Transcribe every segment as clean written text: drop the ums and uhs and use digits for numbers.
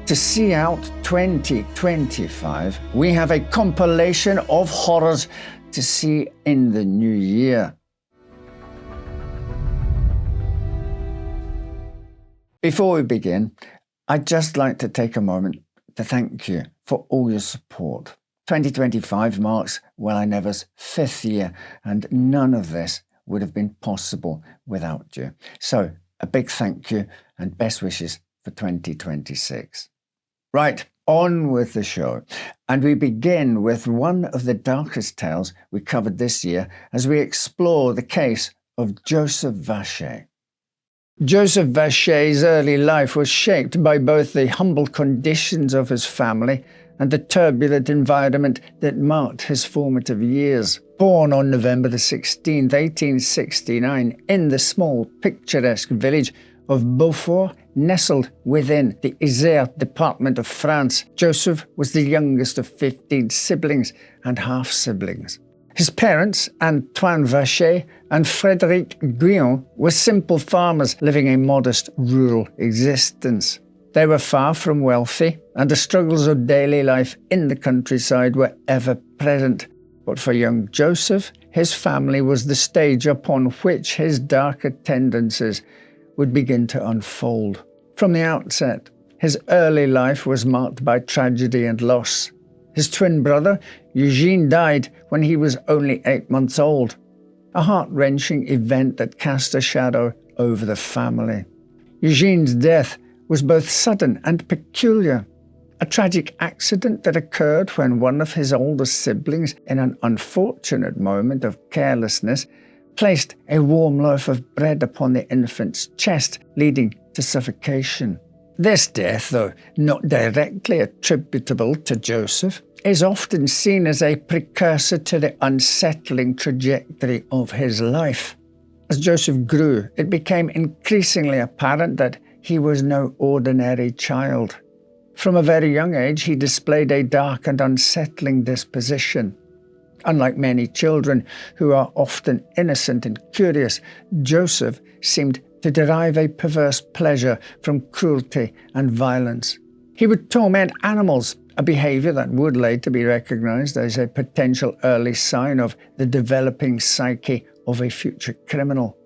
To see out 2025, we have a compilation of horrors to see in the new year. Before we begin, I'd just like to take a moment to thank you for all your support. 2025 marks Well-I-Never's 5th year, and none of this would have been possible without you. So, a big thank you and best wishes for 2026. Right, on with the show. And we begin with one of the darkest tales we covered this year as we explore the case of Joseph Vacher. Joseph Vacher's early life was shaped by both the humble conditions of his family and the turbulent environment that marked his formative years. Born on November the 16th, 1869, in the small, picturesque village of Vacher, nestled within the Isère department of France, Joseph was the youngest of 15 siblings and half-siblings. His parents, Antoine Vacher and Frédéric Guyon, were simple farmers living a modest rural existence. They were far from wealthy, and the struggles of daily life in the countryside were ever present. But for young Joseph, his family was the stage upon which his darker tendencies would begin to unfold. From the outset, his early life was marked by tragedy and loss. His twin brother, Eugene, died when he was only 8 months old, a heart-wrenching event that cast a shadow over the family. Eugene's death was both sudden and peculiar, a tragic accident that occurred when one of his older siblings, in an unfortunate moment of carelessness, placed a warm loaf of bread upon the infant's chest, leading to suffocation. This death, though not directly attributable to Joseph, is often seen as a precursor to the unsettling trajectory of his life. As Joseph grew, it became increasingly apparent that he was no ordinary child. From a very young age, he displayed a dark and unsettling disposition. Unlike many children who are often innocent and curious, Joseph seemed to derive a perverse pleasure from cruelty and violence. He would torment animals, a behavior that would later be recognized as a potential early sign of the developing psyche of a future criminal.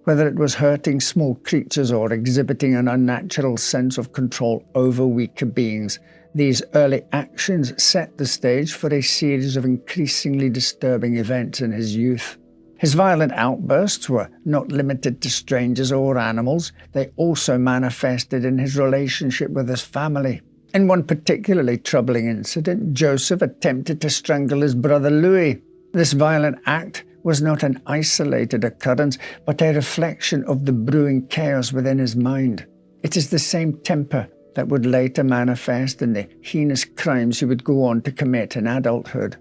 Whether it was hurting small creatures or exhibiting an unnatural sense of control over weaker beings, these early actions set the stage for a series of increasingly disturbing events in his youth. His violent outbursts were not limited to strangers or animals. They also manifested in his relationship with his family. In one particularly troubling incident, Joseph attempted to strangle his brother Louis. This violent act was not an isolated occurrence, but a reflection of the brewing chaos within his mind. It is the same temper that would later manifest in the heinous crimes he would go on to commit in adulthood.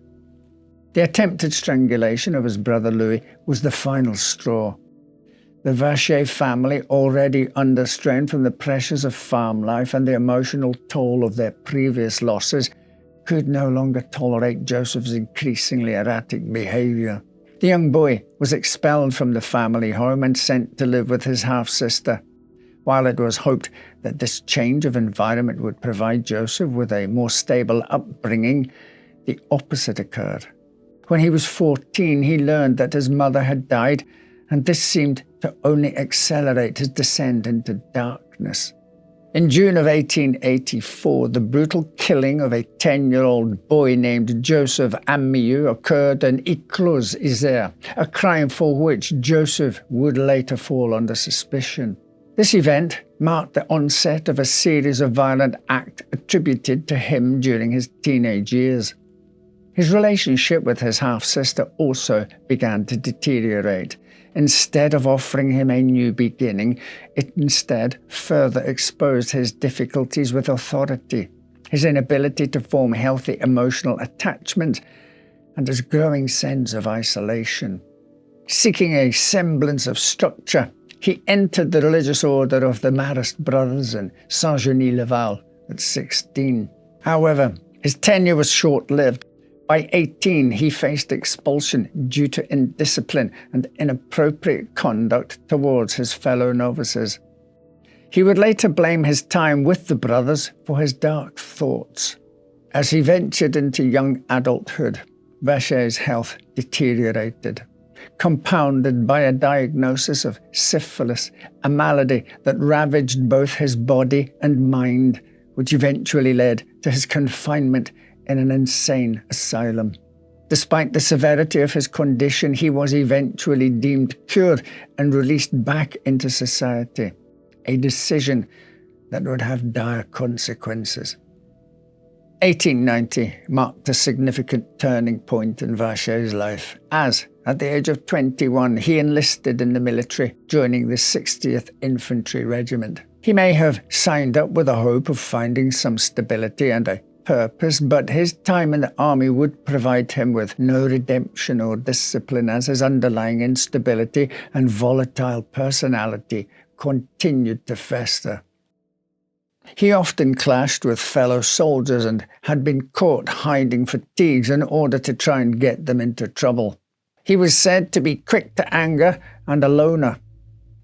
The attempted strangulation of his brother Louis was the final straw. The Vacher family, already under strain from the pressures of farm life and the emotional toll of their previous losses, could no longer tolerate Joseph's increasingly erratic behavior. The young boy was expelled from the family home and sent to live with his half-sister. While it was hoped that this change of environment would provide Joseph with a more stable upbringing, the opposite occurred. When he was 14, he learned that his mother had died, and this seemed to only accelerate his descent into darkness. In June of 1884, the brutal killing of a 10-year-old boy named Joseph Amieux occurred in Iclos, Isère, a crime for which Joseph would later fall under suspicion. This event marked the onset of a series of violent acts attributed to him during his teenage years. His relationship with his half-sister also began to deteriorate. Instead of offering him a new beginning, it instead further exposed his difficulties with authority, his inability to form healthy emotional attachment, and his growing sense of isolation. Seeking a semblance of structure, he entered the religious order of the Marist brothers in Saint-Genis-le-Val at 16. However, his tenure was short-lived. By 18, he faced expulsion due to indiscipline and inappropriate conduct towards his fellow novices. He would later blame his time with the brothers for his dark thoughts. As he ventured into young adulthood, Vacher's health deteriorated, compounded by a diagnosis of syphilis, a malady that ravaged both his body and mind, which eventually led to his confinement in an insane asylum. Despite the severity of his condition, he was eventually deemed cured and released back into society, a decision that would have dire consequences. 1890 marked a significant turning point in Vacher's life, as, at the age of 21, he enlisted in the military, joining the 60th Infantry Regiment. He may have signed up with the hope of finding some stability and a purpose, but his time in the army would provide him with no redemption or discipline, as his underlying instability and volatile personality continued to fester. He often clashed with fellow soldiers and had been caught hiding fatigues in order to try and get them into trouble. He was said to be quick to anger and a loner.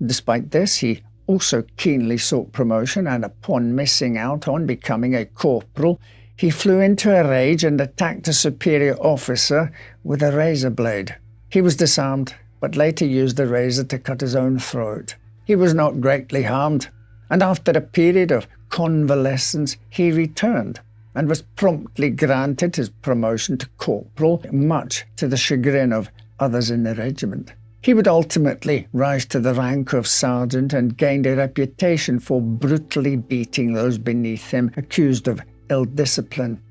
Despite this, he also keenly sought promotion, and upon missing out on becoming a corporal, he flew into a rage and attacked a superior officer with a razor blade. He was disarmed, but later used the razor to cut his own throat. He was not greatly harmed, and after a period of convalescence, he returned and was promptly granted his promotion to corporal, much to the chagrin of others in the regiment. He would ultimately rise to the rank of sergeant and gained a reputation for brutally beating those beneath him accused of ill discipline.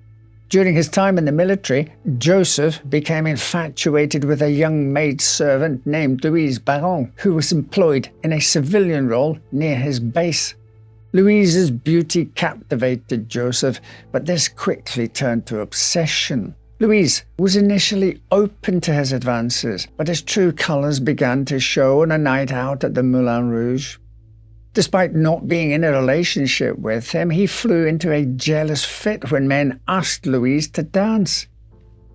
During his time in the military, Joseph became infatuated with a young maidservant named Louise Baron, who was employed in a civilian role near his base. Louise's beauty captivated Joseph, but this quickly turned to obsession. Louise was initially open to his advances, but his true colours began to show on a night out at the Moulin Rouge. Despite not being in a relationship with him, he flew into a jealous fit when men asked Louise to dance.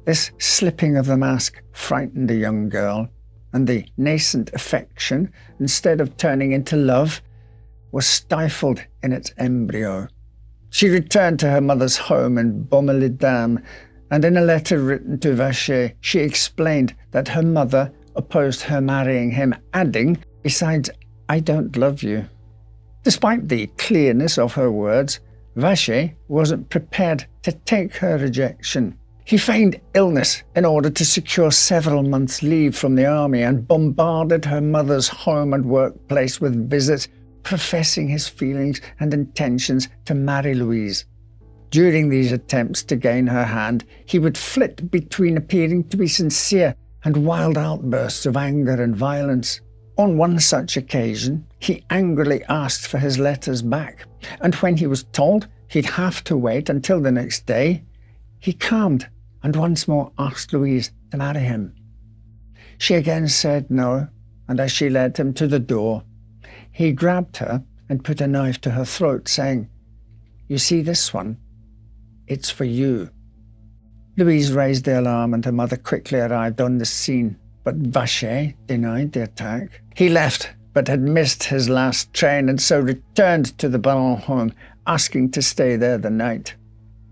This slipping of the mask frightened the young girl, and the nascent affection, instead of turning into love, was stifled in its embryo. She returned to her mother's home in Baume-les-Dames, and in a letter written to Vacher, she explained that her mother opposed her marrying him, adding, "Besides, I don't love you." Despite the clearness of her words, Vacher wasn't prepared to take her rejection. He feigned illness in order to secure several months' leave from the army and bombarded her mother's home and workplace with visits, professing his feelings and intentions to marry Louise. During these attempts to gain her hand, he would flit between appearing to be sincere and wild outbursts of anger and violence. On one such occasion, he angrily asked for his letters back, and when he was told he'd have to wait until the next day, he calmed and once more asked Louise to marry him. She again said no, and as she led him to the door, he grabbed her and put a knife to her throat, saying, "You see this one? It's for you." Louise raised the alarm and her mother quickly arrived on the scene, but Vacher denied the attack. He left, but had missed his last train and so returned to the Baron home, asking to stay there the night.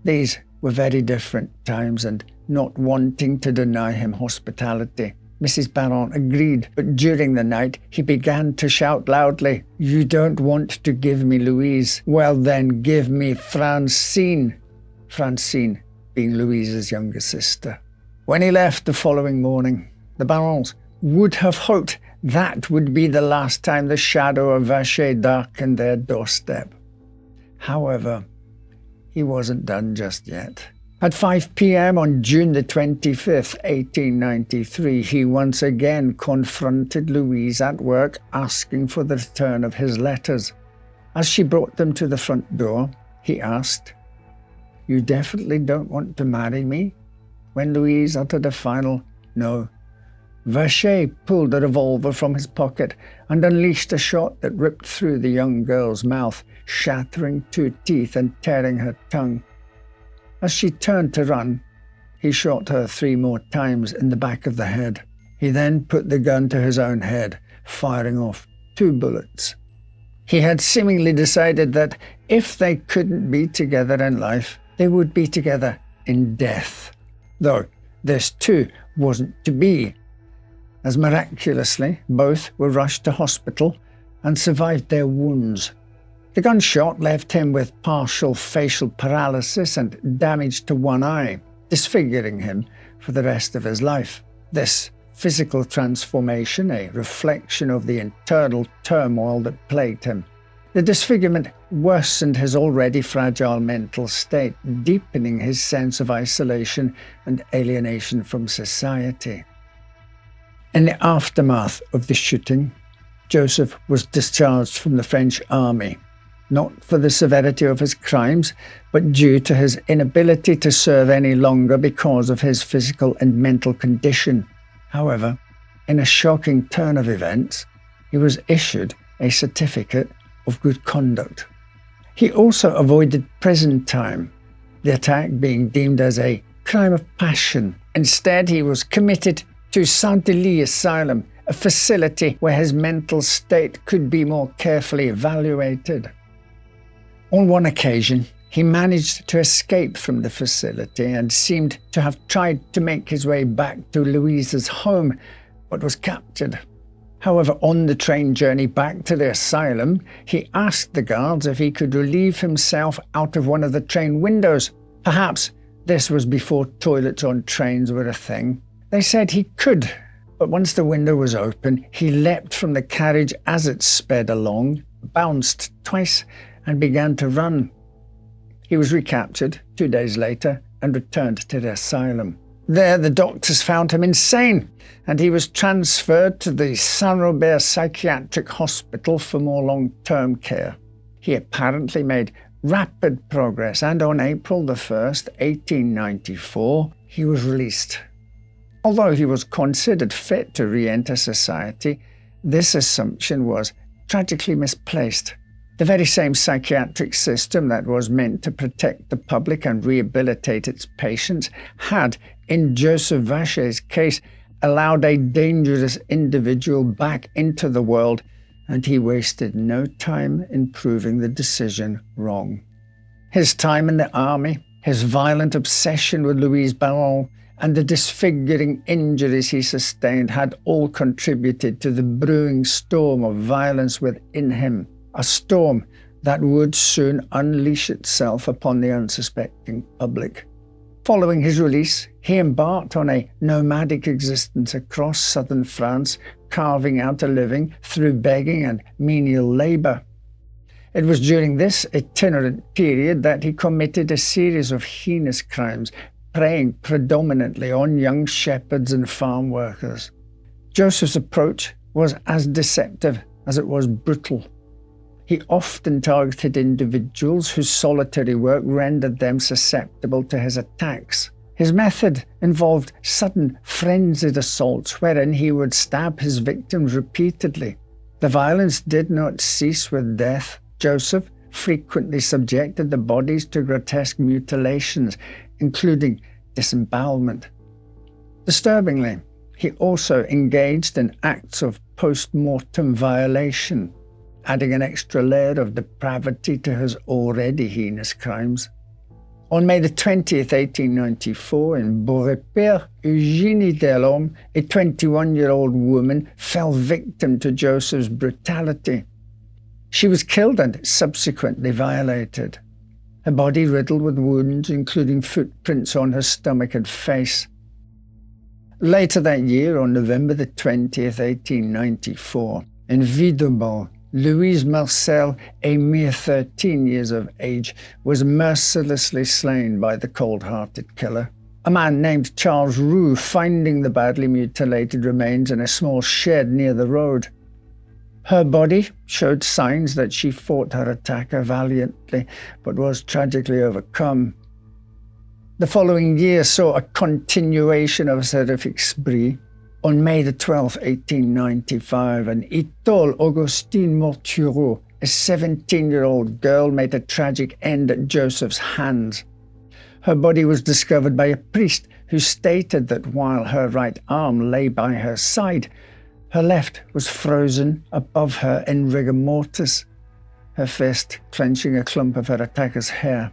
These were very different times, and not wanting to deny him hospitality, Mrs. Baron agreed, but during the night he began to shout loudly, "You don't want to give me Louise? Well then, give me Francine." Francine being Louise's younger sister. When he left the following morning, the Barons would have hoped that would be the last time the shadow of Vacher darkened their doorstep. However, he wasn't done just yet. At 5 p.m. on June the 25th, 1893, he once again confronted Louise at work, asking for the return of his letters. As she brought them to the front door, he asked, "You definitely don't want to marry me?" When Louise uttered a final no, Vacher pulled a revolver from his pocket and unleashed a shot that ripped through the young girl's mouth, shattering 2 teeth and tearing her tongue. As she turned to run, he shot her 3 more times in the back of the head. He then put the gun to his own head, firing off 2 bullets. He had seemingly decided that if they couldn't be together in life, they would be together in death. Though this too wasn't to be, as miraculously both were rushed to hospital and survived their wounds. The gunshot left him with partial facial paralysis and damage to one eye, disfiguring him for the rest of his life. This physical transformation, a reflection of the internal turmoil that plagued him. The disfigurement worsened his already fragile mental state, deepening his sense of isolation and alienation from society. In the aftermath of the shooting, Joseph was discharged from the French army, not for the severity of his crimes, but due to his inability to serve any longer because of his physical and mental condition. However, in a shocking turn of events, he was issued a certificate of good conduct. He also avoided prison time, the attack being deemed as a crime of passion. Instead, he was committed to Saint-Denis Asylum, a facility where his mental state could be more carefully evaluated. On one occasion, he managed to escape from the facility and seemed to have tried to make his way back to Louise's home, but was captured. However, on the train journey back to the asylum, he asked the guards if he could relieve himself out of one of the train windows. Perhaps this was before toilets on trains were a thing. They said he could, but once the window was open, he leapt from the carriage as it sped along, bounced twice, and began to run. He was recaptured 2 days later and returned to the asylum. There, the doctors found him insane, and he was transferred to the Saint-Robert Psychiatric Hospital for more long-term care. He apparently made rapid progress, and on April the 1st, 1894, he was released. Although he was considered fit to re-enter society, this assumption was tragically misplaced. The very same psychiatric system that was meant to protect the public and rehabilitate its patients had, in Joseph Vacher's case, allowed a dangerous individual back into the world, and he wasted no time in proving the decision wrong. His time in the army, his violent obsession with Louise Baron, and the disfiguring injuries he sustained had all contributed to the brewing storm of violence within him. A storm that would soon unleash itself upon the unsuspecting public. Following his release, he embarked on a nomadic existence across southern France, carving out a living through begging and menial labour. It was during this itinerant period that he committed a series of heinous crimes, preying predominantly on young shepherds and farm workers. Joseph's approach was as deceptive as it was brutal. He often targeted individuals whose solitary work rendered them susceptible to his attacks. His method involved sudden, frenzied assaults wherein he would stab his victims repeatedly. The violence did not cease with death. Joseph frequently subjected the bodies to grotesque mutilations, including disembowelment. Disturbingly, he also engaged in acts of post-mortem violation, adding an extra layer of depravity to his already heinous crimes. On May the 20th, 1894, in Beaurepaire, Jeannie Donald, a 21-year-old woman, fell victim to Joseph's brutality. She was killed and subsequently violated, her body riddled with wounds, including footprints on her stomach and face. Later that year, on November the 20th, 1894, in Videbon, Louise Marcel, a mere 13 years of age, was mercilessly slain by the cold-hearted killer. A man named Charles Roux, finding the badly mutilated remains in a small shed near the road. Her body showed signs that she fought her attacker valiantly, but was tragically overcome. The following year saw a continuation of his horrific spree. On May the 12th, 1895, an Ethel Augustine Mortureau, a 17-year-old girl, made a tragic end at Joseph's hands. Her body was discovered by a priest who stated that while her right arm lay by her side, her left was frozen above her in rigor mortis. her fist clenching a clump of her attacker's hair.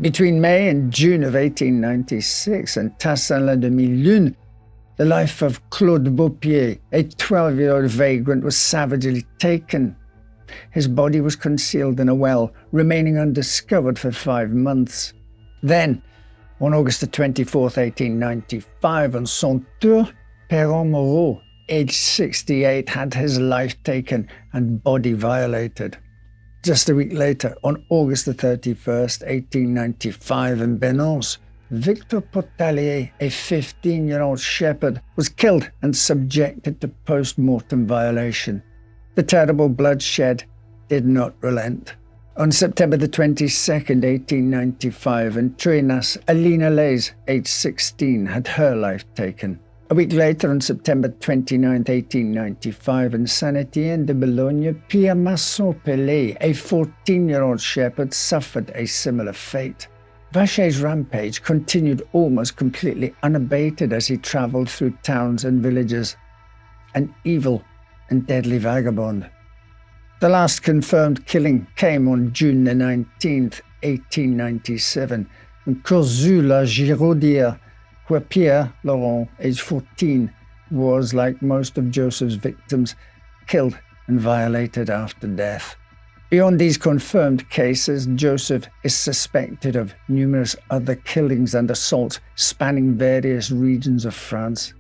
Between May and June of 1896 and Tassin la demi-lune, the life of Claude Beaupier, a 12-year-old vagrant, was savagely taken. His body was concealed in a well, remaining undiscovered for 5 months. Then, on August 24th, 1895, on son tour, Perron Moreau, aged 68, had his life taken and body violated. Just a week later, on August 31st, 1895, in Benance, Victor Potalier, a 15-year-old shepherd, was killed and subjected to post-mortem violation. The terrible bloodshed did not relent. On September 22nd, 1895, in Trenas, Alina Leys, aged 16, had her life taken. A week later, on September 29, 1895, in Saint-Étienne de Boulogne, Pierre Masson-Pelé, a 14-year-old shepherd, suffered a similar fate. Vacher's rampage continued almost completely unabated as he travelled through towns and villages, an evil and deadly vagabond. The last confirmed killing came on June 19, 1897, in Courzoux-la-Giraudière, where Pierre Laurent, aged 14, was, like most of Joseph's victims, killed and violated after death. Beyond these confirmed cases, Joseph is suspected of numerous other killings and assaults spanning various regions of France.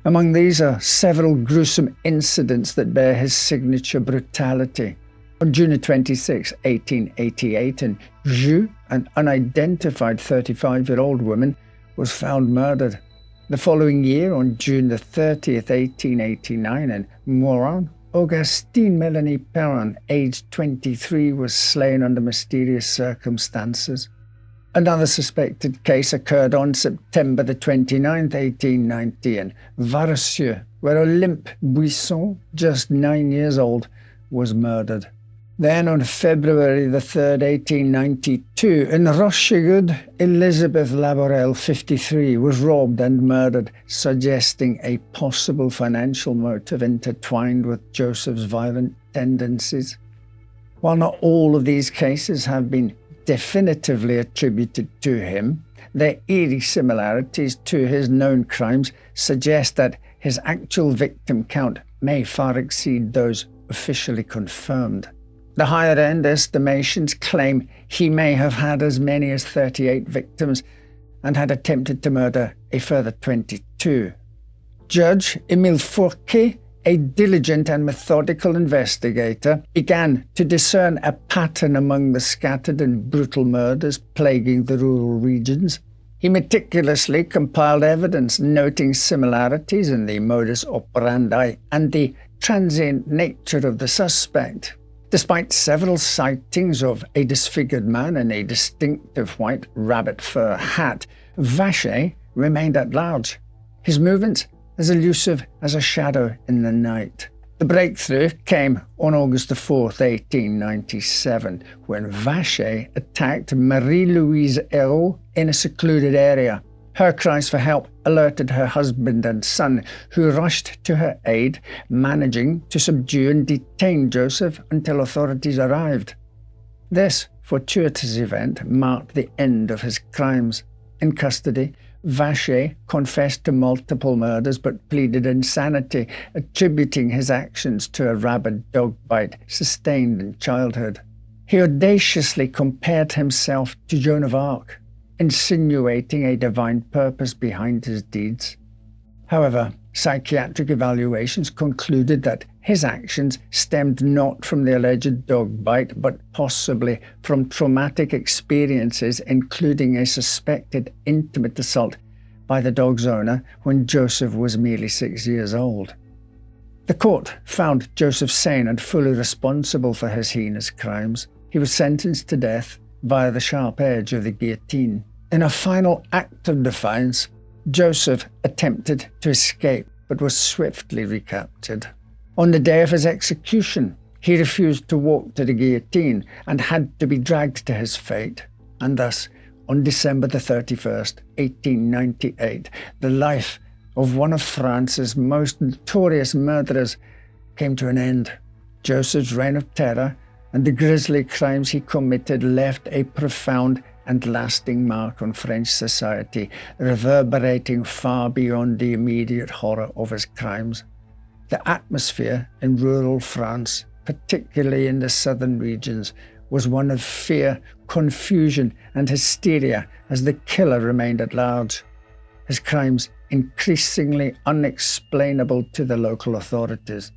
Among these are several gruesome incidents that bear his signature brutality. On June 26, 1888, in Jeux, an unidentified 35-year-old woman was found murdered. The following year, on June 30th, 1889, in Moran, Augustine Melanie Perron, aged 23, was slain under mysterious circumstances. Another suspected case occurred on September 29th, 1890, in Vacher, where Olympe Buisson, just 9 years old, was murdered. Then on February 3rd, 1892, in Rochegud, Elizabeth Laborel, 53, was robbed and murdered, suggesting a possible financial motive intertwined with Joseph's violent tendencies. While not all of these cases have been definitively attributed to him, their eerie similarities to his known crimes suggest that his actual victim count may far exceed those officially confirmed. The higher-end estimations claim he may have had as many as 38 victims and had attempted to murder a further 22. Judge Émile Fourquet, a diligent and methodical investigator, began to discern a pattern among the scattered and brutal murders plaguing the rural regions. He meticulously compiled evidence noting similarities in the modus operandi and the transient nature of the suspect. Despite several sightings of a disfigured man in a distinctive white rabbit fur hat, Vacher remained at large, his movements as elusive as a shadow in the night. The breakthrough came on August 4th, 1897, when Vacher attacked Marie-Louise Hérault in a secluded area. Her cries for help alerted her husband and son, who rushed to her aid, managing to subdue and detain Joseph until authorities arrived. This fortuitous event marked the end of his crimes. In custody, Vacher confessed to multiple murders but pleaded insanity, attributing his actions to a rabid dog bite sustained in childhood. He audaciously compared himself to Joan of Arc, insinuating a divine purpose behind his deeds. However, psychiatric evaluations concluded that his actions stemmed not from the alleged dog bite, but possibly from traumatic experiences, including a suspected intimate assault by the dog's owner when Joseph was merely 6 years old. The court found Joseph sane and fully responsible for his heinous crimes. He was sentenced to death via the sharp edge of the guillotine. In a final act of defiance, Joseph attempted to escape but was swiftly recaptured. On the day of his execution, he refused to walk to the guillotine and had to be dragged to his fate. And thus, on December 31st, 1898, the life of one of France's most notorious murderers came to an end. Joseph's reign of terror and the grisly crimes he committed left a profound and lasting mark on French society, reverberating far beyond the immediate horror of his crimes. The atmosphere in rural France, particularly in the southern regions, was one of fear, confusion, and hysteria as the killer remained at large. His crimes increasingly unexplainable to the local authorities.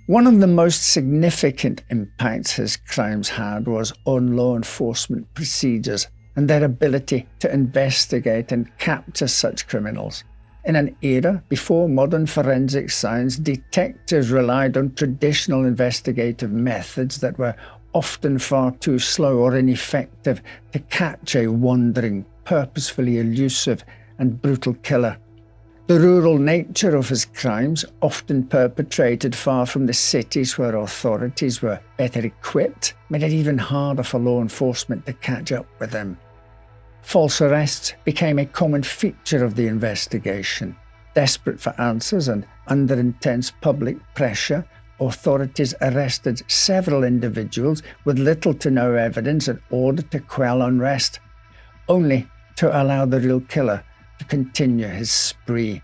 One of the most significant impacts his crimes had was on law enforcement procedures and their ability to investigate and capture such criminals. In an era before modern forensic science, detectives relied on traditional investigative methods that were often far too slow or ineffective to catch a wandering, purposefully elusive and brutal killer. The rural nature of his crimes, often perpetrated far from the cities where authorities were better equipped, made it even harder for law enforcement to catch up with him. False arrests became a common feature of the investigation. Desperate for answers and under intense public pressure, authorities arrested several individuals with little to no evidence in order to quell unrest, only to allow the real killer to continue his spree.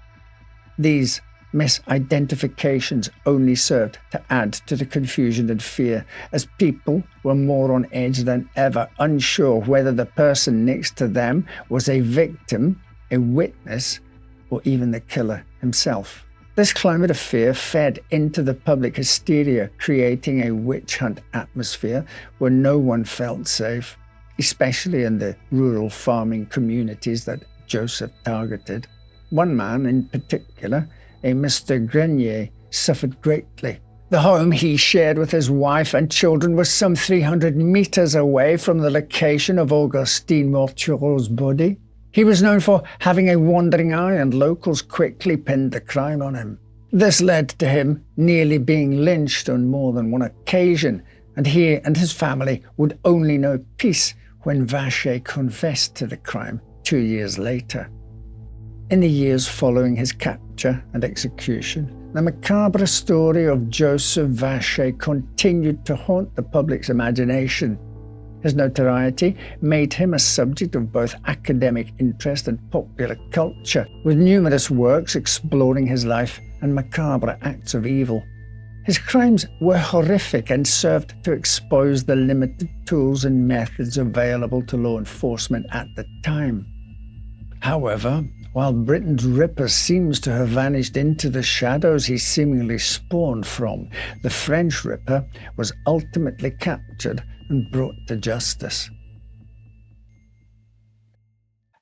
These misidentifications only served to add to the confusion and fear, as people were more on edge than ever, unsure whether the person next to them was a victim, a witness, or even the killer himself. This climate of fear fed into the public hysteria, creating a witch hunt atmosphere where no one felt safe, especially in the rural farming communities that Joseph targeted. One man in particular, a Mr. Grenier, suffered greatly. The home he shared with his wife and children was some 300 meters away from the location of Augustine Mortureau's body. He was known for having a wandering eye, and locals quickly pinned the crime on him. This led to him nearly being lynched on more than one occasion, and he and his family would only know peace when Vacher confessed to the crime 2 years later. In the years following his capture and execution, the macabre story of Joseph Vacher continued to haunt the public's imagination. His notoriety made him a subject of both academic interest and popular culture, with numerous works exploring his life and macabre acts of evil. His crimes were horrific and served to expose the limited tools and methods available to law enforcement at the time. However, while Britain's Ripper seems to have vanished into the shadows he seemingly spawned from, the French Ripper was ultimately captured and brought to justice.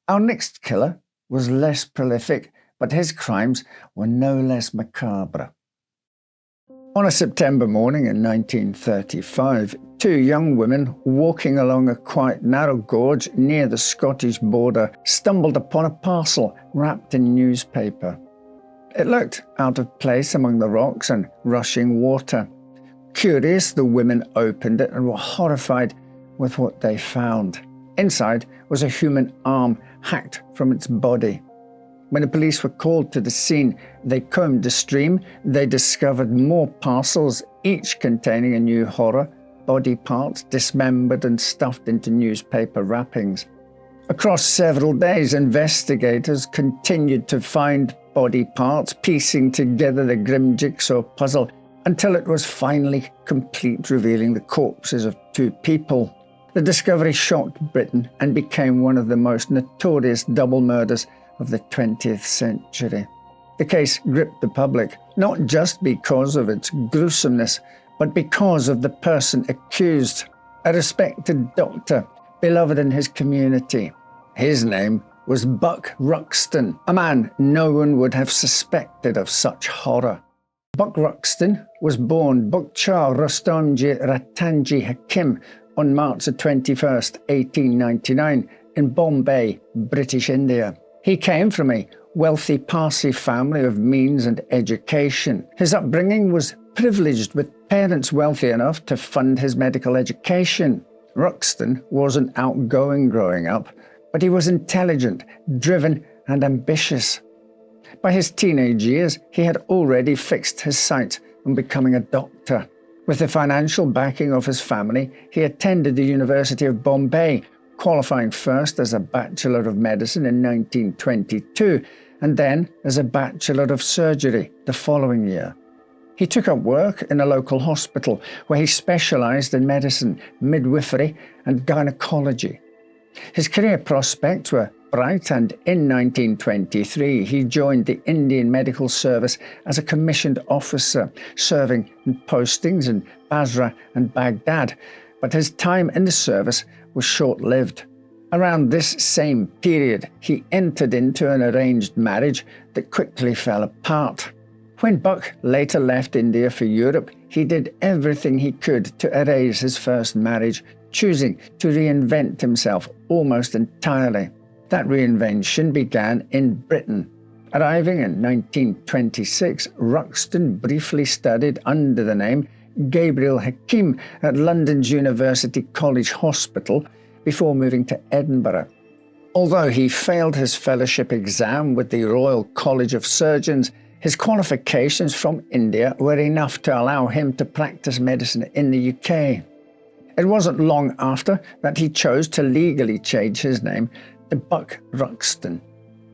Our next killer was less prolific, but his crimes were no less macabre. On a September morning in 1935, two young women walking along a quiet narrow gorge near the Scottish border stumbled upon a parcel wrapped in newspaper. It looked out of place among the rocks and rushing water. Curious, the women opened it and were horrified with what they found. Inside was a human arm hacked from its body. When the police were called to the scene, they combed the stream. They discovered more parcels, each containing a new horror, body parts dismembered and stuffed into newspaper wrappings. Across several days, investigators continued to find body parts, piecing together the grim jigsaw puzzle until it was finally complete, revealing the corpses of two people. The discovery shocked Britain and became one of the most notorious double murders of the 20th century. The case gripped the public, not just because of its gruesomeness, but because of the person accused, a respected doctor, beloved in his community. His name was Buck Ruxton, a man no one would have suspected of such horror. Buck Ruxton was born Bukchar Rostomji Ratanji Hakim on March 21, 1899, in Bombay, British India. He came from a wealthy Parsi family of means and education. His upbringing was privileged, with parents wealthy enough to fund his medical education. Ruxton wasn't outgoing growing up, but he was intelligent, driven, and ambitious. By his teenage years, he had already fixed his sights on becoming a doctor. With the financial backing of his family, he attended the University of Bombay, qualifying first as a Bachelor of Medicine in 1922 and then as a Bachelor of Surgery the following year. He took up work in a local hospital where he specialised in medicine, midwifery and gynecology. His career prospects were bright, and in 1923 he joined the Indian Medical Service as a commissioned officer, serving in postings in Basra and Baghdad, but his time in the service was short-lived. Around this same period, he entered into an arranged marriage that quickly fell apart. When Buck later left India for Europe, he did everything he could to erase his first marriage, choosing to reinvent himself almost entirely. That reinvention began in Britain. Arriving in 1926, Ruxton briefly studied under the name Gabriel Hakim at London's University College Hospital before moving to Edinburgh. Although he failed his fellowship exam with the Royal College of Surgeons, his qualifications from India were enough to allow him to practice medicine in the UK. It wasn't long after that he chose to legally change his name to Buck Ruxton.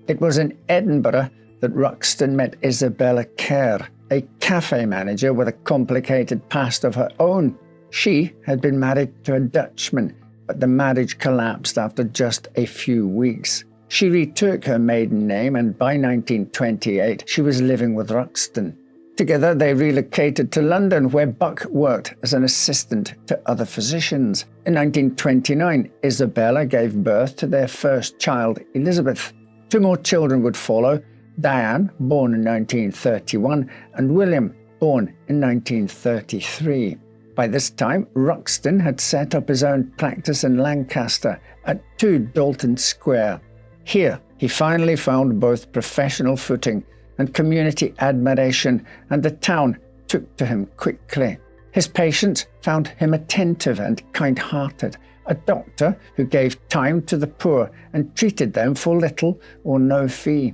It was in Edinburgh that Ruxton met Isabella Kerr, a cafe manager with a complicated past of her own. She had been married to a Dutchman, but the marriage collapsed after just a few weeks. She retook her maiden name, and by 1928 she was living with Ruxton. Together they relocated to London, where Buck worked as an assistant to other physicians. In 1929, Isabella gave birth to their first child, Elizabeth. Two more children would follow, Diane, born in 1931, and William, born in 1933. By this time, Ruxton had set up his own practice in Lancaster at 2 Dalton Square. Here, he finally found both professional footing and community admiration, and the town took to him quickly. His patients found him attentive and kind-hearted, a doctor who gave time to the poor and treated them for little or no fee.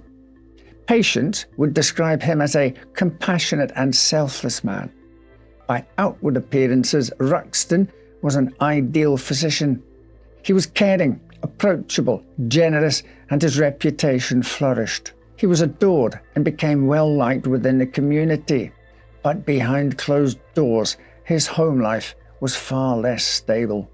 Patients would describe him as a compassionate and selfless man. By outward appearances, Ruxton was an ideal physician. He was caring, approachable, generous, and his reputation flourished. He was adored and became well-liked within the community. But behind closed doors, his home life was far less stable.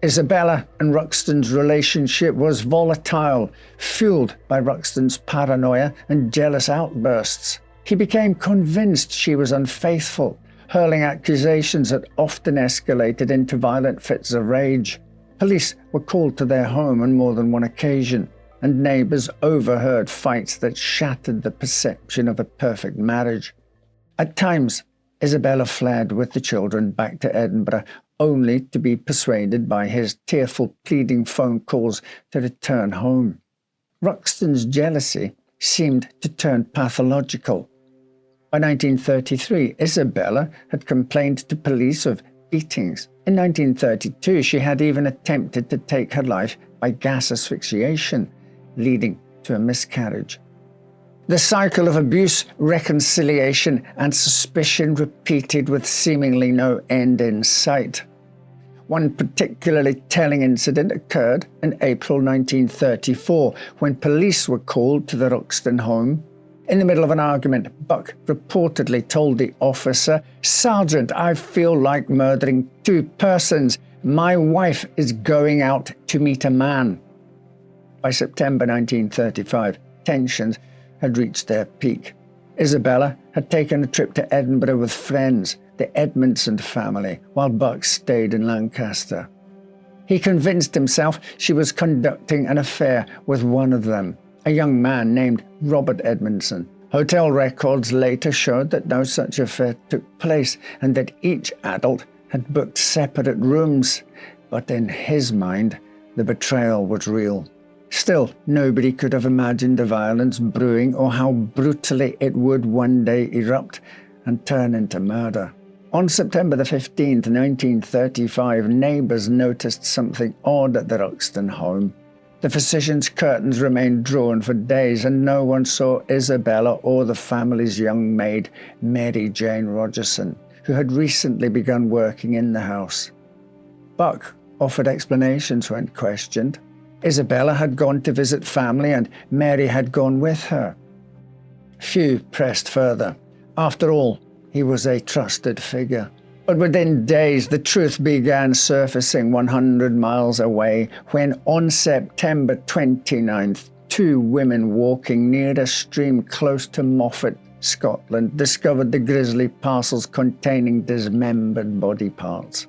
Isabella and Ruxton's relationship was volatile, fueled by Ruxton's paranoia and jealous outbursts. He became convinced she was unfaithful, hurling accusations that often escalated into violent fits of rage. Police were called to their home on more than one occasion, and neighbours overheard fights that shattered the perception of a perfect marriage. At times, Isabella fled with the children back to Edinburgh, only to be persuaded by his tearful, pleading phone calls to return home. Ruxton's jealousy seemed to turn pathological. By 1933, Isabella had complained to police of beatings. In 1932, she had even attempted to take her life by gas asphyxiation, leading to a miscarriage. The cycle of abuse, reconciliation, and suspicion repeated with seemingly no end in sight. One particularly telling incident occurred in April 1934, when police were called to the Ruxton home. In the middle of an argument, Buck reportedly told the officer, "Sergeant, I feel like murdering 2 persons. My wife is going out to meet a man." By September 1935, tensions had reached their peak. Isabella had taken a trip to Edinburgh with friends, the Edmondson family, while Buck stayed in Lancaster. He convinced himself she was conducting an affair with one of them, a young man named Robert Edmondson. Hotel records later showed that no such affair took place and that each adult had booked separate rooms. But in his mind, the betrayal was real. Still, nobody could have imagined the violence brewing or how brutally it would one day erupt and turn into murder. On September the 15th, 1935, neighbours noticed something odd at the Ruxton home. The physician's curtains remained drawn for days, and no one saw Isabella or the family's young maid, Mary Jane Rogerson, who had recently begun working in the house. Buck offered explanations when questioned. Isabella had gone to visit family and Mary had gone with her. Few pressed further. After all, he was a trusted figure. But within days, the truth began surfacing 100 miles away when on September 29th, 2 women walking near a stream close to Moffat, Scotland, discovered the grisly parcels containing dismembered body parts.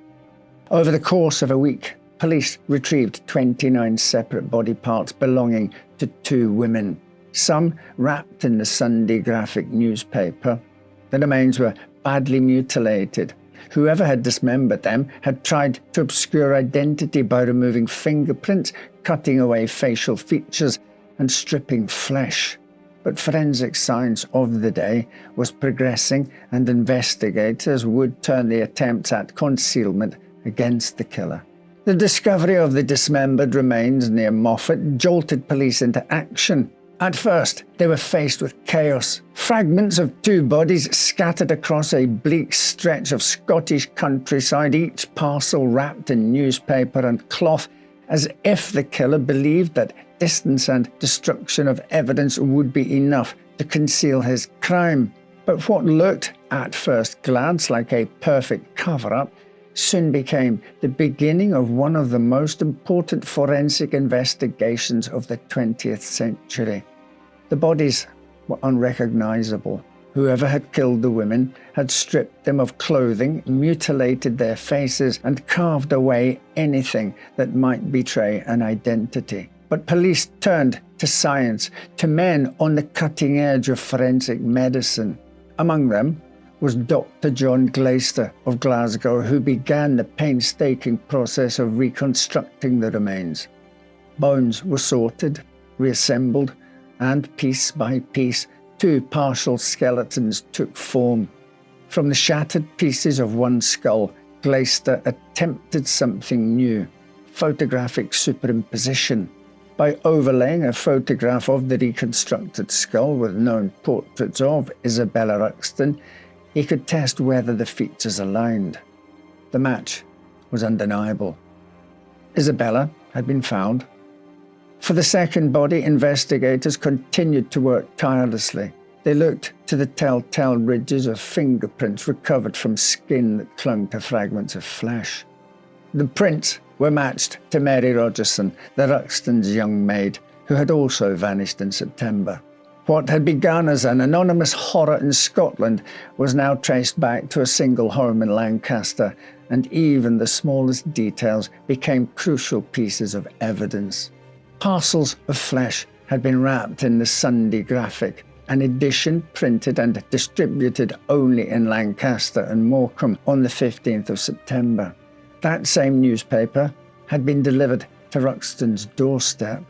Over the course of a week, police retrieved 29 separate body parts belonging to 2 women, some wrapped in the Sunday graphic newspaper. The remains were badly mutilated. Whoever had dismembered them had tried to obscure identity by removing fingerprints, cutting away facial features, and stripping flesh. But forensic science of the day was progressing, and investigators would turn the attempts at concealment against the killer. The discovery of the dismembered remains near Moffat jolted police into action. At first, they were faced with chaos. Fragments of 2 bodies scattered across a bleak stretch of Scottish countryside, each parcel wrapped in newspaper and cloth, as if the killer believed that distance and destruction of evidence would be enough to conceal his crime. But what looked, at first glance, like a perfect cover-up soon became the beginning of one of the most important forensic investigations of the 20th century. The bodies were unrecognizable. Whoever had killed the women had stripped them of clothing, mutilated their faces, and carved away anything that might betray an identity. But police turned to science, to men on the cutting edge of forensic medicine. Among them was Dr. John Glaister of Glasgow, who began the painstaking process of reconstructing the remains. Bones were sorted, reassembled, and piece by piece, 2 partial skeletons took form. From the shattered pieces of one skull, Glaister attempted something new: photographic superimposition. By overlaying a photograph of the reconstructed skull with known portraits of Isabella Ruxton, he could test whether the features aligned. The match was undeniable. Isabella had been found. For the second body, investigators continued to work tirelessly. They looked to the telltale ridges of fingerprints recovered from skin that clung to fragments of flesh. The prints were matched to Mary Rogerson, the Ruxton's young maid, who had also vanished in September. What had begun as an anonymous horror in Scotland was now traced back to a single home in Lancaster, and even the smallest details became crucial pieces of evidence. Parcels of flesh had been wrapped in the Sunday Graphic, an edition printed and distributed only in Lancaster and Morecambe on the 15th of September. That same newspaper had been delivered to Ruxton's doorstep.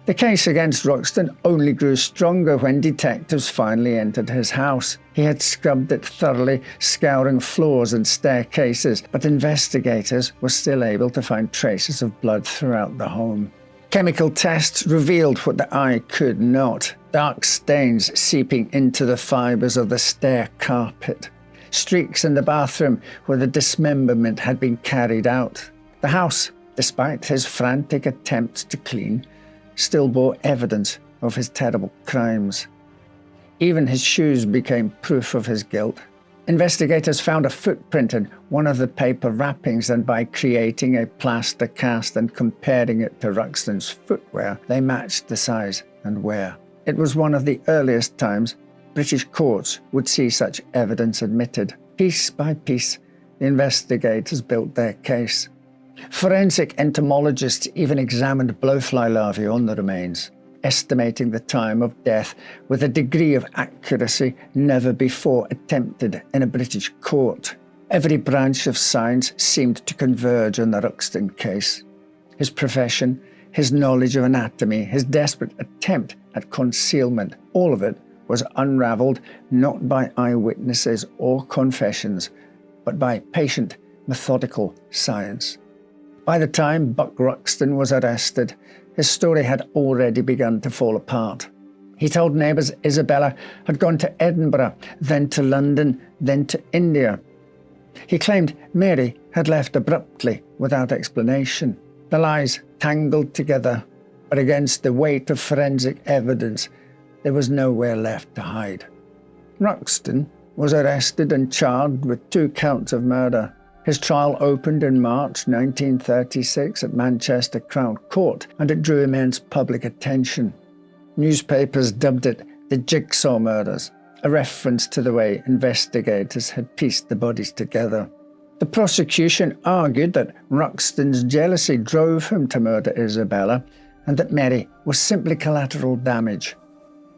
The case against Ruxton only grew stronger when detectives finally entered his house. He had scrubbed it thoroughly, scouring floors and staircases, but investigators were still able to find traces of blood throughout the home. Chemical tests revealed what the eye could not: dark stains seeping into the fibres of the stair carpet, streaks in the bathroom where the dismemberment had been carried out. The house, despite his frantic attempts to clean, still bore evidence of his terrible crimes. Even his shoes became proof of his guilt. Investigators found a footprint in one of the paper wrappings, and by creating a plaster cast and comparing it to Ruxton's footwear, they matched the size and wear. It was one of the earliest times British courts would see such evidence admitted. Piece by piece, the investigators built their case. Forensic entomologists even examined blowfly larvae on the remains, estimating the time of death with a degree of accuracy never before attempted in a British court. Every branch of science seemed to converge on the Ruxton case. His profession, his knowledge of anatomy, his desperate attempt at concealment, all of it was unravelled not by eyewitnesses or confessions, but by patient, methodical science. By the time Buck Ruxton was arrested, his story had already begun to fall apart. He told neighbours Isabella had gone to Edinburgh, then to London, then to India. He claimed Mary had left abruptly without explanation. The lies tangled together, but against the weight of forensic evidence, there was nowhere left to hide. Ruxton was arrested and charged with 2 counts of murder. His trial opened in March 1936 at Manchester Crown Court, and it drew immense public attention. Newspapers dubbed it the Jigsaw Murders, a reference to the way investigators had pieced the bodies together. The prosecution argued that Ruxton's jealousy drove him to murder Isabella, and that Mary was simply collateral damage.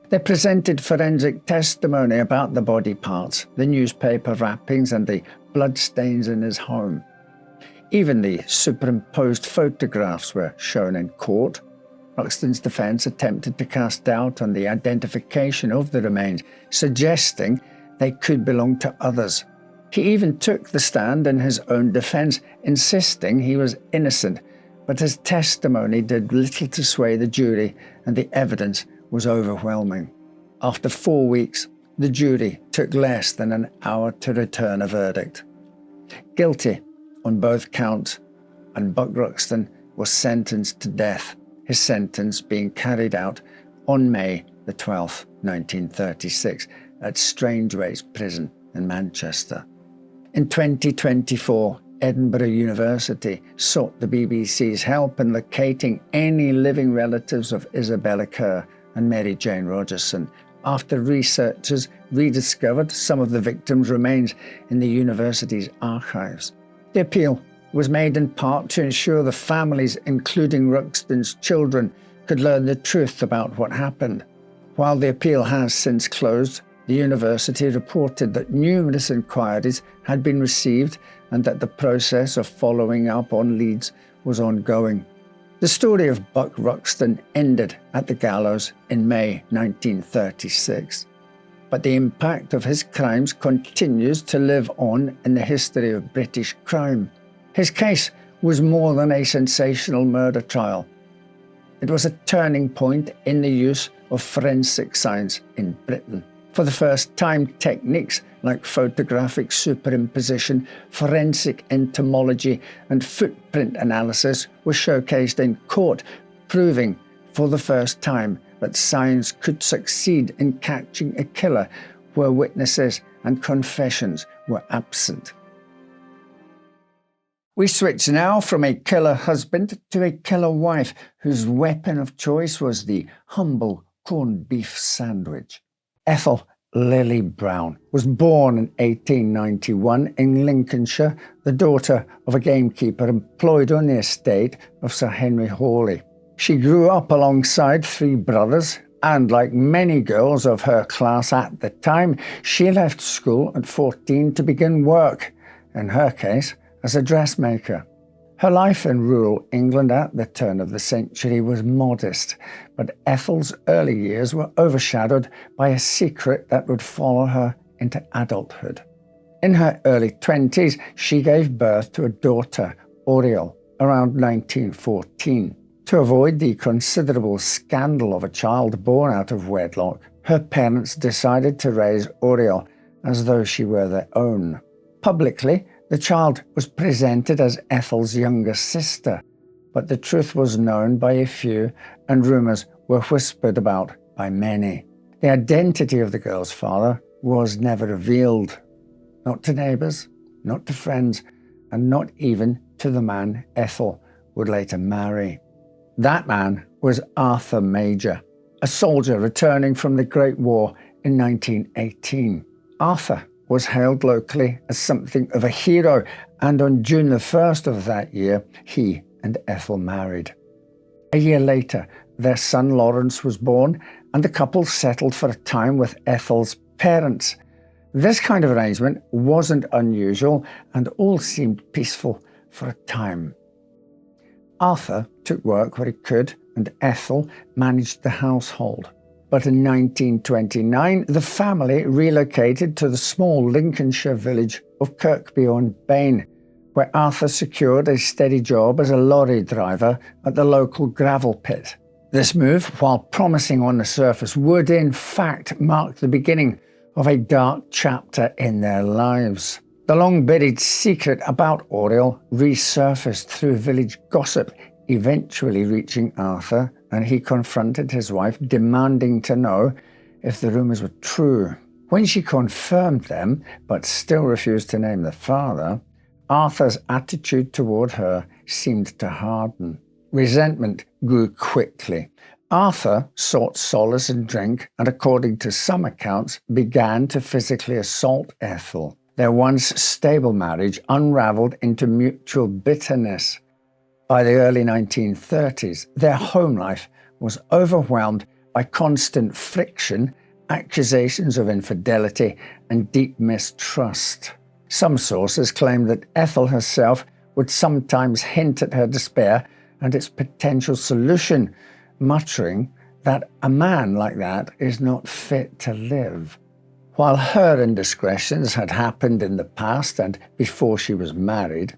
They presented forensic testimony about the body parts, the newspaper wrappings, and the bloodstains in his home. Even the superimposed photographs were shown in court. Ruxton's defence attempted to cast doubt on the identification of the remains, suggesting they could belong to others. He even took the stand in his own defence, insisting he was innocent, but his testimony did little to sway the jury, and the evidence was overwhelming. After 4 weeks, the jury took less than an hour to return a verdict. Guilty on both counts, and Buck Ruxton was sentenced to death, his sentence being carried out on May the 12th, 1936, at Strangeways Prison in Manchester. In 2024, Edinburgh University sought the BBC's help in locating any living relatives of Isabella Kerr and Mary Jane Rogerson, after researchers rediscovered some of the victims' remains in the university's archives. The appeal was made in part to ensure the families, including Ruxton's children, could learn the truth about what happened. While the appeal has since closed, the university reported that numerous inquiries had been received and that the process of following up on leads was ongoing. The story of Buck Ruxton ended at the gallows in May 1936, but the impact of his crimes continues to live on in the history of British crime. His case was more than a sensational murder trial. It was a turning point in the use of forensic science in Britain. For the first time, techniques like photographic superimposition, forensic entomology, and footprint analysis were showcased in court, proving for the first time that science could succeed in catching a killer where witnesses and confessions were absent. We switch now from a killer husband to a killer wife whose weapon of choice was the humble corned beef sandwich. Ethel Lily Brown was born in 1891 in Lincolnshire, the daughter of a gamekeeper employed on the estate of Sir Henry Hawley. She grew up alongside 3 brothers, and like many girls of her class at the time, she left school at 14 to begin work, in her case as a dressmaker. Her life in rural England at the turn of the century was modest, but Ethel's early years were overshadowed by a secret that would follow her into adulthood. In her early 20s, she gave birth to a daughter, Oriel, around 1914. To avoid the considerable scandal of a child born out of wedlock, her parents decided to raise Oriel as though she were their own. Publicly, the child was presented as Ethel's younger sister, but the truth was known by a few and rumours were whispered about by many. The identity of the girl's father was never revealed, not to neighbours, not to friends, and not even to the man Ethel would later marry. That man was Arthur Major, a soldier returning from the Great War in 1918. Arthur was hailed locally as something of a hero, and on June the 1st of that year, he and Ethel married. A year later, their son Lawrence was born, and the couple settled for a time with Ethel's parents. This kind of arrangement wasn't unusual, and all seemed peaceful for a time. Arthur took work where he could, and Ethel managed the household. But in 1929, the family relocated to the small Lincolnshire village of Kirkby-on-Bain, where Arthur secured a steady job as a lorry driver at the local gravel pit. This move, while promising on the surface, would in fact mark the beginning of a dark chapter in their lives. The long-buried secret about Oriel resurfaced through village gossip, eventually reaching Arthur, and he confronted his wife, demanding to know if the rumours were true. When she confirmed them, but still refused to name the father, Arthur's attitude toward her seemed to harden. Resentment grew quickly. Arthur sought solace in drink and, according to some accounts, began to physically assault Ethel. Their once stable marriage unravelled into mutual bitterness. By the early 1930s, their home life was overwhelmed by constant friction, accusations of infidelity, and deep mistrust. Some sources claim that Ethel herself would sometimes hint at her despair and its potential solution, muttering that a man like that is not fit to live. While her indiscretions had happened in the past and before she was married,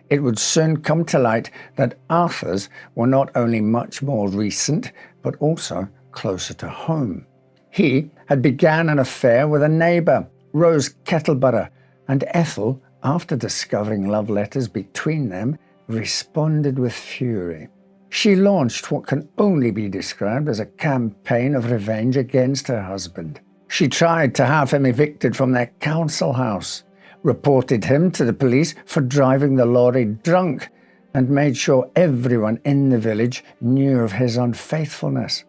it would soon come to light that Arthur's were not only much more recent, but also closer to home. He had began an affair with a neighbour, Rose Kettleborough, and Ethel, after discovering love letters between them, responded with fury. She launched what can only be described as a campaign of revenge against her husband. She tried to have him evicted from their council house, reported him to the police for driving the lorry drunk, and made sure everyone in the village knew of his unfaithfulness.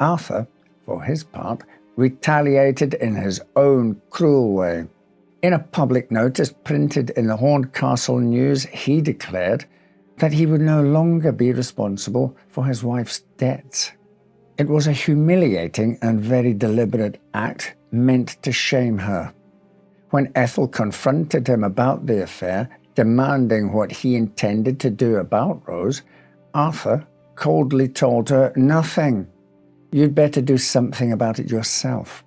Arthur, for his part, retaliated in his own cruel way. In a public notice printed in the Horncastle News, he declared that he would no longer be responsible for his wife's debts. It was a humiliating and very deliberate act meant to shame her. When Ethel confronted him about the affair, demanding what he intended to do about Rose, Arthur coldly told her nothing. You'd better do something about it yourself.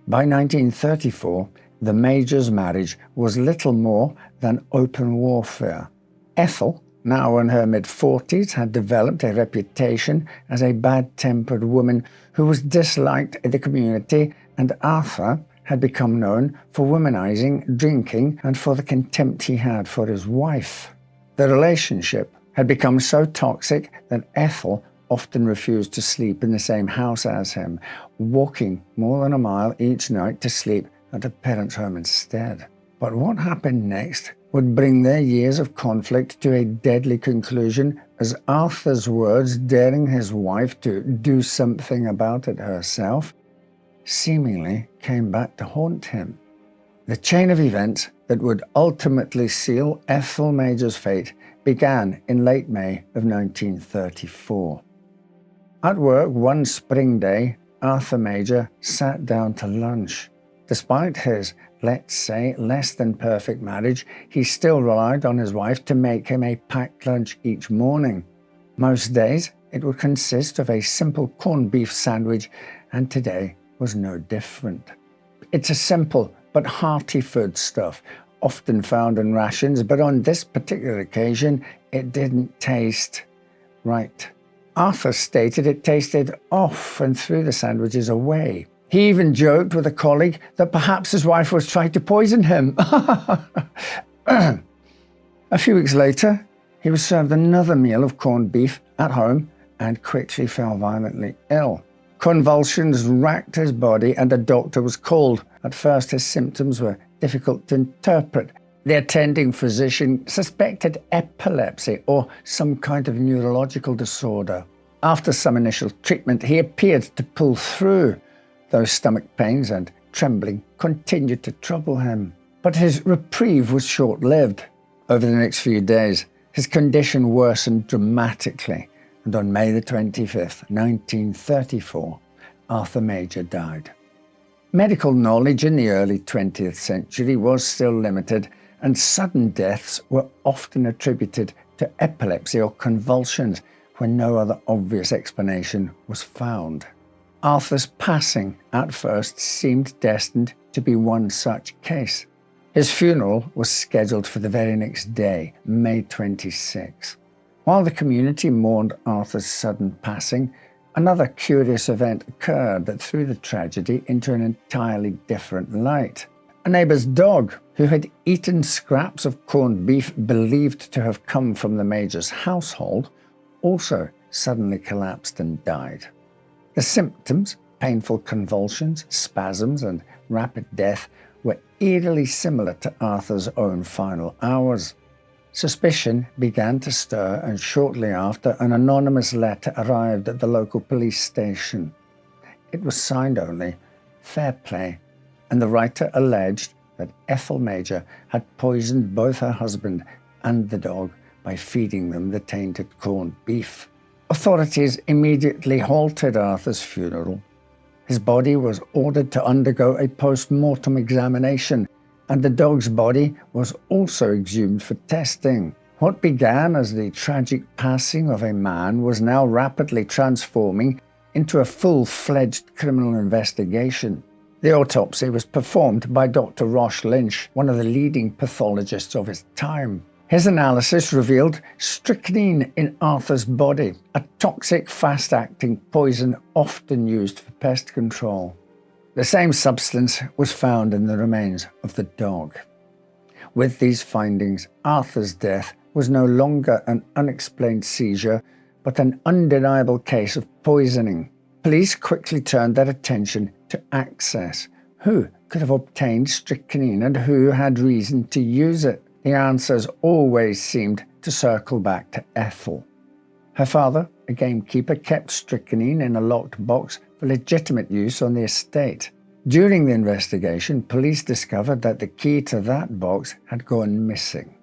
By 1934, the Major's marriage was little more than open warfare. Ethel, now in her mid-40s, had developed a reputation as a bad-tempered woman who was disliked in the community, and Arthur had become known for womanizing, drinking, and for the contempt he had for his wife. The relationship had become so toxic that Ethel often refused to sleep in the same house as him, walking more than a mile each night to sleep at her parents' home instead. But what happened next would bring their years of conflict to a deadly conclusion, as Arthur's words daring his wife to do something about it herself seemingly came back to haunt him. The chain of events that would ultimately seal Ethel Major's fate began in late May of 1934. At work one spring day, Arthur Major sat down to lunch. Despite his, let's say, less than perfect marriage, he still relied on his wife to make him a packed lunch each morning. Most days, it would consist of a simple corned beef sandwich, and today was no different. It's a simple but hearty foodstuff, often found in rations, but on this particular occasion, it didn't taste right. Arthur stated it tasted off and threw the sandwiches away. He even joked with a colleague that perhaps his wife was trying to poison him. A few weeks later, he was served another meal of corned beef at home and quickly fell violently ill. Convulsions racked his body and a doctor was called. At first, his symptoms were difficult to interpret. The attending physician suspected epilepsy or some kind of neurological disorder. After some initial treatment, he appeared to pull through. Those stomach pains and trembling continued to trouble him. But his reprieve was short-lived. Over the next few days, his condition worsened dramatically, and on May the 25th, 1934, Arthur Major died. Medical knowledge in the early 20th century was still limited, and sudden deaths were often attributed to epilepsy or convulsions when no other obvious explanation was found. Arthur's passing at first seemed destined to be one such case. His funeral was scheduled for the very next day, May 26. While the community mourned Arthur's sudden passing, another curious event occurred that threw the tragedy into an entirely different light. A neighbour's dog who had eaten scraps of corned beef believed to have come from the Major's household, also suddenly collapsed and died. The symptoms, painful convulsions, spasms, and rapid death, were eerily similar to Arthur's own final hours. Suspicion began to stir, and shortly after, an anonymous letter arrived at the local police station. It was signed only, "Fair Play," and the writer alleged that Ethel Major had poisoned both her husband and the dog by feeding them the tainted corned beef. Authorities immediately halted Arthur's funeral. His body was ordered to undergo a post-mortem examination, and the dog's body was also exhumed for testing. What began as the tragic passing of a man was now rapidly transforming into a full-fledged criminal investigation. The autopsy was performed by Dr. Roche Lynch, one of the leading pathologists of his time. His analysis revealed strychnine in Arthur's body, a toxic, fast-acting poison often used for pest control. The same substance was found in the remains of the dog. With these findings, Arthur's death was no longer an unexplained seizure, but an undeniable case of poisoning. Police quickly turned their attention to access. Who could have obtained strychnine and who had reason to use it? The answers always seemed to circle back to Ethel. Her father, a gamekeeper, kept strychnine in a locked box for legitimate use on the estate. During the investigation, police discovered that the key to that box had gone missing.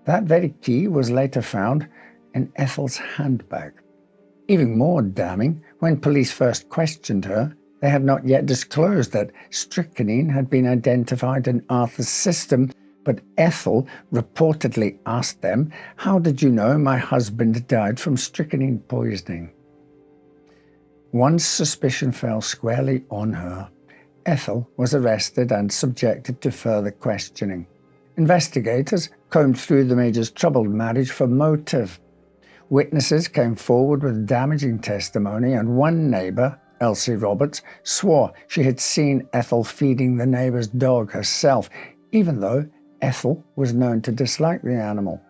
That very key was later found in Ethel's handbag. Even more damning, when police first questioned her, they had not yet disclosed that strychnine had been identified in Arthur's system, but Ethel reportedly asked them, "How did you know my husband died from strychnine poisoning?" Once suspicion fell squarely on her, Ethel was arrested and subjected to further questioning. Investigators combed through the Major's troubled marriage for motive. Witnesses came forward with damaging testimony, and one neighbour, Elsie Roberts, swore she had seen Ethel feeding the neighbour's dog herself, even though Ethel was known to dislike the animal.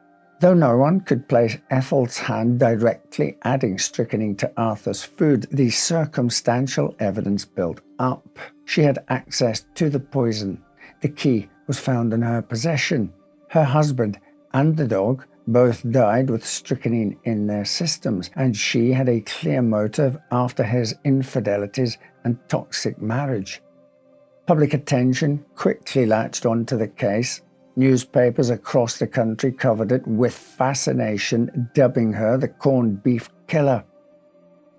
Though no one could place Ethel's hand directly adding strychnine to Arthur's food, the circumstantial evidence built up. She had access to the poison. The key was found in her possession. Her husband and the dog both died with strychnine in their systems, and she had a clear motive after his infidelities and toxic marriage. Public attention quickly latched onto the case. Newspapers across the country covered it with fascination, dubbing her the corned beef killer.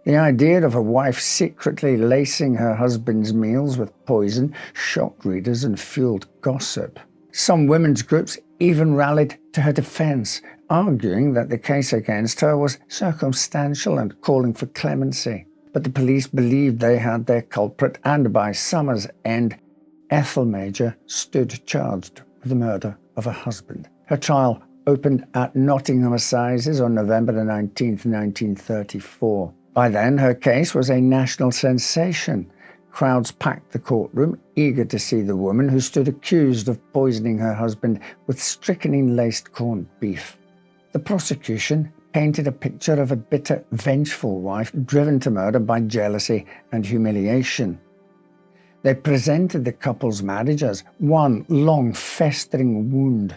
The idea of a wife secretly lacing her husband's meals with poison shocked readers and fueled gossip. Some women's groups even rallied to her defense, arguing that the case against her was circumstantial and calling for clemency. But the police believed they had their culprit, and by summer's end, Ethel Major stood charged with the murder of her husband. Her trial opened at Nottingham Assizes on November 19, 1934. By then, her case was a national sensation. Crowds packed the courtroom, eager to see the woman who stood accused of poisoning her husband with strychnine-laced corned beef. The prosecution painted a picture of a bitter, vengeful wife driven to murder by jealousy and humiliation. They presented the couple's marriage as one long, festering wound.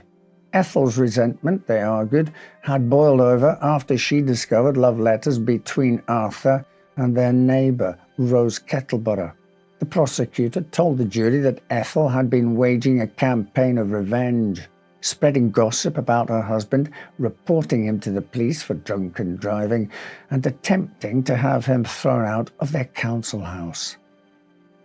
Ethel's resentment, they argued, had boiled over after she discovered love letters between Arthur and their neighbour, Rose Kettleborough. The prosecutor told the jury that Ethel had been waging a campaign of revenge, spreading gossip about her husband, reporting him to the police for drunken driving, and attempting to have him thrown out of their council house.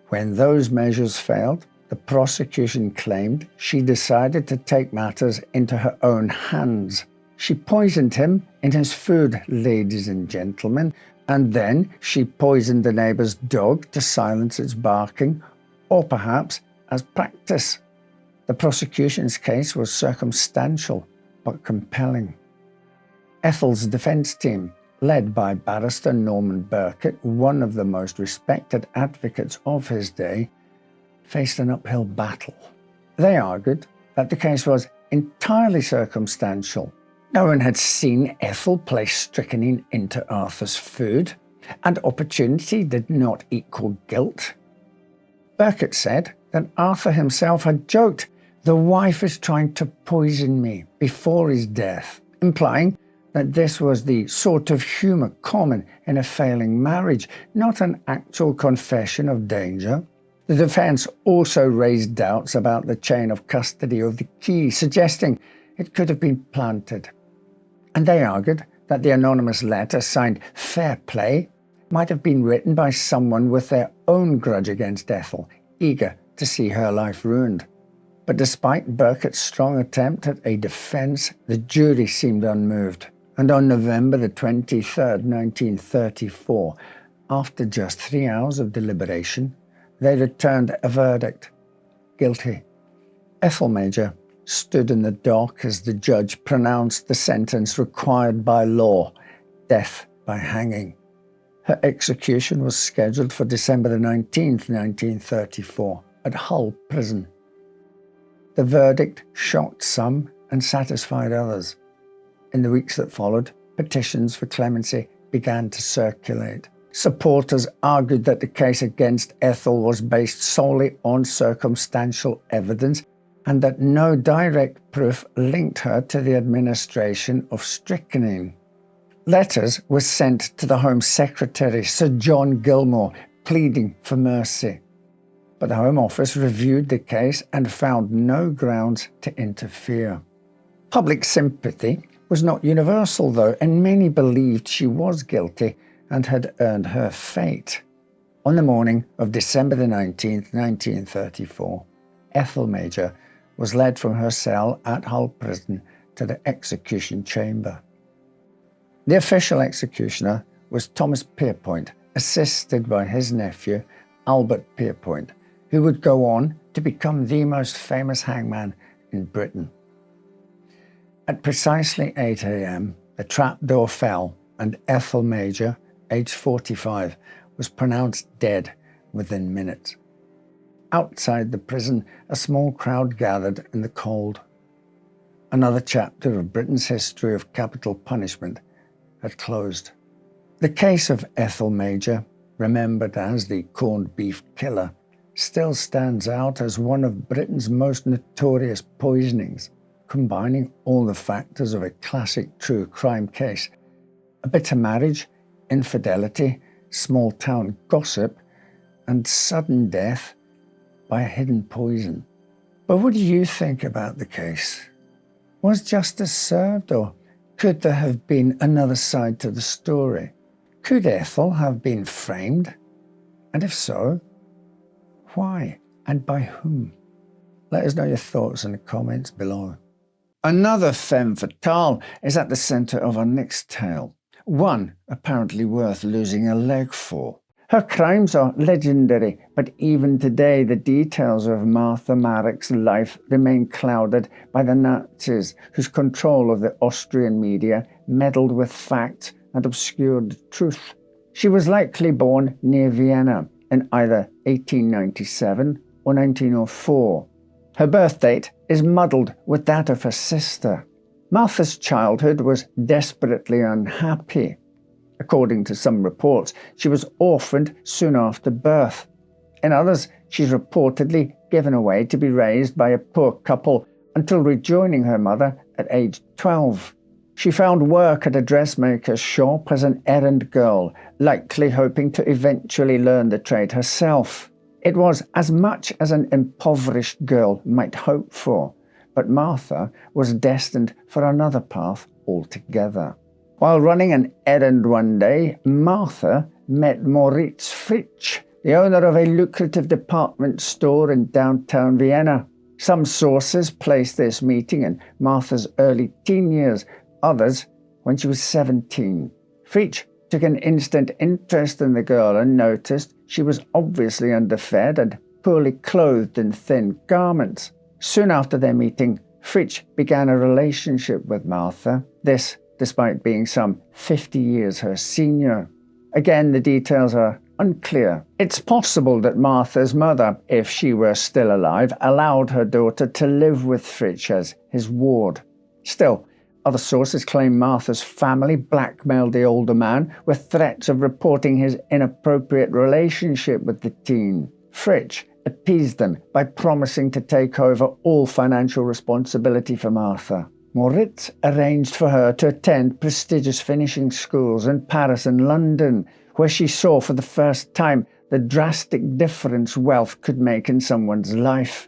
When those measures failed, the prosecution claimed she decided to take matters into her own hands. She poisoned him in his food, ladies and gentlemen, and then she poisoned the neighbour's dog to silence its barking, or perhaps as practice. The prosecution's case was circumstantial but compelling. Ethel's defence team, led by barrister Norman Burkett, one of the most respected advocates of his day, faced an uphill battle. They argued that the case was entirely circumstantial. No one had seen Ethel place strychnine into Arthur's food, and opportunity did not equal guilt. Beckett said that Arthur himself had joked, "The wife is trying to poison me," before his death, implying that this was the sort of humour common in a failing marriage, not an actual confession of danger. The defence also raised doubts about the chain of custody of the key, suggesting it could have been planted. And they argued that the anonymous letter signed "Fair Play" might have been written by someone with their own grudge against Ethel, eager to see her life ruined. But despite Burkett's strong attempt at a defence, the jury seemed unmoved. And on November the 23rd, 1934, after just 3 hours of deliberation, they returned a verdict: guilty. Ethel Major stood in the dock as the judge pronounced the sentence required by law: death by hanging. Her execution was scheduled for December the 19th, 1934, at Hull Prison. The verdict shocked some and satisfied others. In the weeks that followed, petitions for clemency began to circulate. Supporters argued that the case against Ethel was based solely on circumstantial evidence and that no direct proof linked her to the administration of strychnine. Letters were sent to the Home Secretary, Sir John Gilmore, pleading for mercy. But the Home Office reviewed the case and found no grounds to interfere. Public sympathy was not universal, though, and many believed she was guilty and had earned her fate. On the morning of December the 19th, 1934, Ethel Major was led from her cell at Hull Prison to the execution chamber. The official executioner was Thomas Pierpoint, assisted by his nephew, Albert Pierpoint, who would go on to become the most famous hangman in Britain. At precisely 8 a.m., the trapdoor fell and Ethel Major, aged 45, was pronounced dead within minutes. Outside the prison, a small crowd gathered in the cold. Another chapter of Britain's history of capital punishment had closed. The case of Ethel Major, remembered as the corned beef killer, still stands out as one of Britain's most notorious poisonings, combining all the factors of a classic true crime case: a bitter marriage, infidelity, small-town gossip, and sudden death by a hidden poison. But what do you think about the case? Was justice served, or could there have been another side to the story? Could Ethel have been framed? And if so, why and by whom? Let us know your thoughts in the comments below. Another femme fatale is at the centre of our next tale, one apparently worth losing a leg for. Her crimes are legendary, but even today the details of Martha Marek's life remain clouded by the Nazis, whose control of the Austrian media meddled with facts and obscured the truth. She was likely born near Vienna in either 1897 or 1904. Her birth date is muddled with that of her sister. Martha's childhood was desperately unhappy. According to some reports, she was orphaned soon after birth. In others, she's reportedly given away to be raised by a poor couple until rejoining her mother at age 12. She found work at a dressmaker's shop as an errand girl, likely hoping to eventually learn the trade herself. It was as much as an impoverished girl might hope for, but Martha was destined for another path altogether. While running an errand one day, Martha met Moritz Fritsch, the owner of a lucrative department store in downtown Vienna. Some sources place this meeting in Martha's early teen years, others when she was 17. Fritsch took an instant interest in the girl and noticed she was obviously underfed and poorly clothed in thin garments. Soon after their meeting, Fritsch began a relationship with Martha, this despite being some 50 years her senior. Again, the details are unclear. It's possible that Martha's mother, if she were still alive, allowed her daughter to live with Fritsch as his ward. Still, other sources claim Martha's family blackmailed the older man with threats of reporting his inappropriate relationship with the teen. Fritsch appeased them by promising to take over all financial responsibility for Martha. Moritz arranged for her to attend prestigious finishing schools in Paris and London, where she saw for the first time the drastic difference wealth could make in someone's life.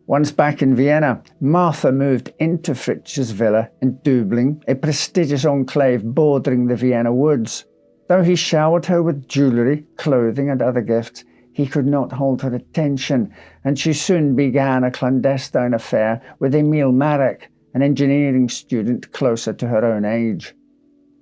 Once back in Vienna, Martha moved into Fritsch's villa in Döbling, a prestigious enclave bordering the Vienna woods. Though he showered her with jewellery, clothing and other gifts, he could not hold her attention, and she soon began a clandestine affair with Emil Marek, an engineering student closer to her own age.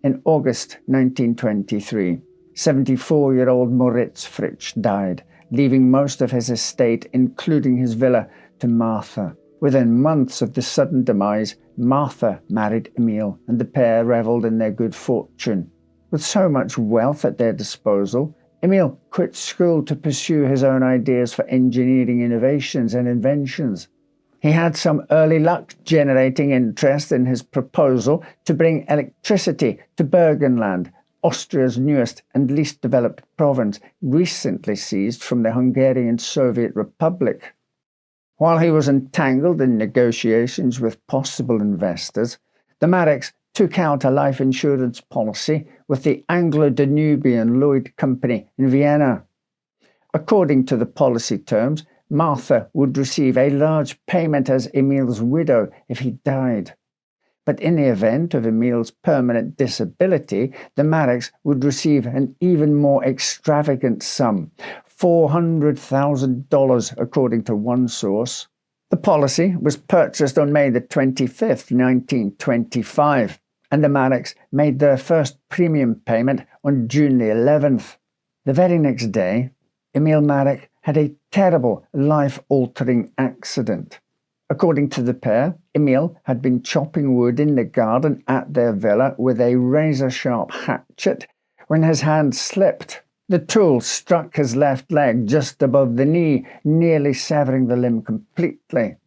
In August 1923, 74-year-old Moritz Fritsch died, leaving most of his estate, including his villa, to Martha. Within months of the sudden demise, Martha married Emil, and the pair revelled in their good fortune. With so much wealth at their disposal, Emil quit school to pursue his own ideas for engineering innovations and inventions. He had some early luck generating interest in his proposal to bring electricity to Burgenland, Austria's newest and least developed province, recently seized from the Hungarian Soviet Republic. While he was entangled in negotiations with possible investors, the Mareks took out a life insurance policy with the Anglo-Danubian Lloyd Company in Vienna. According to the policy terms, Martha would receive a large payment as Emil's widow if he died. But in the event of Emil's permanent disability, the Mareks would receive an even more extravagant sum, $400,000 according to one source. The policy was purchased on May the 25th, 1925, and the Mareks made their first premium payment on June the 11th. The very next day, Emil Marek had a terrible, life-altering accident. According to the pair, Emil had been chopping wood in the garden at their villa with a razor-sharp hatchet when his hand slipped. The tool struck his left leg just above the knee, nearly severing the limb completely.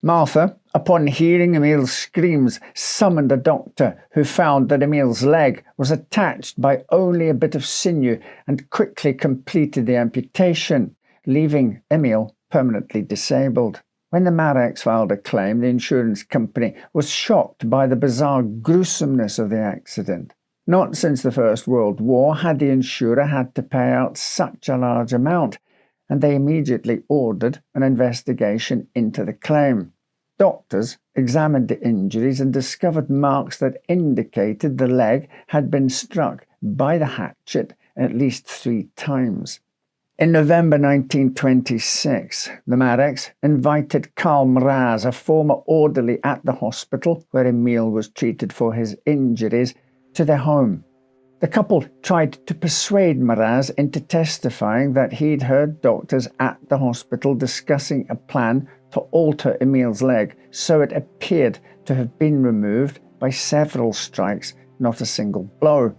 Martha, upon hearing Emil's screams, summoned a doctor who found that Emil's leg was attached by only a bit of sinew and quickly completed the amputation, leaving Emil permanently disabled. When the Mareks filed a claim, the insurance company was shocked by the bizarre gruesomeness of the accident. Not since the First World War had the insurer had to pay out such a large amount, and they immediately ordered an investigation into the claim. Doctors examined the injuries and discovered marks that indicated the leg had been struck by the hatchet at least 3 times. In November 1926, the Mareks invited Karl Mraz, a former orderly at the hospital where Emil was treated for his injuries, to their home. The couple tried to persuade Mraz into testifying that he'd heard doctors at the hospital discussing a plan to alter Emil's leg so it appeared to have been removed by several strikes, not a single blow.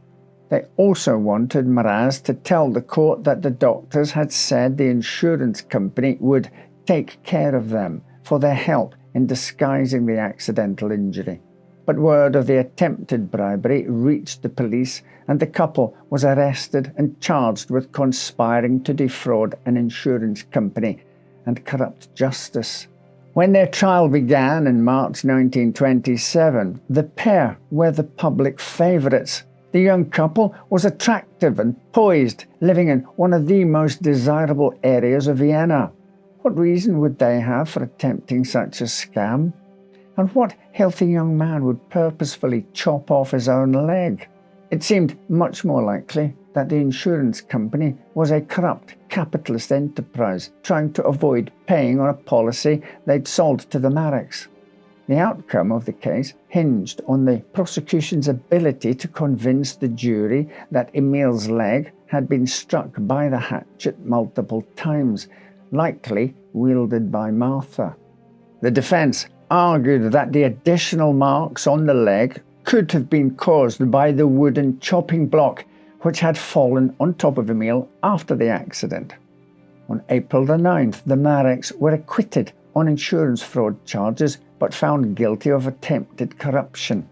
They also wanted Mraz to tell the court that the doctors had said the insurance company would take care of them for their help in disguising the accidental injury. But word of the attempted bribery reached the police, and the couple was arrested and charged with conspiring to defraud an insurance company and corrupt justice. When their trial began in March 1927, the pair were the public favourites. The young couple was attractive and poised, living in one of the most desirable areas of Vienna. What reason would they have for attempting such a scam? And what healthy young man would purposefully chop off his own leg? It seemed much more likely that the insurance company was a corrupt capitalist enterprise trying to avoid paying on a policy they'd sold to the Mareks. The outcome of the case hinged on the prosecution's ability to convince the jury that Emil's leg had been struck by the hatchet multiple times, likely wielded by Martha. The defense argued that the additional marks on the leg could have been caused by the wooden chopping block, which had fallen on top of Emil after the accident. On April the 9th, the Mareks were acquitted on insurance fraud charges but found guilty of attempted corruption.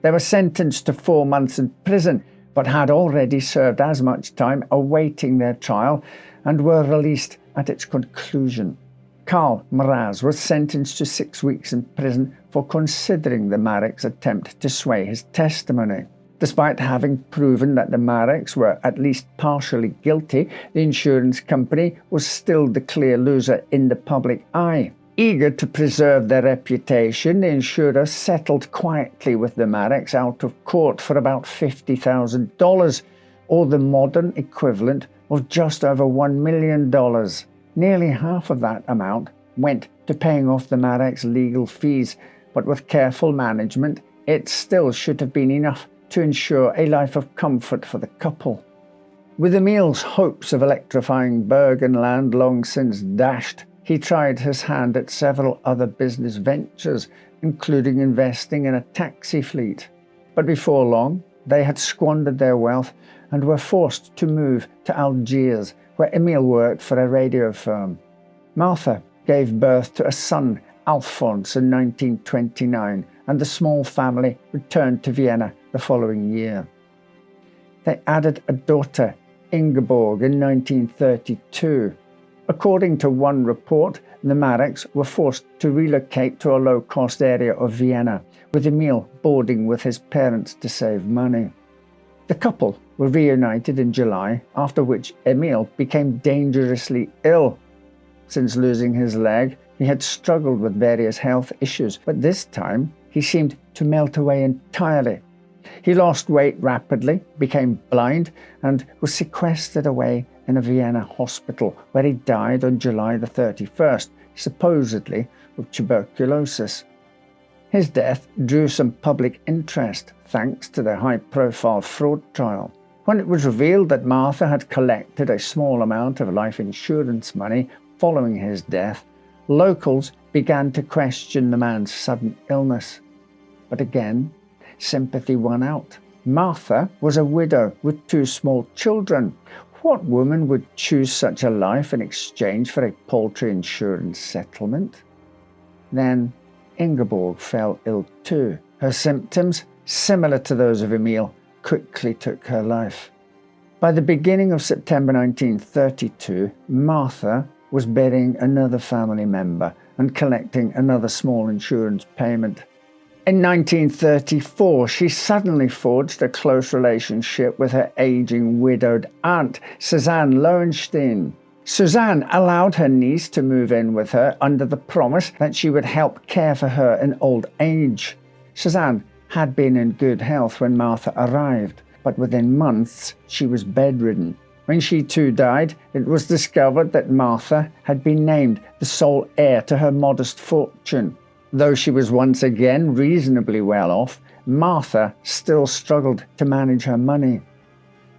They were sentenced to 4 months in prison but had already served as much time awaiting their trial and were released at its conclusion. Karl Mraz was sentenced to 6 weeks in prison for considering the Mareks' attempt to sway his testimony. Despite having proven that the Mareks were at least partially guilty, the insurance company was still the clear loser in the public eye. Eager to preserve their reputation, the insurer settled quietly with the Mareks out of court for about $50,000, or the modern equivalent of just over $1 million. Nearly half of that amount went to paying off the Mareks' legal fees, but with careful management, it still should have been enough to ensure a life of comfort for the couple. With Emil's hopes of electrifying Bergenland long since dashed, he tried his hand at several other business ventures, including investing in a taxi fleet. But before long, they had squandered their wealth and were forced to move to Algiers, where Emil worked for a radio firm. Martha gave birth to a son, Alphonse, in 1929, and the small family returned to Vienna the following year. They added a daughter, Ingeborg, in 1932. According to one report, the Mareks were forced to relocate to a low-cost area of Vienna, with Emil boarding with his parents to save money. The couple were reunited in July, after which Emil became dangerously ill. Since losing his leg, he had struggled with various health issues, but this time he seemed to melt away entirely. He lost weight rapidly, became blind, and was sequestered away in a Vienna hospital, where he died on July the 31st, supposedly of tuberculosis. His death drew some public interest, thanks to the high-profile fraud trial. When it was revealed that Martha had collected a small amount of life insurance money following his death, locals began to question the man's sudden illness. But again, sympathy won out. Martha was a widow with 2 small children. What woman would choose such a life in exchange for a paltry insurance settlement? Then Ingeborg fell ill too. Her symptoms, similar to those of Emil, quickly took her life. By the beginning of September 1932, Martha was burying another family member and collecting another small insurance payment. In 1934, she suddenly forged a close relationship with her aging widowed aunt, Suzanne Lowenstein. Suzanne allowed her niece to move in with her under the promise that she would help care for her in old age. Suzanne had been in good health when Martha arrived, but within months she was bedridden. When she too died, it was discovered that Martha had been named the sole heir to her modest fortune. Though she was once again reasonably well off, Martha still struggled to manage her money.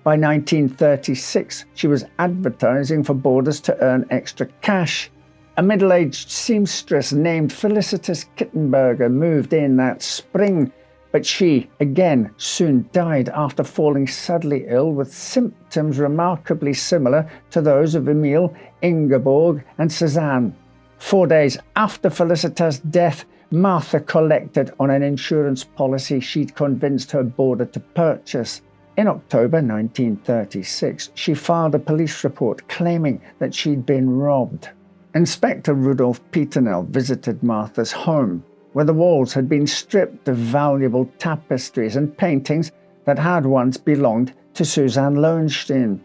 By 1936, she was advertising for boarders to earn extra cash. A middle-aged seamstress named Felicitas Kittenberger moved in that spring, but she, again, soon died after falling suddenly ill with symptoms remarkably similar to those of Emil, Ingeborg, and Suzanne. 4 days after Felicitas' death, Martha collected on an insurance policy she'd convinced her boarder to purchase. In October 1936, she filed a police report claiming that she'd been robbed. Inspector Rudolf Pieternel visited Martha's home, where the walls had been stripped of valuable tapestries and paintings that had once belonged to Suzanne Lowenstein.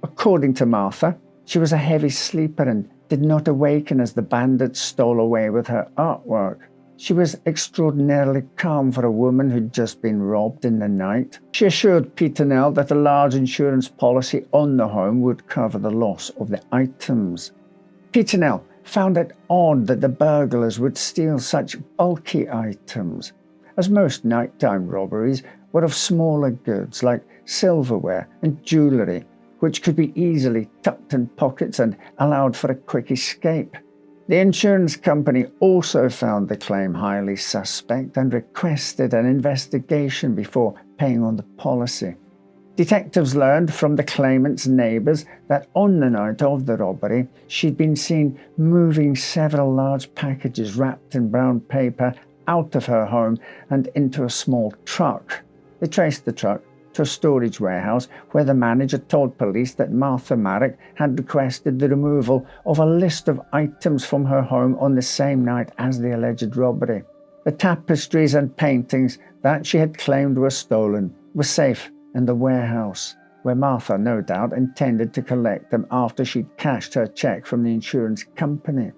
According to Martha, she was a heavy sleeper and did not awaken as the bandits stole away with her artwork. She was extraordinarily calm for a woman who'd just been robbed in the night. She assured Pieternel that a large insurance policy on the home would cover the loss of the items. Pieternel found it odd that the burglars would steal such bulky items, as most nighttime robberies were of smaller goods like silverware and jewellery, which could be easily tucked in pockets and allowed for a quick escape. The insurance company also found the claim highly suspect and requested an investigation before paying on the policy. Detectives learned from the claimant's neighbours that on the night of the robbery, she'd been seen moving several large packages wrapped in brown paper out of her home and into a small truck. They traced the truck to a storage warehouse where the manager told police that Martha Marek had requested the removal of a list of items from her home on the same night as the alleged robbery. The tapestries and paintings that she had claimed were stolen were safe in the warehouse, where Martha no doubt intended to collect them after she'd cashed her cheque from the insurance company.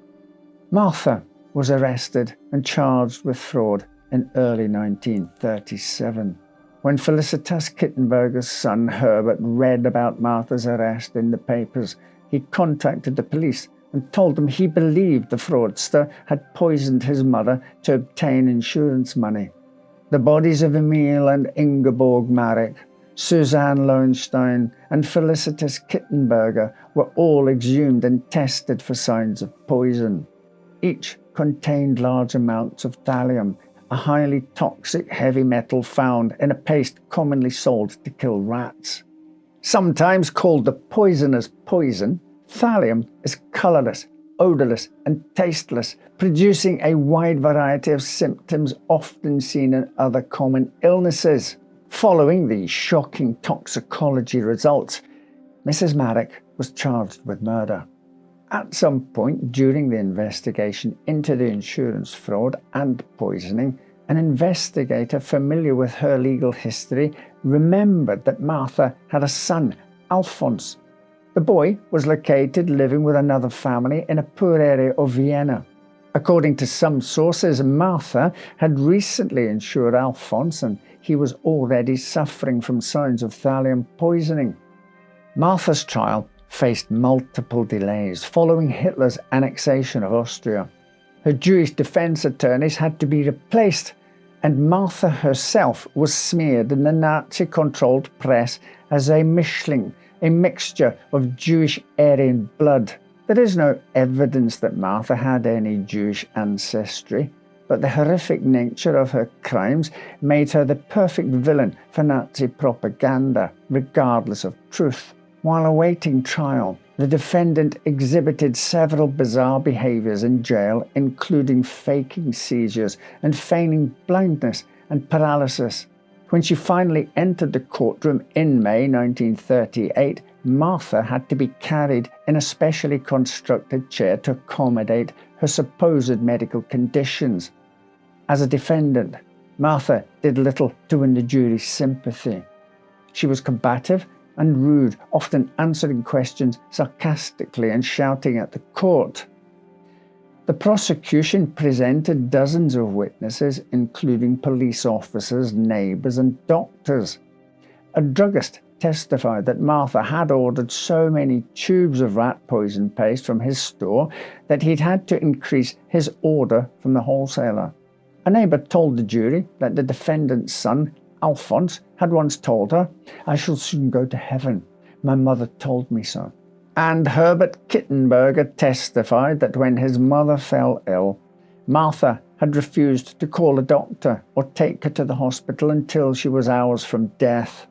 Martha was arrested and charged with fraud in early 1937. When Felicitas Kittenberger's son Herbert read about Martha's arrest in the papers, he contacted the police and told them he believed the fraudster had poisoned his mother to obtain insurance money. The bodies of Emil and Ingeborg Marek, Suzanne Lowenstein and Felicitas Kittenberger were all exhumed and tested for signs of poison. Each contained large amounts of thallium, a highly toxic heavy metal found in a paste commonly sold to kill rats. Sometimes called the poisoner's poison, thallium is colourless, odourless and tasteless, producing a wide variety of symptoms often seen in other common illnesses. Following the shocking toxicology results, Mrs. Marek was charged with murder. At some point during the investigation into the insurance fraud and poisoning, an investigator familiar with her legal history remembered that Martha had a son, Alphonse. The boy was located living with another family in a poor area of Vienna. According to some sources, Martha had recently insured Alphonse and he was already suffering from signs of thallium poisoning. Martha's trial faced multiple delays following Hitler's annexation of Austria. Her Jewish defense attorneys had to be replaced, and Martha herself was smeared in the Nazi-controlled press as a Mischling, a mixture of Jewish Aryan blood. There is no evidence that Martha had any Jewish ancestry, but the horrific nature of her crimes made her the perfect villain for Nazi propaganda, regardless of truth. While awaiting trial, the defendant exhibited several bizarre behaviours in jail, including faking seizures and feigning blindness and paralysis. When she finally entered the courtroom in May 1938, Martha had to be carried in a specially constructed chair to accommodate her supposed medical conditions. As a defendant, Martha did little to win the jury's sympathy. She was combative and rude, often answering questions sarcastically and shouting at the court. The prosecution presented dozens of witnesses, including police officers, neighbours and doctors. A druggist testified that Martha had ordered so many tubes of rat poison paste from his store that he'd had to increase his order from the wholesaler. A neighbour told the jury that the defendant's son, Alphonse, had once told her, "I shall soon go to heaven. My mother told me so." And Herbert Kittenberger testified that when his mother fell ill, Martha had refused to call a doctor or take her to the hospital until she was hours from death.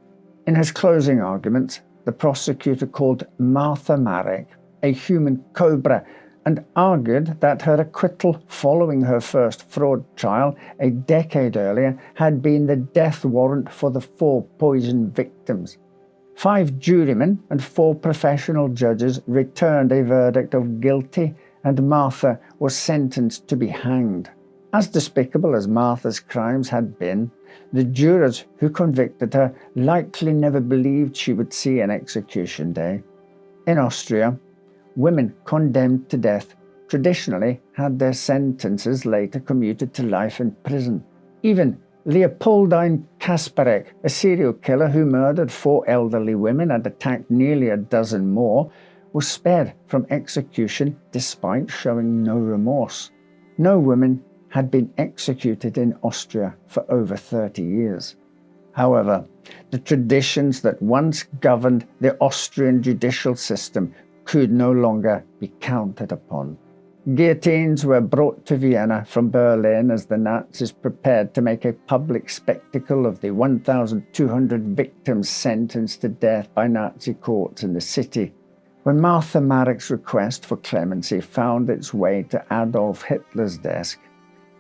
In his closing arguments, the prosecutor called Martha Marek a human cobra and argued that her acquittal following her first fraud trial a decade earlier had been the death warrant for the 4 poison victims. 5 jurymen and 4 professional judges returned a verdict of guilty, and Martha was sentenced to be hanged. As despicable as Martha's crimes had been, the jurors who convicted her likely never believed she would see an execution day. In Austria, women condemned to death traditionally had their sentences later commuted to life in prison. Even Leopoldine Kasparek, a serial killer who murdered 4 elderly women and attacked nearly a dozen more, was spared from execution despite showing no remorse. No women had been executed in Austria for over 30 years. However, the traditions that once governed the Austrian judicial system could no longer be counted upon. Guillotines were brought to Vienna from Berlin as the Nazis prepared to make a public spectacle of the 1,200 victims sentenced to death by Nazi courts in the city. When Marek's request for clemency found its way to Adolf Hitler's desk,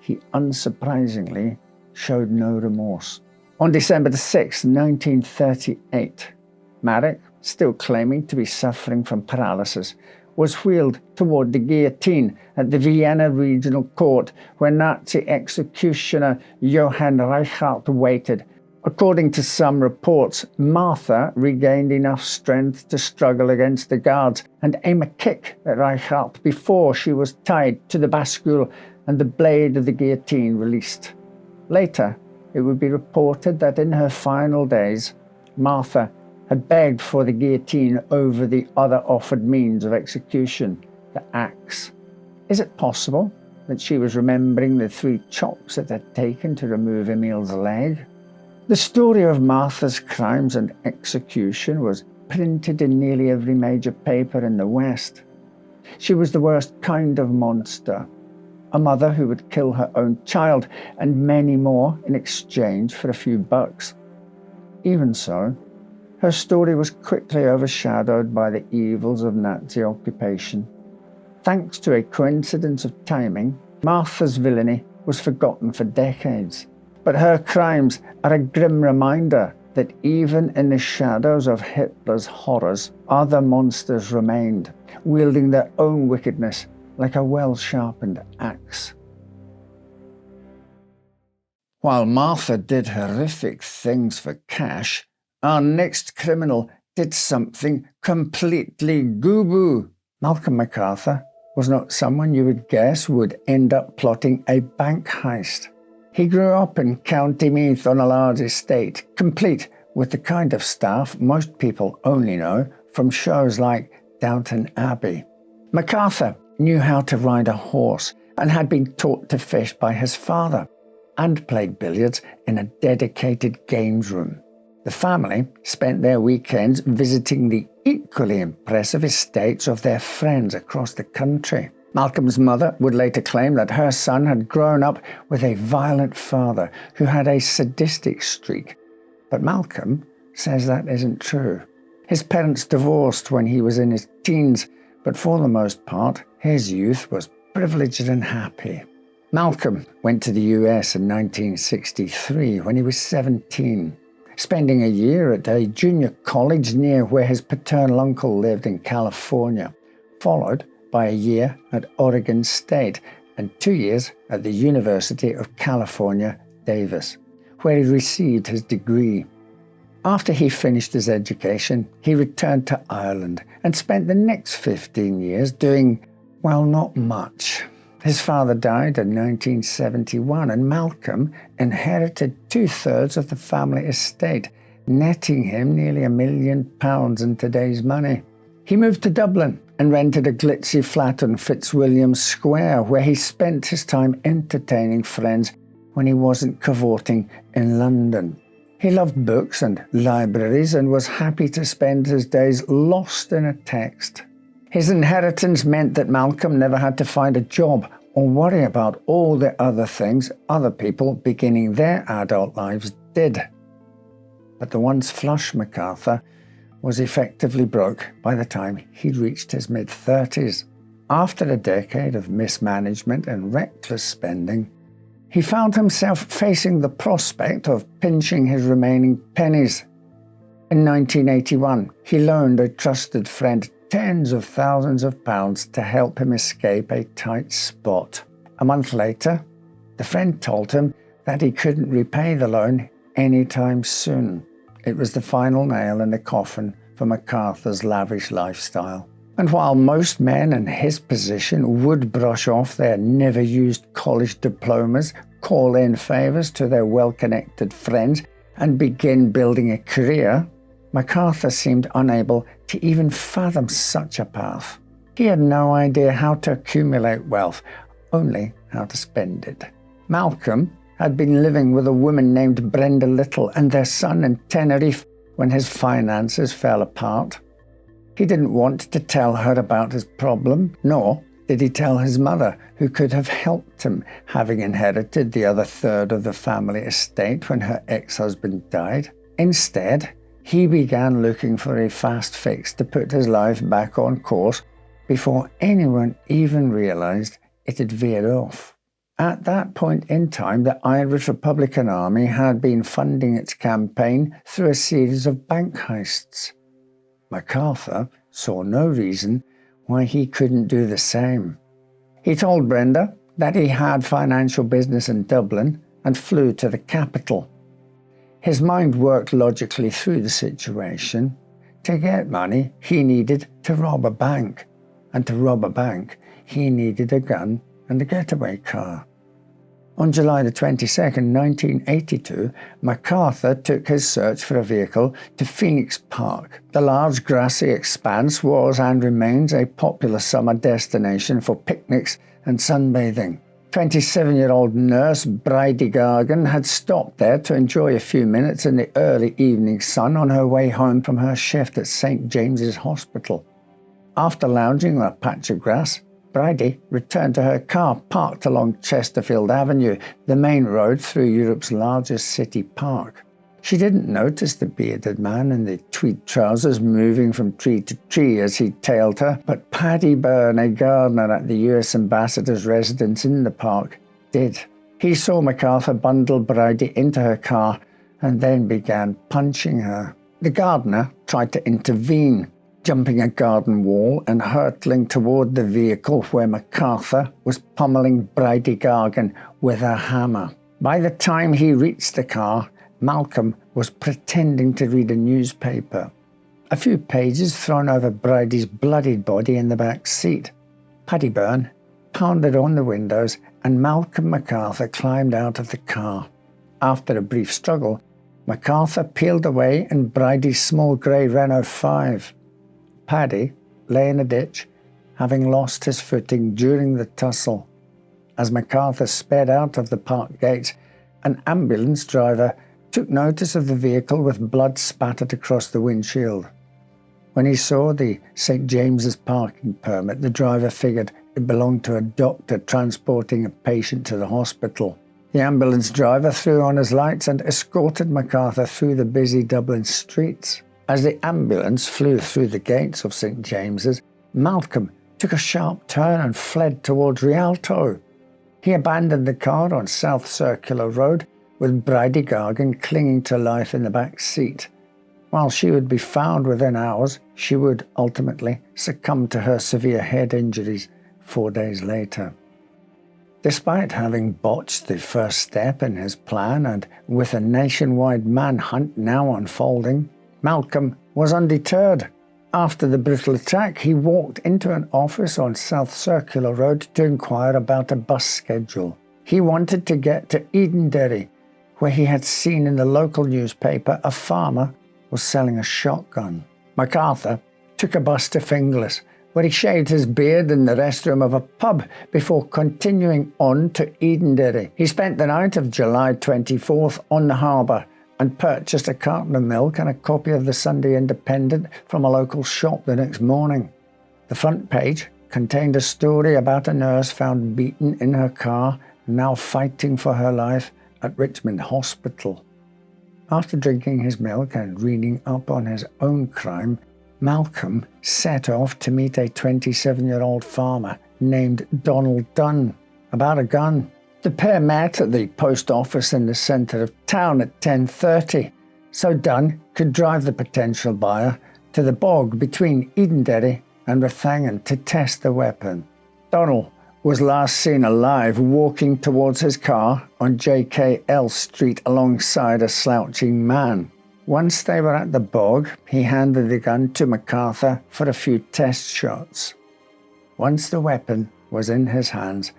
he unsurprisingly showed no remorse. On December 6, 1938, Marek, still claiming to be suffering from paralysis, was wheeled toward the guillotine at the Vienna Regional Court, where Nazi executioner Johann Reichelt waited. According to some reports, Martha regained enough strength to struggle against the guards and aim a kick at Reichelt before she was tied to the bascule and the blade of the guillotine released. Later, it would be reported that in her final days, Martha had begged for the guillotine over the other offered means of execution, the axe. Is it possible that she was remembering the 3 chops it had taken to remove Emil's leg? The story of Martha's crimes and execution was printed in nearly every major paper in the West. She was the worst kind of monster, a mother who would kill her own child and many more in exchange for a few bucks. Even so, her story was quickly overshadowed by the evils of Nazi occupation. Thanks to a coincidence of timing, Martha's villainy was forgotten for decades. But her crimes are a grim reminder that even in the shadows of Hitler's horrors, other monsters remained, wielding their own wickedness like a well-sharpened axe. While Martha did horrific things for cash, our next criminal did something completely GUBU. Malcolm MacArthur was not someone you would guess would end up plotting a bank heist. He grew up in County Meath on a large estate, complete with the kind of staff most people only know from shows like Downton Abbey. MacArthur knew how to ride a horse and had been taught to fish by his father and played billiards in a dedicated games room. The family spent their weekends visiting the equally impressive estates of their friends across the country. Malcolm's mother would later claim that her son had grown up with a violent father who had a sadistic streak. But Malcolm says that isn't true. His parents divorced when he was in his teens, but for the most part, his youth was privileged and happy. Malcolm went to the US in 1963 when he was 17. Spending a year at a junior college near where his paternal uncle lived in California, followed by a year at Oregon State and 2 years at the University of California, Davis, where he received his degree. After he finished his education, he returned to Ireland and spent the next 15 years doing, well, not much. His father died in 1971 and Malcolm inherited 2/3 of the family estate, netting him nearly £1 million in today's money. He moved to Dublin and rented a glitzy flat on Fitzwilliam Square, where he spent his time entertaining friends when he wasn't cavorting in London. He loved books and libraries and was happy to spend his days lost in a text. His inheritance meant that Malcolm never had to find a job or worry about all the other things other people beginning their adult lives did. But the once flush MacArthur was effectively broke by the time he'd reached his mid-30s. After a decade of mismanagement and reckless spending, he found himself facing the prospect of pinching his remaining pennies. In 1981, he loaned a trusted friend tens of thousands of pounds to help him escape a tight spot. A month later, the friend told him that he couldn't repay the loan anytime soon. It was the final nail in the coffin for MacArthur's lavish lifestyle. And while most men in his position would brush off their never-used college diplomas, call in favours to their well-connected friends, and begin building a career, MacArthur seemed unable to even fathom such a path. He had no idea how to accumulate wealth, only how to spend it. Malcolm had been living with a woman named Brenda Little and their son in Tenerife when his finances fell apart. He didn't want to tell her about his problem, nor did he tell his mother, who could have helped him, having inherited the other third of the family estate when her ex-husband died. Instead, he began looking for a fast fix to put his life back on course before anyone even realised it had veered off. At that point in time, the Irish Republican Army had been funding its campaign through a series of bank heists. MacArthur saw no reason why he couldn't do the same. He told Brenda that he had financial business in Dublin and flew to the capital. His mind worked logically through the situation. To get money, he needed to rob a bank. And to rob a bank, he needed a gun and a getaway car. On July the 22nd, 1982, MacArthur took his search for a vehicle to Phoenix Park. The large grassy expanse was and remains a popular summer destination for picnics and sunbathing. 27-year-old nurse Bridie Gargan had stopped there to enjoy a few minutes in the early evening sun on her way home from her shift at St. James's Hospital. After lounging on a patch of grass, Bridie returned to her car parked along Chesterfield Avenue, the main road through Europe's largest city park. She didn't notice the bearded man in the tweed trousers moving from tree to tree as he tailed her, but Paddy Byrne, a gardener at the US ambassador's residence in the park, did. He saw MacArthur bundle Bridie into her car and then began punching her. The gardener tried to intervene, jumping a garden wall and hurtling toward the vehicle where MacArthur was pummeling Bridie Gargan with a hammer. By the time he reached the car, Malcolm was pretending to read a newspaper. A few pages thrown over Bridie's bloodied body in the back seat. Paddy Byrne pounded on the windows and Malcolm MacArthur climbed out of the car. After a brief struggle, MacArthur peeled away in Bridie's small grey Renault 5. Paddy lay in a ditch, having lost his footing during the tussle. As MacArthur sped out of the park gates, an ambulance driver took notice of the vehicle with blood spattered across the windshield. When he saw the St. James's parking permit, the driver figured it belonged to a doctor transporting a patient to the hospital. The ambulance driver threw on his lights and escorted MacArthur through the busy Dublin streets. As the ambulance flew through the gates of St. James's, Malcolm took a sharp turn and fled towards Rialto. He abandoned the car on South Circular Road, with Bridie Gargan clinging to life in the back seat. While she would be found within hours, she would ultimately succumb to her severe head injuries 4 days later. Despite having botched the first step in his plan and with a nationwide manhunt now unfolding, Malcolm was undeterred. After the brutal attack, he walked into an office on South Circular Road to inquire about a bus schedule. He wanted to get to Edenderry, where he had seen in the local newspaper a farmer was selling a shotgun. MacArthur took a bus to Finglas, where he shaved his beard in the restroom of a pub before continuing on to Edenderry. He spent the night of July 24th on the harbour and purchased a carton of milk and a copy of the Sunday Independent from a local shop the next morning. The front page contained a story about a nurse found beaten in her car, now fighting for her life at Richmond Hospital. After drinking his milk and reading up on his own crime, Malcolm set off to meet a 27-year-old farmer named Donald Dunn about a gun. The pair met at the post office in the centre of town at 10:30, so Dunn could drive the potential buyer to the bog between Edenderry and Rathangan to test the weapon. Donald was last seen alive walking towards his car on JKL Street alongside a slouching man. Once they were at the bog, he handed the gun to MacArthur for a few test shots. Once the weapon was in his hands,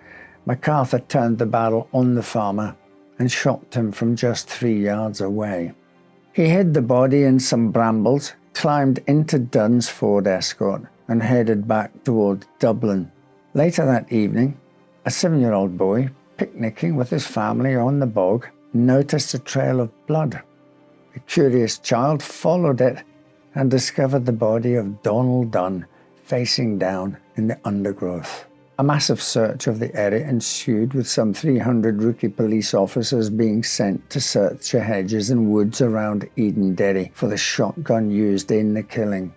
MacArthur turned the barrel on the farmer and shot him from just 3 yards away. He hid the body in some brambles, climbed into Dunn's Ford Escort and headed back toward Dublin. Later that evening, a 7-year-old boy, picnicking with his family on the bog, noticed a trail of blood. A curious child followed it and discovered the body of Donald Dunn facing down in the undergrowth. A massive search of the area ensued, with some 300 rookie police officers being sent to search the hedges and woods around Edenderry for the shotgun used in the killing.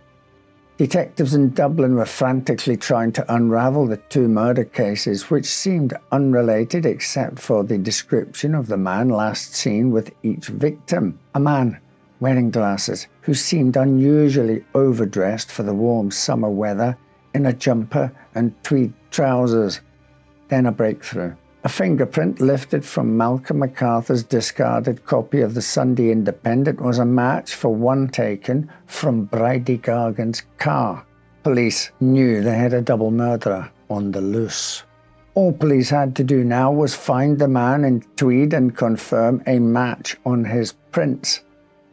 Detectives in Dublin were frantically trying to unravel the two murder cases, which seemed unrelated except for the description of the man last seen with each victim. A man wearing glasses who seemed unusually overdressed for the warm summer weather in a jumper and tweed trousers. Then a breakthrough. A fingerprint lifted from Malcolm MacArthur's discarded copy of the Sunday Independent was a match for one taken from Bridie Gargan's car. Police knew they had a double murderer on the loose. All police had to do now was find the man in tweed and confirm a match on his prints.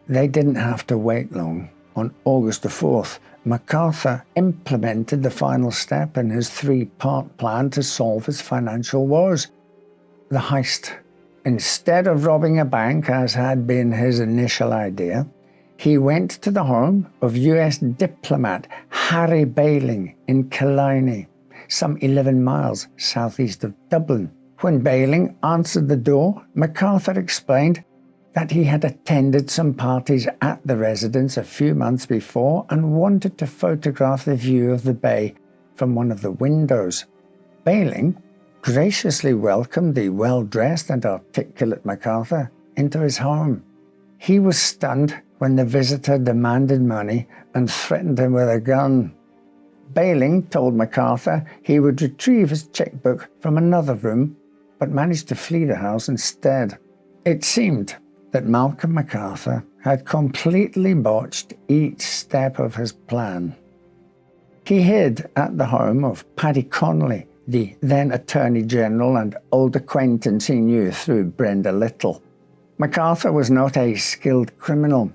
They didn't have to wait long. On August the 4th, MacArthur implemented the final step in his three-part plan to solve his financial woes: the heist. Instead of robbing a bank, as had been his initial idea, he went to the home of US diplomat Harry Bailing in Killiney, some 11 miles southeast of Dublin. When Bailing answered the door, MacArthur explained that he had attended some parties at the residence a few months before and wanted to photograph the view of the bay from one of the windows. Bailing graciously welcomed the well-dressed and articulate MacArthur into his home. He was stunned when the visitor demanded money and threatened him with a gun. Bailing told MacArthur he would retrieve his checkbook from another room, but managed to flee the house instead. It seemed that Malcolm MacArthur had completely botched each step of his plan. He hid at the home of Paddy Connolly, the then Attorney General and old acquaintance he knew through Brenda Little. MacArthur was not a skilled criminal.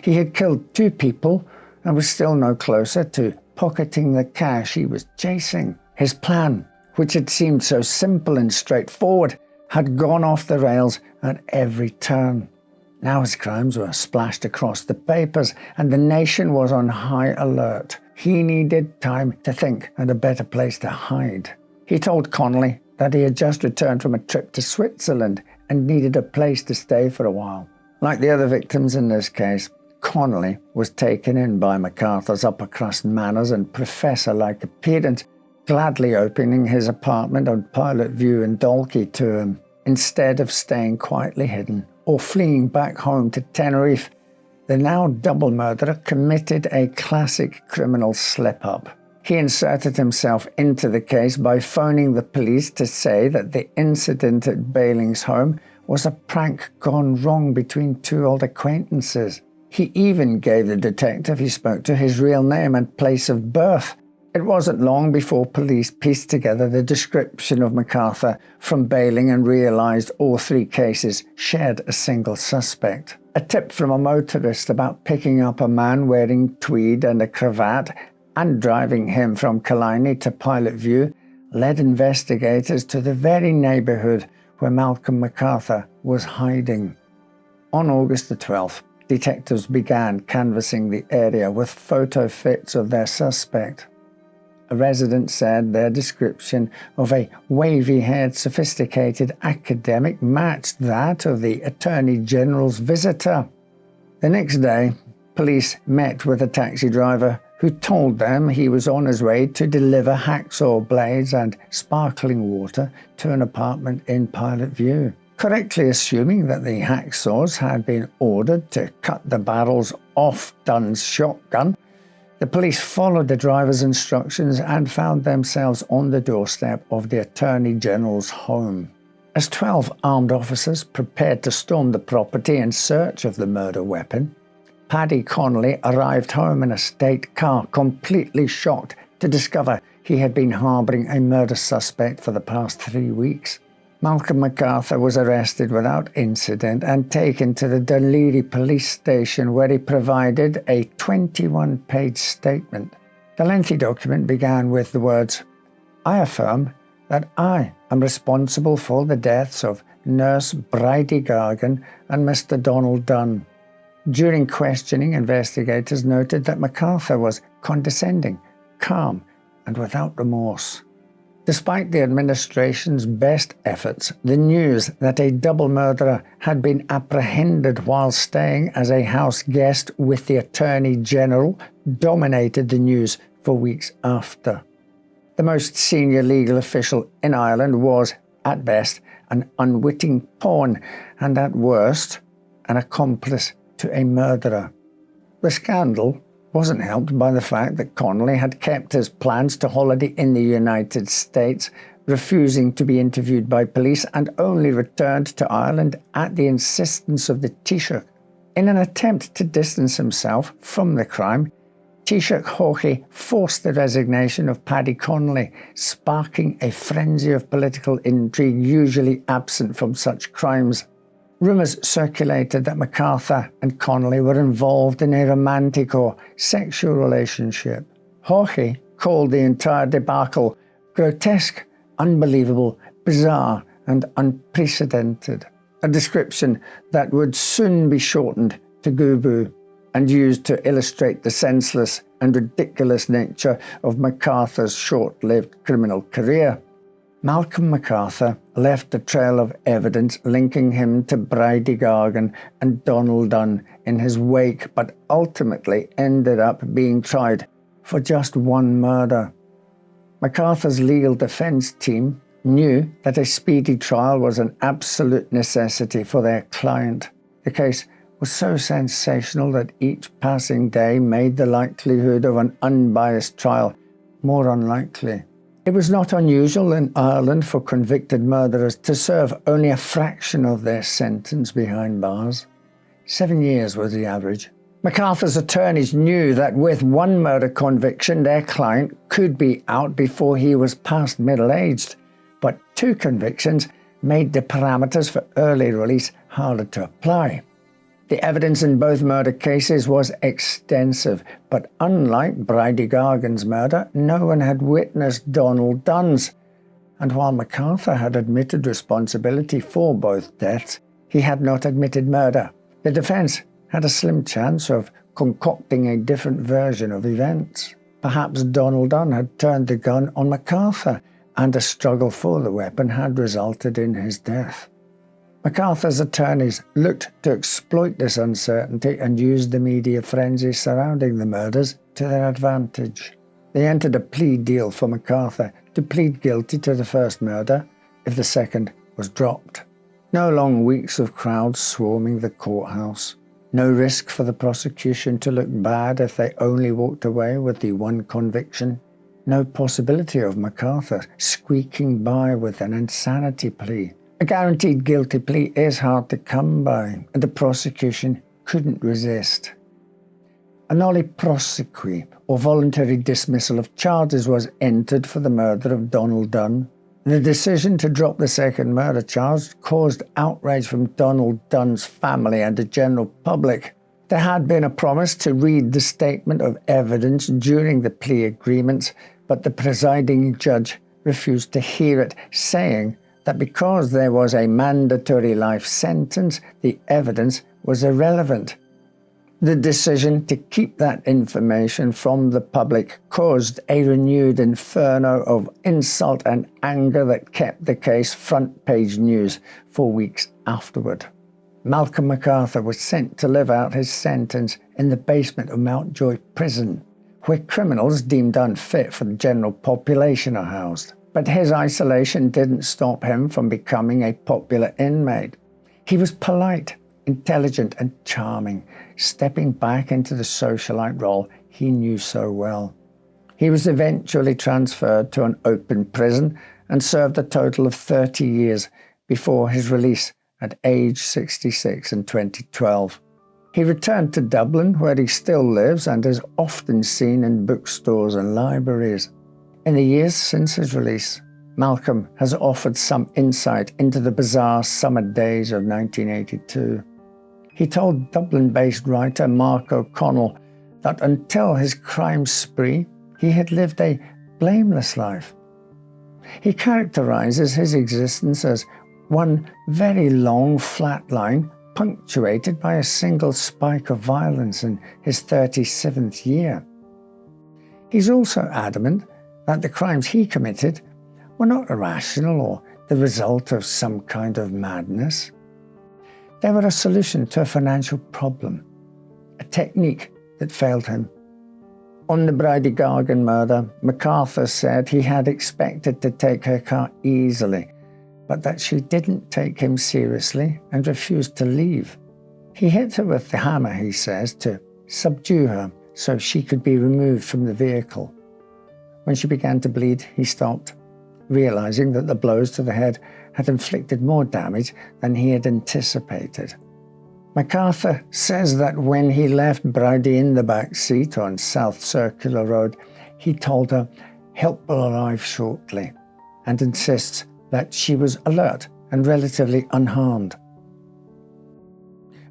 He had killed 2 people and was still no closer to pocketing the cash he was chasing. His plan, which had seemed so simple and straightforward, had gone off the rails at every turn. Now his crimes were splashed across the papers and the nation was on high alert. He needed time to think and a better place to hide. He told Connolly that he had just returned from a trip to Switzerland and needed a place to stay for a while. Like the other victims in this case, Connolly was taken in by MacArthur's upper-crust manners and professor-like appearance, gladly opening his apartment on Pilot View in Dalkey to him, instead of staying quietly hidden or fleeing back home to Tenerife. The now double murderer committed a classic criminal slip-up. He inserted himself into the case by phoning the police to say that the incident at Bailing's home was a prank gone wrong between 2 old acquaintances. He even gave the detective he spoke to his real name and place of birth. It wasn't long before police pieced together the description of MacArthur from Bailing and realized all 3 cases shared a single suspect. A tip from a motorist about picking up a man wearing tweed and a cravat and driving him from Killiney to Pilot View led investigators to the very neighbourhood where Malcolm MacArthur was hiding. On August the 12th, detectives began canvassing the area with photo fits of their suspect. A resident said their description of a wavy-haired, sophisticated academic matched that of the Attorney General's visitor. The next day, police met with a taxi driver who told them he was on his way to deliver hacksaw blades and sparkling water to an apartment in Pilot View. Correctly assuming that the hacksaws had been ordered to cut the barrels off Dunn's shotgun, the police followed the driver's instructions and found themselves on the doorstep of the Attorney General's home. As 12 armed officers prepared to storm the property in search of the murder weapon, Paddy Connolly arrived home in a state car, completely shocked to discover he had been harbouring a murder suspect for the past 3 weeks. Malcolm MacArthur was arrested without incident and taken to the Dunleary police station, where he provided a 21-page statement. The lengthy document began with the words, "I affirm that I am responsible for the deaths of Nurse Bridie Gargan and Mr. Donald Dunn." During questioning, investigators noted that MacArthur was condescending, calm, and without remorse. Despite the administration's best efforts, the news that a double murderer had been apprehended while staying as a house guest with the Attorney General dominated the news for weeks after. The most senior legal official in Ireland was, at best, an unwitting pawn and, at worst, an accomplice to a murderer. The scandal wasn't helped by the fact that Connolly had kept his plans to holiday in the United States, refusing to be interviewed by police, and only returned to Ireland at the insistence of the Taoiseach. In an attempt to distance himself from the crime, Taoiseach Vacher forced the resignation of Paddy Connolly, sparking a frenzy of political intrigue usually absent from such crimes. Rumours circulated that MacArthur and Connolly were involved in a romantic or sexual relationship. Vacher called the entire debacle grotesque, unbelievable, bizarre, and unprecedented, a description that would soon be shortened to GUBU and used to illustrate the senseless and ridiculous nature of MacArthur's short-lived criminal career. Malcolm MacArthur left a trail of evidence linking him to Bridie Gargan and Donald Dunn in his wake, but ultimately ended up being tried for just one murder. MacArthur's legal defence team knew that a speedy trial was an absolute necessity for their client. The case was so sensational that each passing day made the likelihood of an unbiased trial more unlikely. It was not unusual in Ireland for convicted murderers to serve only a fraction of their sentence behind bars. 7 years was the average. MacArthur's attorneys knew that with one murder conviction, their client could be out before he was past middle-aged, but 2 convictions made the parameters for early release harder to apply. The evidence in both murder cases was extensive, but unlike Bridie Gargan's murder, no one had witnessed Donald Dunn's. And while MacArthur had admitted responsibility for both deaths, he had not admitted murder. The defence had a slim chance of concocting a different version of events. Perhaps Donald Dunn had turned the gun on MacArthur, and a struggle for the weapon had resulted in his death. MacArthur's attorneys looked to exploit this uncertainty and used the media frenzy surrounding the murders to their advantage. They entered a plea deal for MacArthur to plead guilty to the first murder if the second was dropped. No long weeks of crowds swarming the courthouse. No risk for the prosecution to look bad if they only walked away with the one conviction. No possibility of MacArthur squeaking by with an insanity plea. A guaranteed guilty plea is hard to come by, and the prosecution couldn't resist. A nolle prosequi, or voluntary dismissal of charges, was entered for the murder of Donald Dunn. The decision to drop the second murder charge caused outrage from Donald Dunn's family and the general public. There had been a promise to read the statement of evidence during the plea agreements, but the presiding judge refused to hear it, saying that because there was a mandatory life sentence, the evidence was irrelevant. The decision to keep that information from the public caused a renewed inferno of insult and anger that kept the case front-page news for weeks afterward. Malcolm MacArthur was sent to live out his sentence in the basement of Mountjoy Prison, where criminals deemed unfit for the general population are housed. But his isolation didn't stop him from becoming a popular inmate. He was polite, intelligent, and charming, stepping back into the socialite role he knew so well. He was eventually transferred to an open prison and served a total of 30 years before his release at age 66 in 2012. He returned to Dublin, where he still lives and is often seen in bookstores and libraries. In the years since his release, Malcolm has offered some insight into the bizarre summer days of 1982. He told Dublin-based writer Mark O'Connell that until his crime spree, he had lived a blameless life. He characterizes his existence as one very long flat line punctuated by a single spike of violence in his 37th year. He's also adamant that the crimes he committed were not irrational or the result of some kind of madness. They were a solution to a financial problem, a technique that failed him. On the Bridie Gargan murder, MacArthur said he had expected to take her car easily, but that she didn't take him seriously and refused to leave. He hit her with the hammer, he says, to subdue her so she could be removed from the vehicle. When she began to bleed, he stopped, realizing that the blows to the head had inflicted more damage than he had anticipated. MacArthur says that when he left Bridie in the back seat on South Circular Road, he told her help will arrive shortly, and insists that she was alert and relatively unharmed.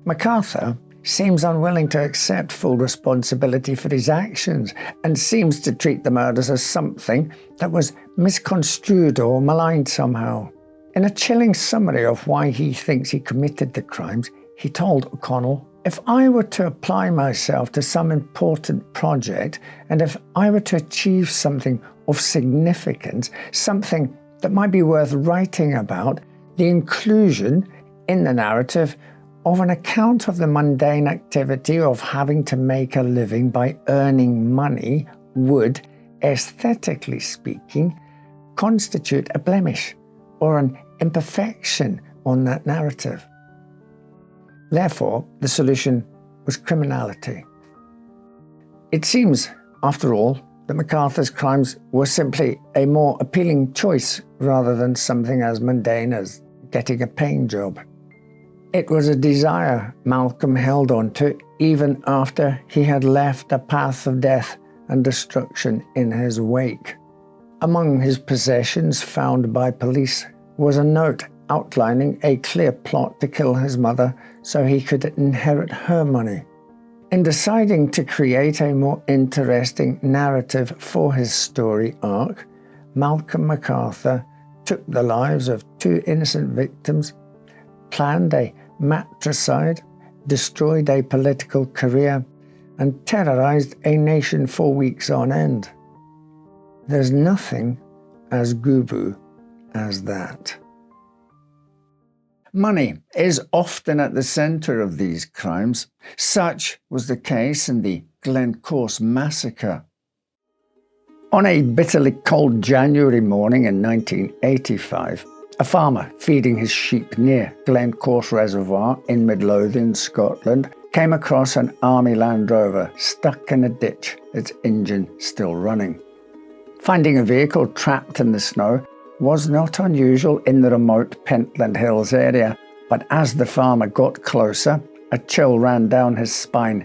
MacArthur seems unwilling to accept full responsibility for his actions and seems to treat the murders as something that was misconstrued or maligned somehow. In a chilling summary of why he thinks he committed the crimes, he told O'Connell, "If I were to apply myself to some important project, and if I were to achieve something of significance, something that might be worth writing about, the inclusion in the narrative of an account of the mundane activity of having to make a living by earning money would, aesthetically speaking, constitute a blemish or an imperfection on that narrative." Therefore, the solution was criminality. It seems, after all, that MacArthur's crimes were simply a more appealing choice rather than something as mundane as getting a paying job. It was a desire Malcolm held on to even after he had left a path of death and destruction in his wake. Among his possessions found by police was a note outlining a clear plot to kill his mother so he could inherit her money. In deciding to create a more interesting narrative for his story arc, Malcolm MacArthur took the lives of two innocent victims, planned a matricide, destroyed a political career, and terrorized a nation for weeks on end. There's nothing as GUBU as that. Money is often at the center of these crimes. Such was the case in the Glencorse Massacre. On a bitterly cold January morning in 1985, a farmer feeding his sheep near Glencorse Reservoir in Midlothian, Scotland, came across an Army Land Rover stuck in a ditch, its engine still running. Finding a vehicle trapped in the snow was not unusual in the remote Pentland Hills area, but as the farmer got closer, a chill ran down his spine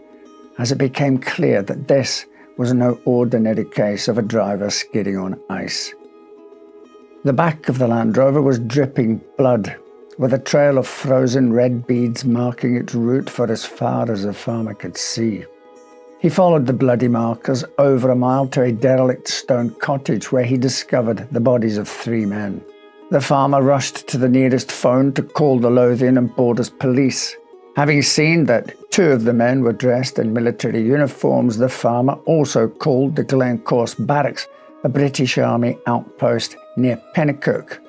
as it became clear that this was no ordinary case of a driver skidding on ice. The back of the Land Rover was dripping blood, with a trail of frozen red beads marking its route for as far as the farmer could see. He followed the bloody markers over a mile to a derelict stone cottage where he discovered the bodies of 3 men. The farmer rushed to the nearest phone to call the Lothian and Borders Police. Having seen that 2 of the men were dressed in military uniforms, the farmer also called the Glencorse Barracks, a British Army outpost near Pennacook.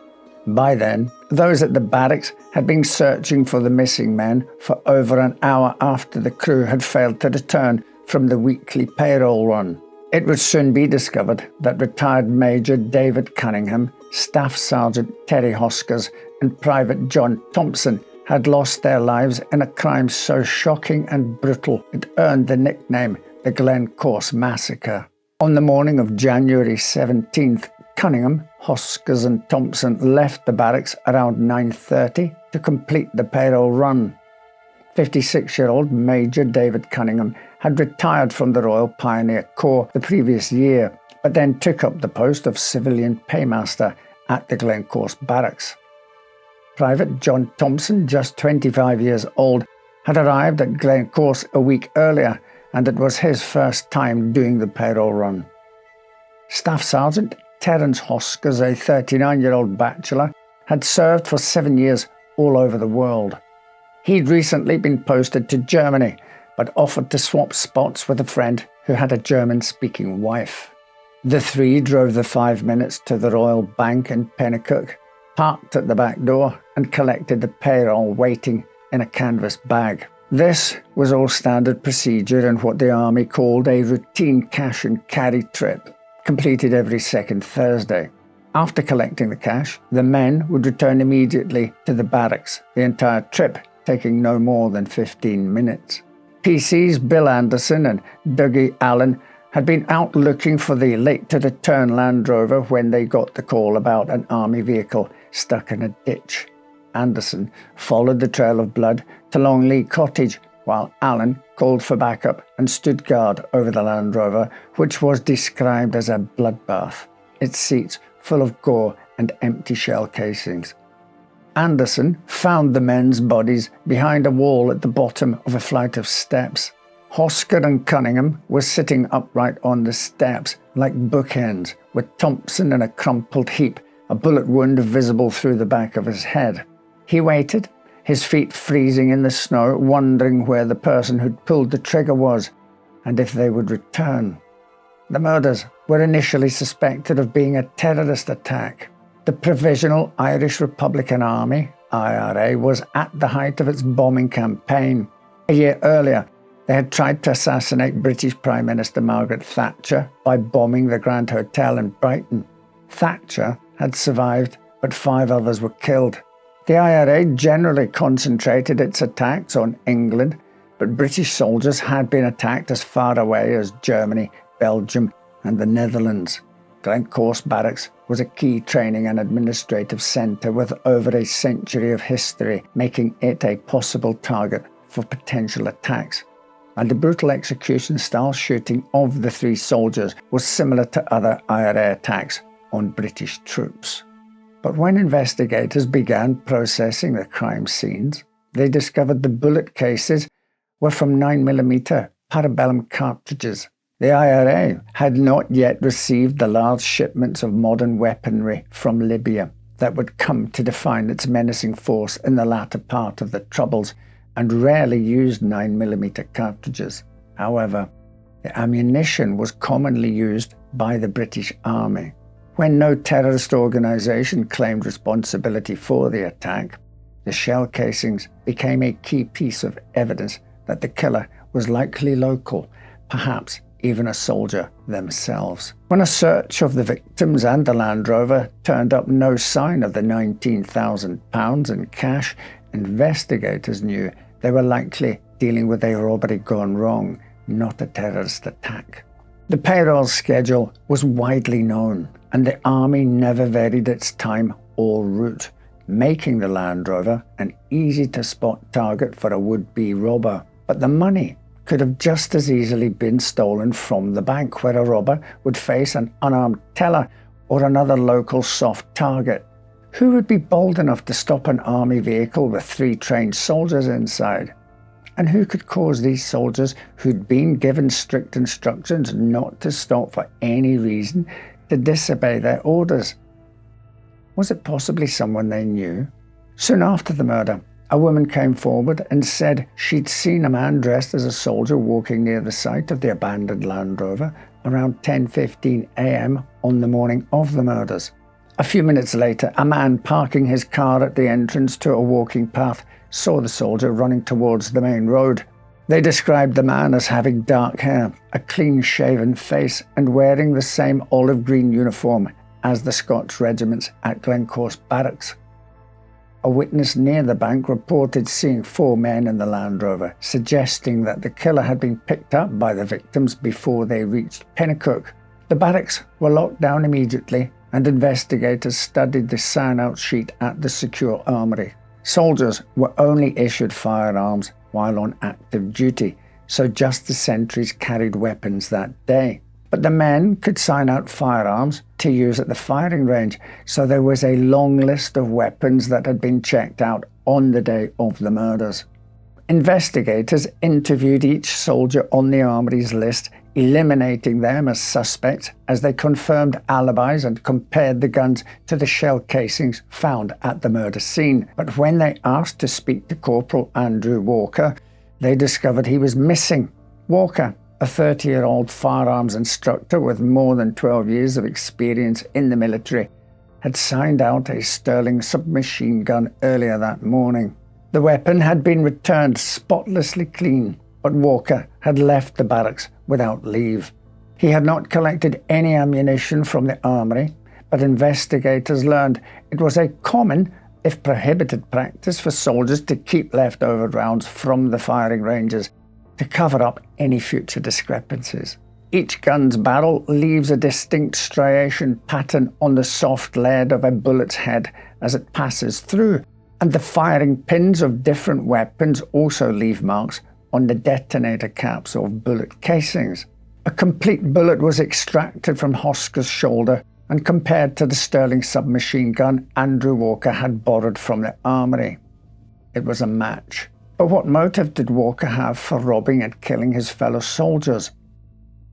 By then, those at the barracks had been searching for the missing men for over an hour after the crew had failed to return from the weekly payroll run. It would soon be discovered that retired Major David Cunningham, Staff Sergeant Terry Hoskers, and Private John Thompson had lost their lives in a crime so shocking and brutal it earned the nickname the Glencorse Massacre. On the morning of January 17th, Cunningham, Hoskers and Thompson left the barracks around 9:30 to complete the payroll run. 56-year-old Major David Cunningham had retired from the Royal Pioneer Corps the previous year, but then took up the post of civilian paymaster at the Glencorse Barracks. Private John Thompson, just 25 years old, had arrived at Glencorse a week earlier, and it was his first time doing the payroll run. Staff Sergeant Terence Hoskers, a 39-year-old bachelor, had served for 7 years all over the world. He'd recently been posted to Germany, but offered to swap spots with a friend who had a German-speaking wife. The three drove the 5 minutes to the Royal Bank in Pennacook, parked at the back door, and collected the payroll waiting in a canvas bag. This was all standard procedure in what the Army called a routine cash and carry trip, completed every second Thursday. After collecting the cash, the men would return immediately to the barracks, the entire trip taking no more than 15 minutes. PCs Bill Anderson and Dougie Allen had been out looking for the late-to-return Land Rover when they got the call about an Army vehicle stuck in a ditch. Anderson followed the trail of blood to Longleat Cottage, while Allen called for backup and stood guard over the Land Rover, which was described as a bloodbath, its seats full of gore and empty shell casings. Anderson found the men's bodies behind a wall at the bottom of a flight of steps. Hosker and Cunningham were sitting upright on the steps like bookends, with Thompson in a crumpled heap, a bullet wound visible through the back of his head. He waited, his feet freezing in the snow, wondering where the person who'd pulled the trigger was, and if they would return. The murders were initially suspected of being a terrorist attack. The Provisional Irish Republican Army, IRA, was at the height of its bombing campaign. A year earlier, they had tried to assassinate British Prime Minister Margaret Thatcher by bombing the Grand Hotel in Brighton. Thatcher had survived, but 5 others were killed. The IRA generally concentrated its attacks on England, but British soldiers had been attacked as far away as Germany, Belgium, and the Netherlands. Glencorse Barracks was a key training and administrative centre with over a century of history, making it a possible target for potential attacks. And the brutal execution-style shooting of the 3 soldiers was similar to other IRA attacks on British troops. But when investigators began processing the crime scenes, they discovered the bullet cases were from 9mm parabellum cartridges. The IRA had not yet received the large shipments of modern weaponry from Libya that would come to define its menacing force in the latter part of the Troubles, and rarely used 9mm cartridges. However, the ammunition was commonly used by the British Army. When no terrorist organisation claimed responsibility for the attack, the shell casings became a key piece of evidence that the killer was likely local, perhaps even a soldier themselves. When a search of the victims and the Land Rover turned up no sign of the £19,000 in cash, investigators knew they were likely dealing with a robbery gone wrong, not a terrorist attack. The payroll schedule was widely known, and the Army never varied its time or route, making the Land Rover an easy-to-spot target for a would-be robber. But the money could have just as easily been stolen from the bank, where a robber would face an unarmed teller or another local soft target. Who would be bold enough to stop an Army vehicle with 3 trained soldiers inside? And who could cause these soldiers, who'd been given strict instructions not to stop for any reason, to disobey their orders? Was it possibly someone they knew? Soon after the murder, a woman came forward and said she'd seen a man dressed as a soldier walking near the site of the abandoned Land Rover around 10:15 a.m. on the morning of the murders. A few minutes later, a man parking his car at the entrance to a walking path saw the soldier running towards the main road. They described the man as having dark hair, a clean-shaven face, and wearing the same olive-green uniform as the Scots regiments at Glencorse Barracks. A witness near the bank reported seeing 4 men in the Land Rover, suggesting that the killer had been picked up by the victims before they reached Pennacook. The barracks were locked down immediately, and investigators studied the sign-out sheet at the secure armory. Soldiers were only issued firearms while on active duty, so just the sentries carried weapons that day. But the men could sign out firearms to use at the firing range, so there was a long list of weapons that had been checked out on the day of the murders. Investigators interviewed each soldier on the armory's list, eliminating them as suspects as they confirmed alibis and compared the guns to the shell casings found at the murder scene. But when they asked to speak to Corporal Andrew Walker, they discovered he was missing. Walker, a 30-year-old firearms instructor with more than 12 years of experience in the military, had signed out a Sterling submachine gun earlier that morning. The weapon had been returned spotlessly clean, but Walker had left the barracks without leave. He had not collected any ammunition from the armory, but investigators learned it was a common, if prohibited, practice for soldiers to keep leftover rounds from the firing ranges to cover up any future discrepancies. Each gun's barrel leaves a distinct striation pattern on the soft lead of a bullet's head as it passes through, and the firing pins of different weapons also leave marks on the detonator caps of bullet casings. A complete bullet was extracted from Hosker's shoulder and compared to the Sterling submachine gun Andrew Walker had borrowed from the armory. It was a match. But what motive did Walker have for robbing and killing his fellow soldiers?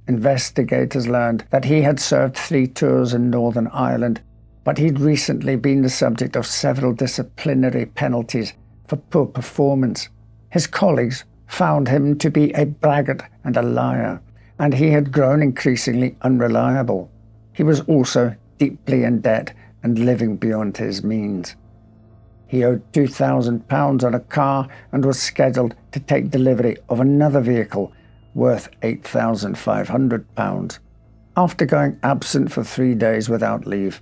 Investigators learned that he had served 3 tours in Northern Ireland, but he'd recently been the subject of several disciplinary penalties for poor performance. His colleagues found him to be a braggart and a liar, and he had grown increasingly unreliable. He was also deeply in debt and living beyond his means. He owed £2,000 on a car and was scheduled to take delivery of another vehicle worth £8,500. After going absent for 3 days without leave,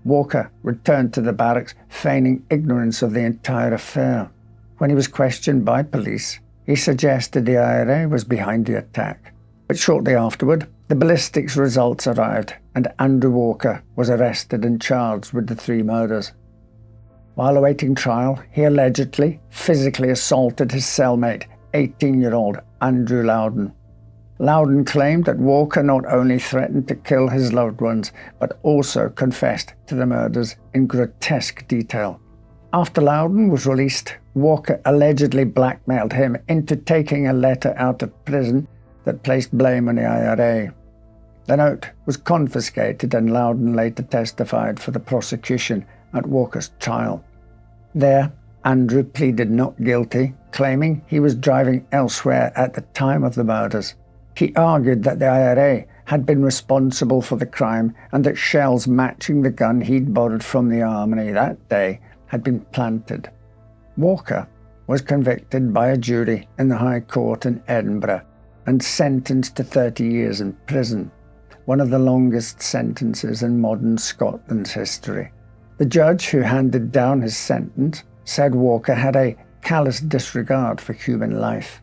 Walker returned to the barracks feigning ignorance of the entire affair. When he was questioned by police, he suggested the IRA was behind the attack. But shortly afterward, the ballistics results arrived and Andrew Walker was arrested and charged with the 3 murders. While awaiting trial, he allegedly physically assaulted his cellmate, 18-year-old Andrew Loudon. Loudon claimed that Walker not only threatened to kill his loved ones, but also confessed to the murders in grotesque detail. After Loudon was released, Walker allegedly blackmailed him into taking a letter out of prison that placed blame on the IRA. The note was confiscated and Loudon later testified for the prosecution at Walker's trial. There, Andrew pleaded not guilty, claiming he was driving elsewhere at the time of the murders. He argued that the IRA had been responsible for the crime and that shells matching the gun he'd borrowed from the armory that day had been planted. Walker was convicted by a jury in the High Court in Edinburgh and sentenced to 30 years in prison, one of the longest sentences in modern Scotland's history. The judge who handed down his sentence said Walker had a callous disregard for human life.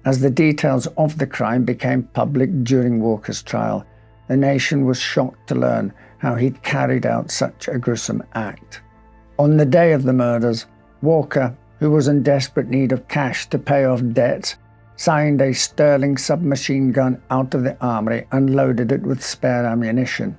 As the details of the crime became public during Walker's trial, the nation was shocked to learn how he'd carried out such a gruesome act. On the day of the murders, Walker, who was in desperate need of cash to pay off debts, signed a Sterling submachine gun out of the armory and loaded it with spare ammunition.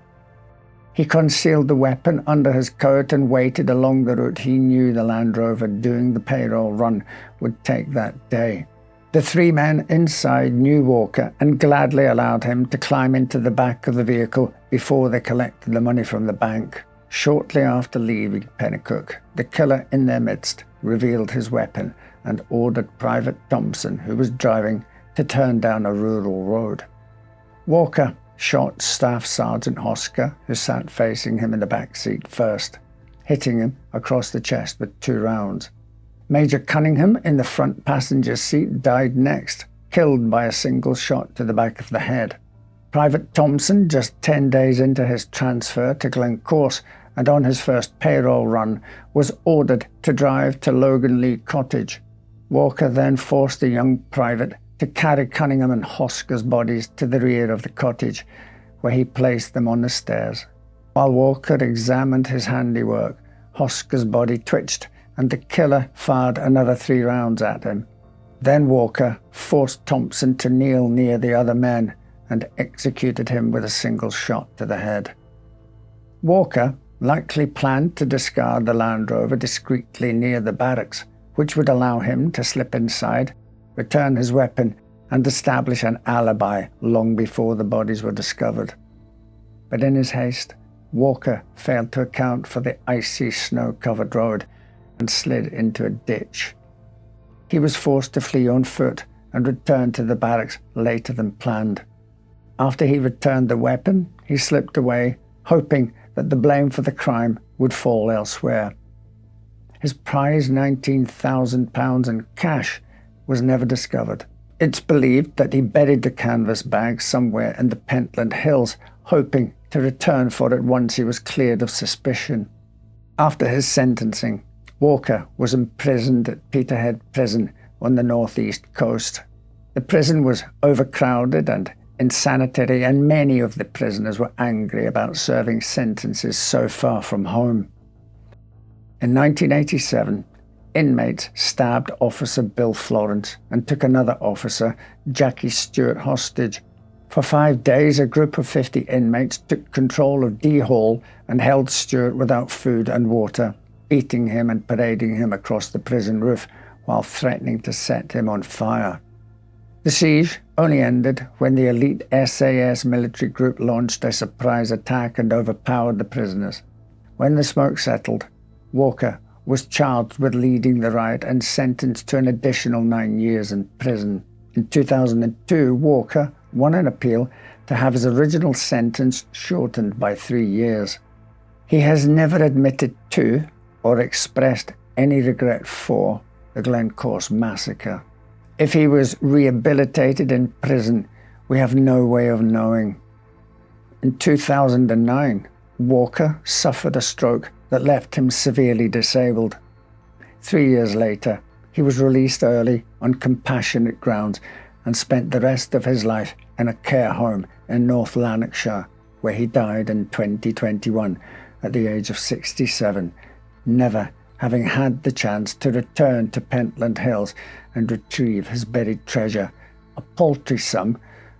He concealed the weapon under his coat and waited along the route he knew the Land Rover doing the payroll run would take that day. The 3 men inside knew Walker and gladly allowed him to climb into the back of the vehicle before they collected the money from the bank. Shortly after leaving Pennacook, the killer in their midst revealed his weapon and ordered Private Thompson, who was driving, to turn down a rural road. Walker shot Staff Sergeant Hosker, who sat facing him in the back seat first, hitting him across the chest with 2 rounds. Major Cunningham in the front passenger seat died next, killed by a single shot to the back of the head. Private Thompson, just 10 days into his transfer to Glencorse and on his first payroll run, was ordered to drive to Logan Lee Cottage. Walker then forced the young private to carry Cunningham and Hosker's bodies to the rear of the cottage, where he placed them on the stairs. While Walker examined his handiwork, Hosker's body twitched and the killer fired another 3 rounds at him. Then Walker forced Thompson to kneel near the other men and executed him with a single shot to the head. Walker likely planned to discard the Land Rover discreetly near the barracks, which would allow him to slip inside, return his weapon, and establish an alibi long before the bodies were discovered. But in his haste, Walker failed to account for the icy, snow-covered road and slid into a ditch. He was forced to flee on foot and returned to the barracks later than planned. After he returned the weapon, he slipped away, hoping that the blame for the crime would fall elsewhere. His prized £19,000 in cash was never discovered. It's believed that he buried the canvas bag somewhere in the Pentland Hills, hoping to return for it once he was cleared of suspicion. After his sentencing, Walker was imprisoned at Peterhead Prison on the northeast coast. The prison was overcrowded and insanitary, and many of the prisoners were angry about serving sentences so far from home. In 1987, inmates stabbed Officer Bill Florence and took another officer, Jackie Stewart, hostage. For 5 days, a group of 50 inmates took control of D Hall and held Stewart without food and water, beating him and parading him across the prison roof while threatening to set him on fire. The siege only ended when the elite SAS military group launched a surprise attack and overpowered the prisoners. When the smoke settled, Walker was charged with leading the riot and sentenced to an additional 9 years in prison. In 2002, Walker won an appeal to have his original sentence shortened by 3 years. He has never admitted to or expressed any regret for the Glencorse massacre. If he was rehabilitated in prison, we have no way of knowing. In 2009, Walker suffered a stroke that left him severely disabled. 3 years later, he was released early on compassionate grounds and spent the rest of his life in a care home in North Lanarkshire, where he died in 2021 at the age of 67, never having had the chance to return to Pentland Hills and retrieve his buried treasure, a paltry sum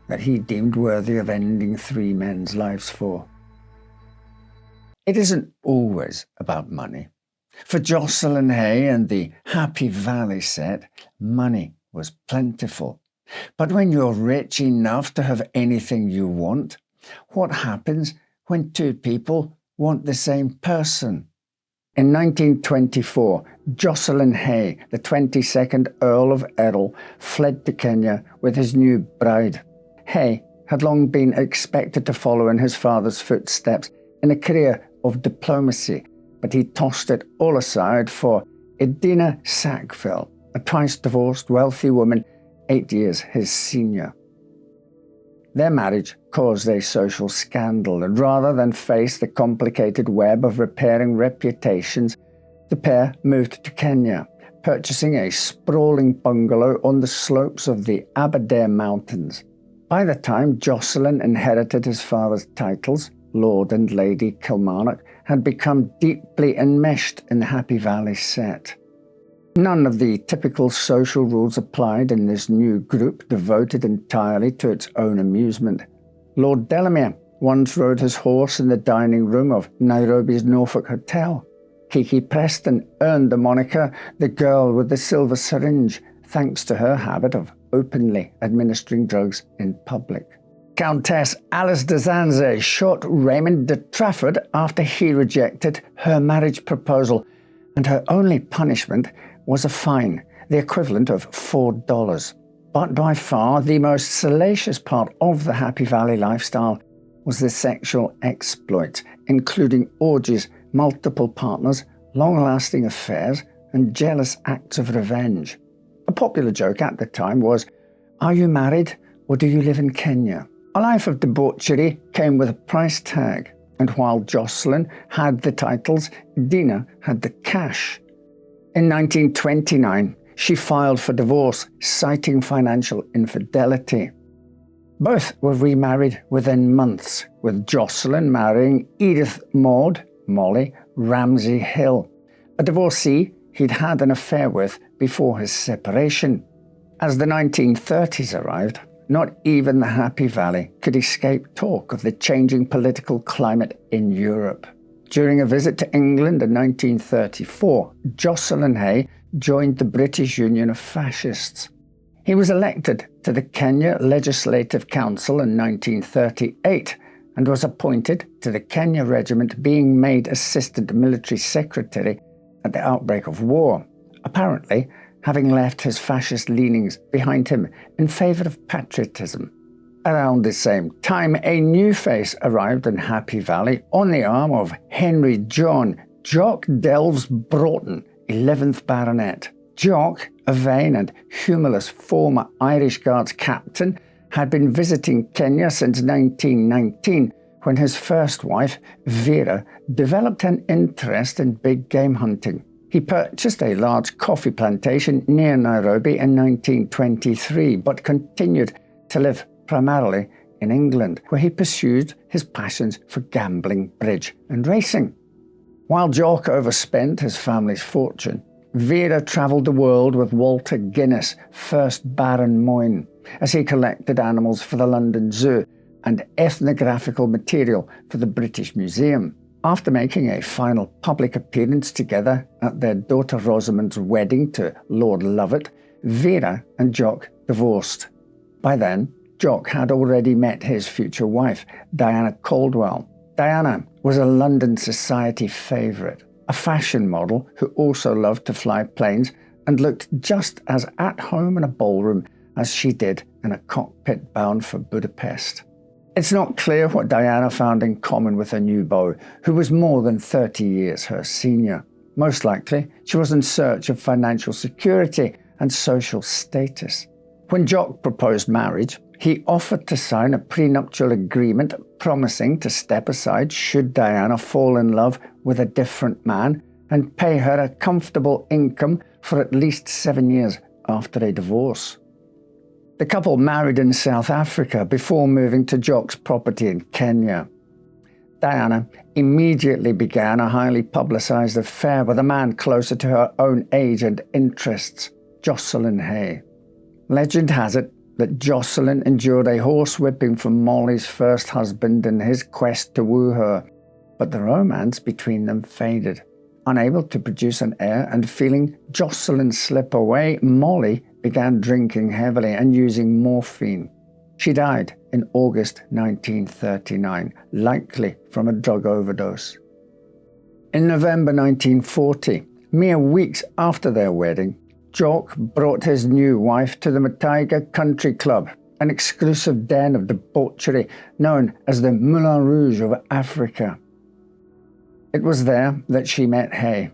that he deemed worthy of ending 3 men's lives for. It isn't always about money. For Josslyn Hay and the Happy Valley set, money was plentiful. But when you're rich enough to have anything you want, what happens when 2 people want the same person? In 1924, Josslyn Hay, the 22nd Earl of Errol, fled to Kenya with his new bride. Hay had long been expected to follow in his father's footsteps in a career of diplomacy, but he tossed it all aside for Edina Sackville, a twice-divorced wealthy woman 8 years his senior. Their marriage caused a social scandal, and rather than face the complicated web of repairing reputations, the pair moved to Kenya, purchasing a sprawling bungalow on the slopes of the Aberdare Mountains. By the time Josslyn inherited his father's titles, Lord and Lady Kilmarnock had become deeply enmeshed in the Happy Valley set. None of the typical social rules applied in this new group, devoted entirely to its own amusement. Lord Delamere once rode his horse in the dining room of Nairobi's Norfolk Hotel. Kiki Preston earned the moniker the girl with the silver syringe, thanks to her habit of openly administering drugs in public. Countess Alice de Zanze shot Raymond de Trafford after he rejected her marriage proposal, and her only punishment was a fine, the equivalent of $4. But by far the most salacious part of the Happy Valley lifestyle was the sexual exploits, including orgies, multiple partners, long-lasting affairs, and jealous acts of revenge. A popular joke at the time was, "Are you married or do you live in Kenya?" A life of debauchery came with a price tag, and while Josslyn had the titles, Dina had the cash. In 1929, she filed for divorce, citing financial infidelity. Both were remarried within months, with Josslyn marrying Edith Maud, Molly, Ramsey Hill, a divorcee he'd had an affair with before his separation. As the 1930s arrived, not even the Happy Valley could escape talk of the changing political climate in Europe. During a visit to England in 1934, Josslyn Hay joined the British Union of Fascists. He was elected to the Kenya Legislative Council in 1938 and was appointed to the Kenya Regiment, being made Assistant Military Secretary at the outbreak of war. Apparently, having left his fascist leanings behind him in favour of patriotism. Around the same time, a new face arrived in Happy Valley on the arm of Henry John Jock Delves Broughton, 11th Baronet. Jock, a vain and humorless former Irish Guards captain, had been visiting Kenya since 1919 when his first wife, Vera, developed an interest in big game hunting. He purchased a large coffee plantation near Nairobi in 1923, but continued to live primarily in England, where he pursued his passions for gambling, bridge and racing. While Jock overspent his family's fortune, Vera travelled the world with Walter Guinness, 1st Baron Moyne, as he collected animals for the London Zoo and ethnographical material for the British Museum. After making a final public appearance together at their daughter Rosamond's wedding to Lord Lovat, Vera and Jock divorced. By then, Jock had already met his future wife, Diana Caldwell. Diana was a London society favourite, a fashion model who also loved to fly planes and looked just as at home in a ballroom as she did in a cockpit bound for Budapest. It's not clear what Diana found in common with her new beau, who was more than 30 years her senior. Most likely, she was in search of financial security and social status. When Jock proposed marriage, he offered to sign a prenuptial agreement promising to step aside should Diana fall in love with a different man and pay her a comfortable income for at least 7 years after a divorce. The couple married in South Africa before moving to Jock's property in Kenya. Diana immediately began a highly publicised affair with a man closer to her own age and interests, Josslyn Hay. Legend has it that Josslyn endured a horsewhipping from Molly's first husband in his quest to woo her, but the romance between them faded. Unable to produce an heir and feeling Josslyn slip away, Molly began drinking heavily and using morphine. She died in August 1939, likely from a drug overdose. In November 1940, mere weeks after their wedding, Jock brought his new wife to the Mataiga Country Club, an exclusive den of debauchery known as the Moulin Rouge of Africa. It was there that she met Hay.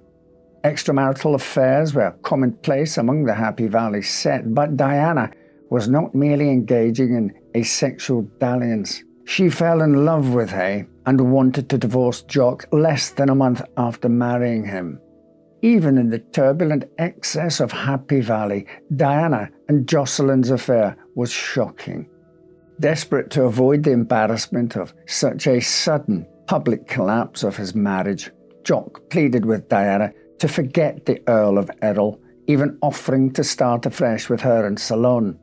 Extramarital affairs were commonplace among the Happy Valley set, but Diana was not merely engaging in a sexual dalliance. She fell in love with Hay and wanted to divorce Jock less than a month after marrying him. Even in the turbulent excess of Happy Valley, Diana and Josslyn's affair was shocking. Desperate to avoid the embarrassment of such a sudden public collapse of his marriage, Jock pleaded with Diana to forget the Earl of Errol, even offering to start afresh with her in Ceylon.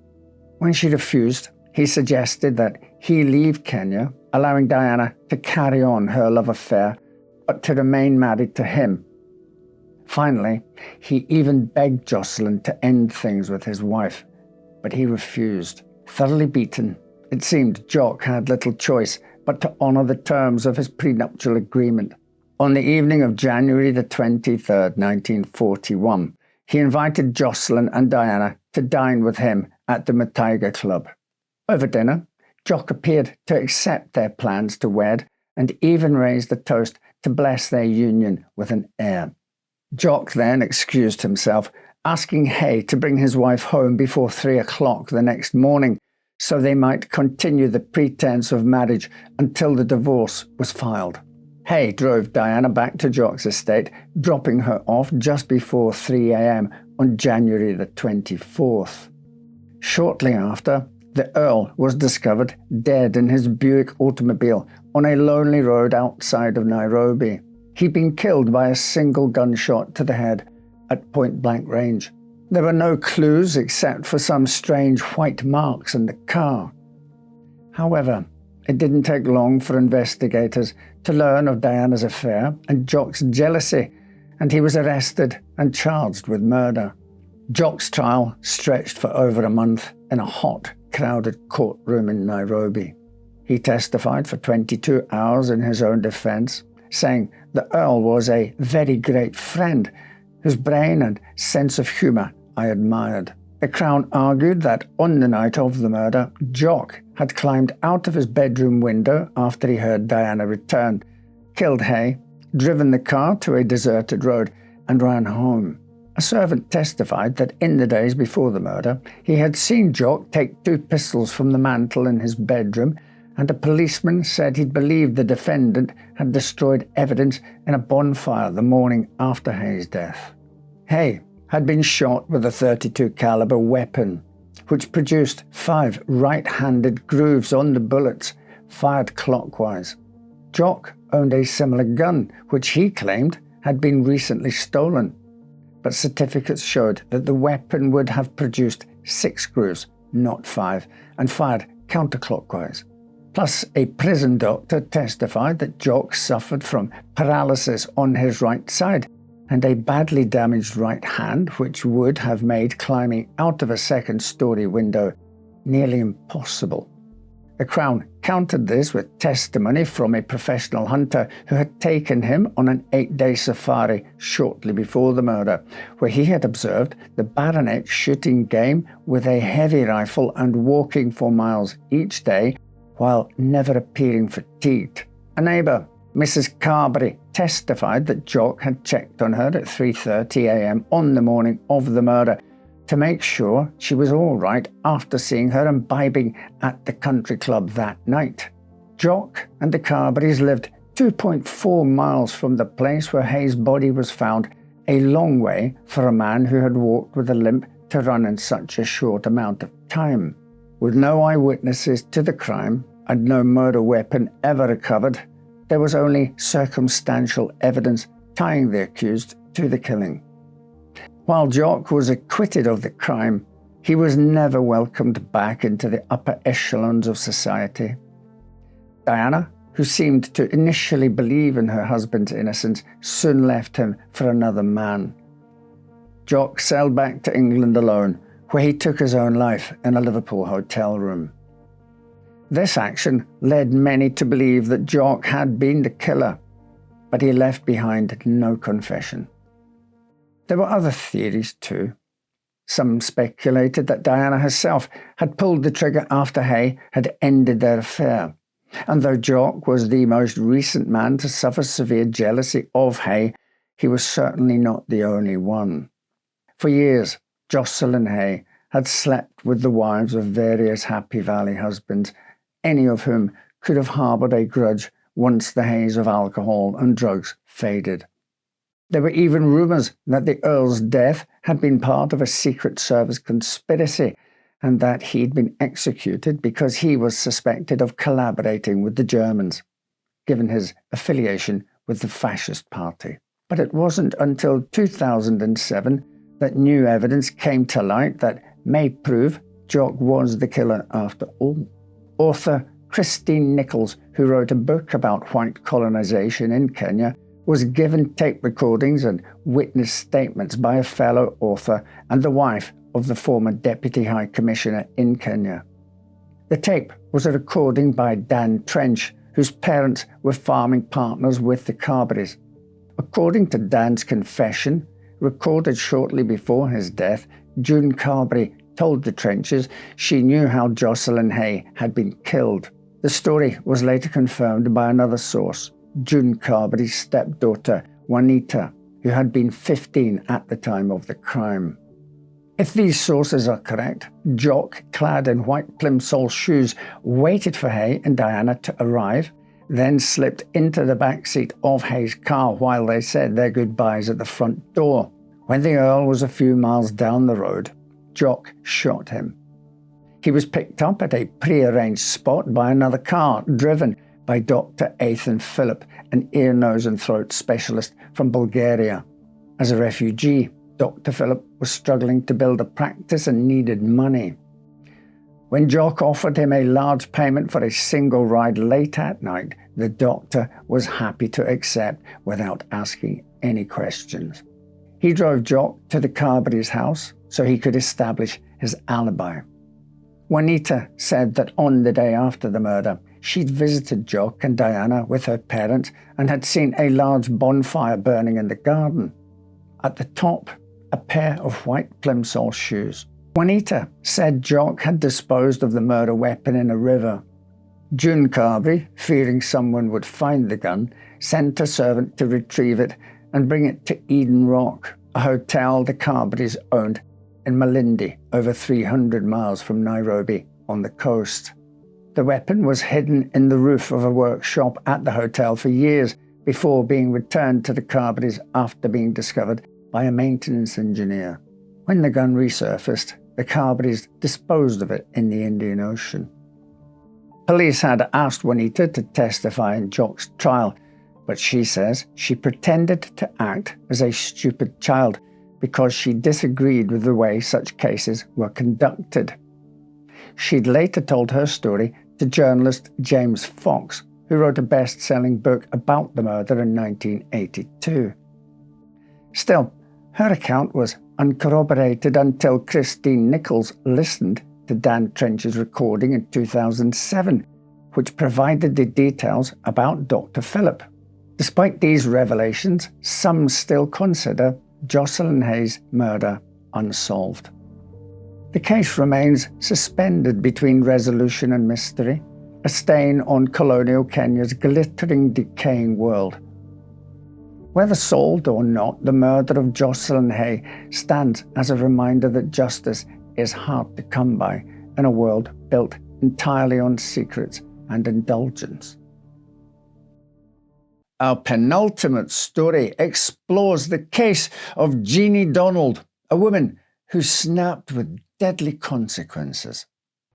When she refused, he suggested that he leave Kenya, allowing Diana to carry on her love affair, but to remain married to him. Finally, he even begged Josslyn to end things with his wife, but he refused. Thoroughly beaten, it seemed Jock had little choice but to honour the terms of his prenuptial agreement. On the evening of January the 23rd, 1941, he invited Josslyn and Diana to dine with him at the Mataiga Club. Over dinner, Jock appeared to accept their plans to wed and even raised a toast to bless their union with an heir. Jock then excused himself, asking Hay to bring his wife home before 3 o'clock the next morning so they might continue the pretense of marriage until the divorce was filed. Hay drove Diana back to Jock's estate, dropping her off just before 3 a.m. on January the 24th. Shortly after, the Earl was discovered dead in his Buick automobile on a lonely road outside of Nairobi. He'd been killed by a single gunshot to the head at point-blank range. There were no clues except for some strange white marks in the car. However, it didn't take long for investigators to learn of Diana's affair and Jock's jealousy, and he was arrested and charged with murder. Jock's trial stretched for over a month in a hot, crowded courtroom in Nairobi. He testified for 22 hours in his own defense, saying the Earl was a very great friend whose brain and sense of humor I admired. The Crown argued that on the night of the murder, Jock had climbed out of his bedroom window after he heard Diana return, killed Hay, driven the car to a deserted road, and ran home. A servant testified that in the days before the murder, he had seen Jock take 2 pistols from the mantel in his bedroom, and a policeman said he'd believed the defendant had destroyed evidence in a bonfire the morning after Hay's death. Hay had been shot with a .32 caliber weapon, which produced 5 right-handed grooves on the bullets, fired clockwise. Jock owned a similar gun, which he claimed had been recently stolen, but certificates showed that the weapon would have produced 6 grooves, not 5, and fired counterclockwise. Plus, a prison doctor testified that Jock suffered from paralysis on his right side and a badly damaged right hand, which would have made climbing out of a second-story window nearly impossible. The Crown countered this with testimony from a professional hunter who had taken him on an 8-day safari shortly before the murder, where he had observed the baronet shooting game with a heavy rifle and walking for miles each day while never appearing fatigued. A neighbour, Mrs. Carberry, testified that Jock had checked on her at 3:30 a.m. on the morning of the murder to make sure she was all right after seeing her imbibing at the country club that night. Jock and the Carberrys lived 2.4 miles from the place where Hay's body was found, a long way for a man who had walked with a limp to run in such a short amount of time. With no eyewitnesses to the crime and no murder weapon ever recovered, there was only circumstantial evidence tying the accused to the killing. While Jock was acquitted of the crime, he was never welcomed back into the upper echelons of society. Diana, who seemed to initially believe in her husband's innocence, soon left him for another man. Jock sailed back to England alone, where he took his own life in a Liverpool hotel room. This action led many to believe that Jock had been the killer, but he left behind no confession. There were other theories too. Some speculated that Diana herself had pulled the trigger after Hay had ended their affair, and though Jock was the most recent man to suffer severe jealousy of Hay, he was certainly not the only one. For years, Josslyn Hay had slept with the wives of various Happy Valley husbands, any of whom could have harboured a grudge once the haze of alcohol and drugs faded. There were even rumours that the Earl's death had been part of a Secret Service conspiracy and that he'd been executed because he was suspected of collaborating with the Germans, given his affiliation with the Fascist Party. But it wasn't until 2007 that new evidence came to light that may prove Jock was the killer after all. Author Christine Nichols, who wrote a book about white colonization in Kenya, was given tape recordings and witness statements by a fellow author and the wife of the former Deputy High Commissioner in Kenya. The tape was a recording by Dan Trench, whose parents were farming partners with the Carberrys. According to Dan's confession, recorded shortly before his death, June Carberry told the Trenches she knew how Josslyn Hay had been killed. The story was later confirmed by another source, June Carberry's stepdaughter, Juanita, who had been 15 at the time of the crime. If these sources are correct, Jock, clad in white plimsoll shoes, waited for Hay and Diana to arrive, then slipped into the back seat of Hay's car while they said their goodbyes at the front door. When the Earl was a few miles down the road, Jock shot him. He was picked up at a pre-arranged spot by another car, driven by Dr. Ethel Philip, an ear, nose and throat specialist from Bulgaria. As a refugee, Dr. Philip was struggling to build a practice and needed money. When Jock offered him a large payment for a single ride late at night, the doctor was happy to accept without asking any questions. He drove Jock to the Carberry's house so he could establish his alibi. Juanita said that on the day after the murder, she'd visited Jock and Diana with her parents and had seen a large bonfire burning in the garden. At the top, a pair of white plimsoll shoes. Juanita said Jock had disposed of the murder weapon in a river. June Carberry, fearing someone would find the gun, sent a servant to retrieve it and bring it to Eden Rock, a hotel the Carberrys owned in Malindi, over 300 miles from Nairobi on the coast. The weapon was hidden in the roof of a workshop at the hotel for years before being returned to the Carberrys after being discovered by a maintenance engineer. When the gun resurfaced, the Carberrys disposed of it in the Indian Ocean. Police had asked Juanita to testify in Jock's trial, but she says she pretended to act as a stupid child because she disagreed with the way such cases were conducted. She'd later told her story to journalist James Fox, who wrote a best-selling book about the murder in 1982. Still, her account was uncorroborated until Christine Nichols listened to Dan Trench's recording in 2007, which provided the details about Dr. Phillip. Despite these revelations, some still consider Josslyn Hay's murder unsolved. The case remains suspended between resolution and mystery, a stain on colonial Kenya's glittering, decaying world. Whether solved or not, the murder of Josslyn Hay stands as a reminder that justice is hard to come by in a world built entirely on secrets and indulgence. Our penultimate story explores the case of Jeannie Donald, a woman who snapped with deadly consequences.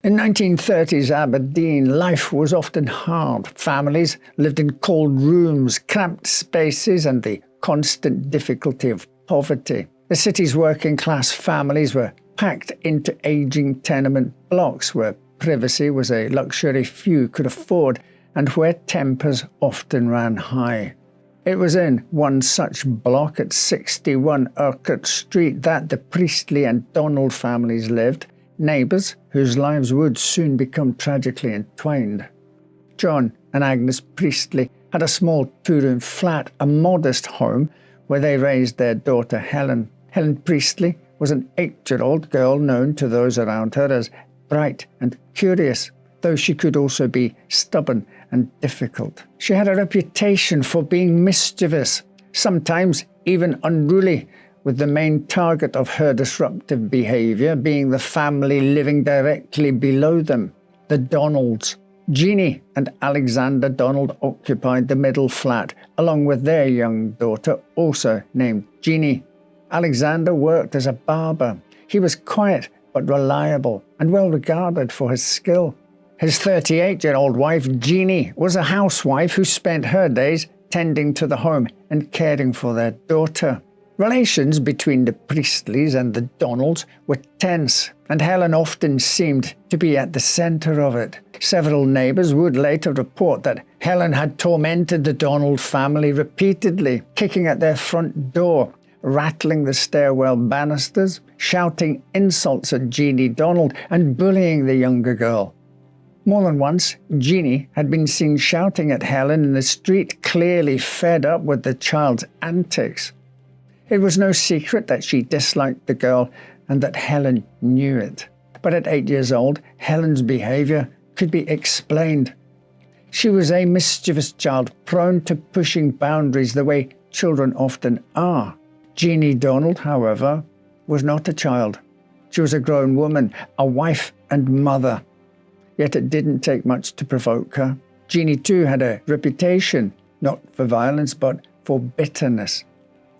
In 1930s Aberdeen, life was often hard. Families lived in cold rooms, cramped spaces, and the constant difficulty of poverty. The city's working-class families were packed into aging tenement blocks where privacy was a luxury few could afford and where tempers often ran high. It was in one such block at 61 Urquhart Street that the Priestley and Donald families lived, neighbours whose lives would soon become tragically entwined. John and Agnes Priestley had a small two-room flat, a modest home where they raised their daughter Helen. Helen Priestley was an 8-year-old girl known to those around her as bright and curious, though she could also be stubborn and difficult. She had a reputation for being mischievous, sometimes even unruly, with the main target of her disruptive behaviour being the family living directly below them, the Donalds. Jeannie and Alexander Donald occupied the middle flat, along with their young daughter, also named Jeannie. Alexander worked as a barber. He was quiet but reliable and well regarded for his skill. His 38-year-old wife, Jeannie, was a housewife who spent her days tending to the home and caring for their daughter. Relations between the Priestleys and the Donalds were tense, and Helen often seemed to be at the centre of it. Several neighbours would later report that Helen had tormented the Donald family repeatedly, kicking at their front door, rattling the stairwell banisters, shouting insults at Jeannie Donald, and bullying the younger girl. More than once, Jeannie had been seen shouting at Helen in the street, clearly fed up with the child's antics. It was no secret that she disliked the girl and that Helen knew it. But at 8 years old, Helen's behaviour could be explained. She was a mischievous child, prone to pushing boundaries the way children often are. Jeannie Donald, however, was not a child. She was a grown woman, a wife and mother. Yet it didn't take much to provoke her. Jeannie, too, had a reputation, not for violence, but for bitterness.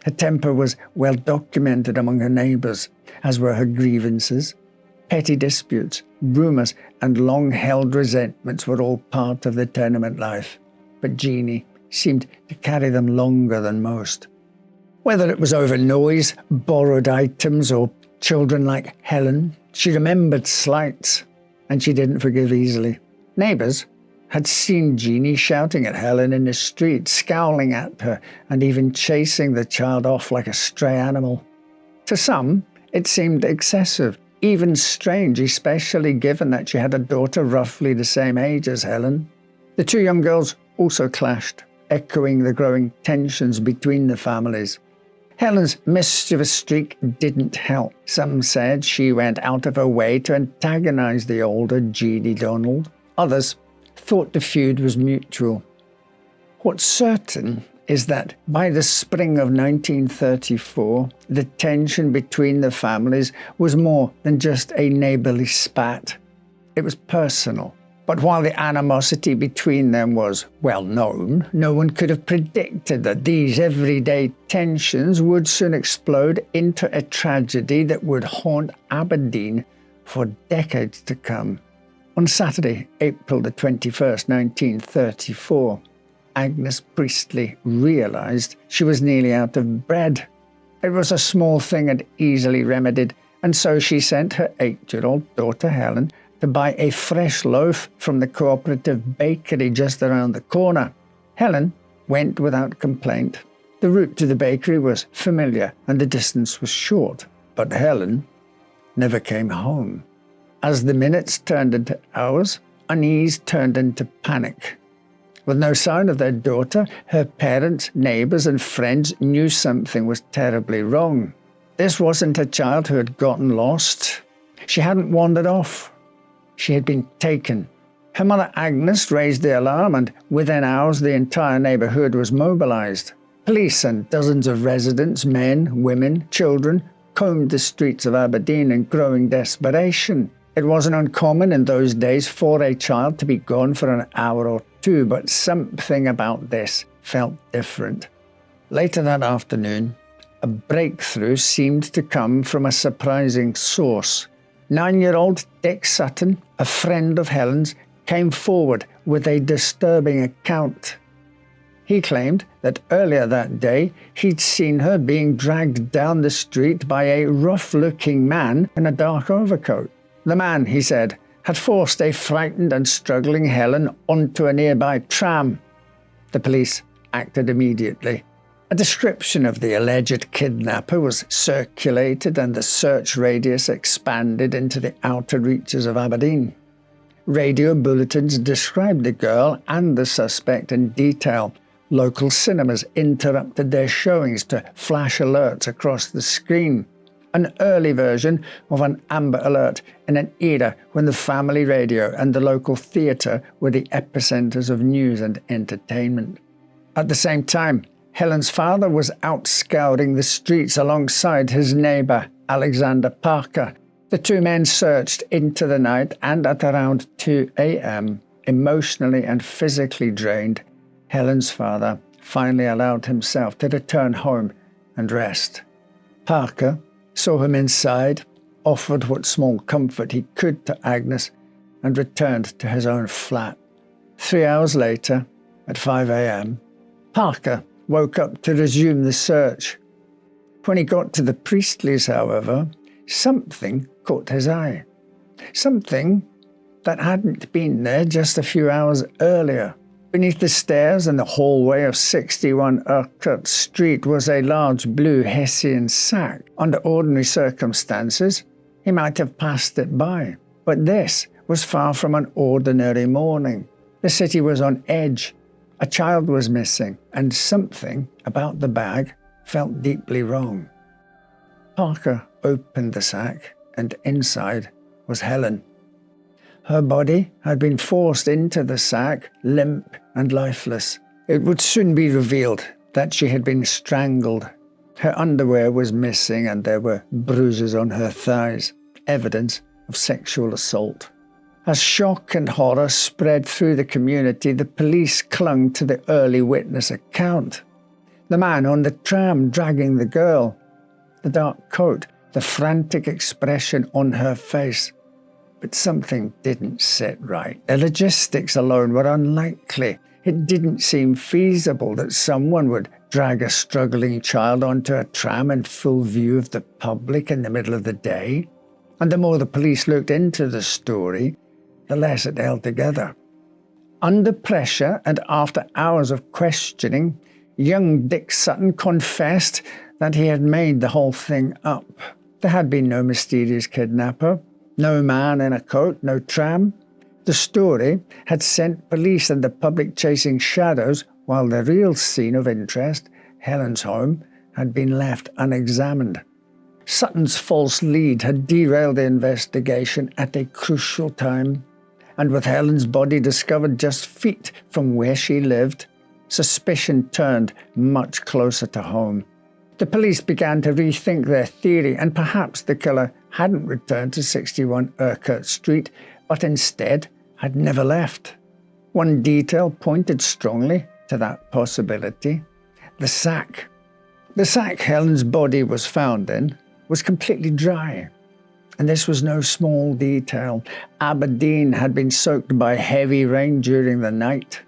Her temper was well documented among her neighbours, as were her grievances. Petty disputes, rumours, and long-held resentments were all part of the tenement life. But Jeannie seemed to carry them longer than most. Whether it was over noise, borrowed items, or children like Helen, she remembered slights, and she didn't forgive easily. Neighbours had seen Jeannie shouting at Helen in the street, scowling at her, and even chasing the child off like a stray animal. To some, it seemed excessive, even strange, especially given that she had a daughter roughly the same age as Helen. The two young girls also clashed, echoing the growing tensions between the families. Helen's mischievous streak didn't help. Some said she went out of her way to antagonize the older Jeannie Donald. Others thought the feud was mutual. What's certain is that by the spring of 1934, the tension between the families was more than just a neighborly spat. It was personal. But while the animosity between them was well known, no one could have predicted that these everyday tensions would soon explode into a tragedy that would haunt Aberdeen for decades to come. On Saturday, April the 21st, 1934, Agnes Priestley realised she was nearly out of bread. It was a small thing and easily remedied, and so she sent her 8-year-old daughter Helen to buy a fresh loaf from the cooperative bakery just around the corner. Helen went without complaint. The route to the bakery was familiar and the distance was short, but Helen never came home. As the minutes turned into hours, unease turned into panic. With no sign of their daughter, her parents, neighbours and friends knew something was terribly wrong. This wasn't a child who had gotten lost. She hadn't wandered off. She had been taken. Her mother Agnes raised the alarm, and within hours the entire neighbourhood was mobilised. Police and dozens of residents, men, women, children, combed the streets of Aberdeen in growing desperation. It wasn't uncommon in those days for a child to be gone for an hour or two, but something about this felt different. Later that afternoon, a breakthrough seemed to come from a surprising source. 9-year-old Dick Sutton, a friend of Helen's, came forward with a disturbing account. He claimed that earlier that day he'd seen her being dragged down the street by a rough-looking man in a dark overcoat. The man, he said, had forced a frightened and struggling Helen onto a nearby tram. The police acted immediately. A description of the alleged kidnapper was circulated and the search radius expanded into the outer reaches of Aberdeen. Radio bulletins described the girl and the suspect in detail. Local cinemas interrupted their showings to flash alerts across the screen. An early version of an Amber Alert in an era when the family radio and the local theatre were the epicenters of news and entertainment. At the same time, Helen's father was out scouring the streets alongside his neighbour, Alexander Parker. The two men searched into the night, and at around 2 a.m., emotionally and physically drained, Helen's father finally allowed himself to return home and rest. Parker saw him inside, offered what small comfort he could to Agnes, and returned to his own flat. 3 hours later, at 5 a.m., Parker woke up to resume the search. When he got to the Priestleys, however, something caught his eye. Something that hadn't been there just a few hours earlier. Beneath the stairs in the hallway of 61 Urquhart Street was a large blue Hessian sack. Under ordinary circumstances, he might have passed it by. But this was far from an ordinary morning. The city was on edge. A child was missing, and something about the bag felt deeply wrong. Parker opened the sack, and inside was Helen. Her body had been forced into the sack, limp and lifeless. It would soon be revealed that she had been strangled. Her underwear was missing, and there were bruises on her thighs, evidence of sexual assault. As shock and horror spread through the community, the police clung to the early witness account. The man on the tram dragging the girl, the dark coat, the frantic expression on her face. But something didn't sit right. The logistics alone were unlikely. It didn't seem feasible that someone would drag a struggling child onto a tram in full view of the public in the middle of the day. And the more the police looked into the story, the less it held together. Under pressure and after hours of questioning, young Dick Sutton confessed that he had made the whole thing up. There had been no mysterious kidnapper, no man in a coat, no tram. The story had sent police and the public chasing shadows, while the real scene of interest, Helen's home, had been left unexamined. Sutton's false lead had derailed the investigation at a crucial time, and with Helen's body discovered just feet from where she lived, suspicion turned much closer to home. The police began to rethink their theory, and perhaps the killer hadn't returned to 61 Urquhart Street, but instead had never left. One detail pointed strongly to that possibility: the sack. The sack Helen's body was found in was completely dry. And this was no small detail. Aberdeen had been soaked by heavy rain during the night.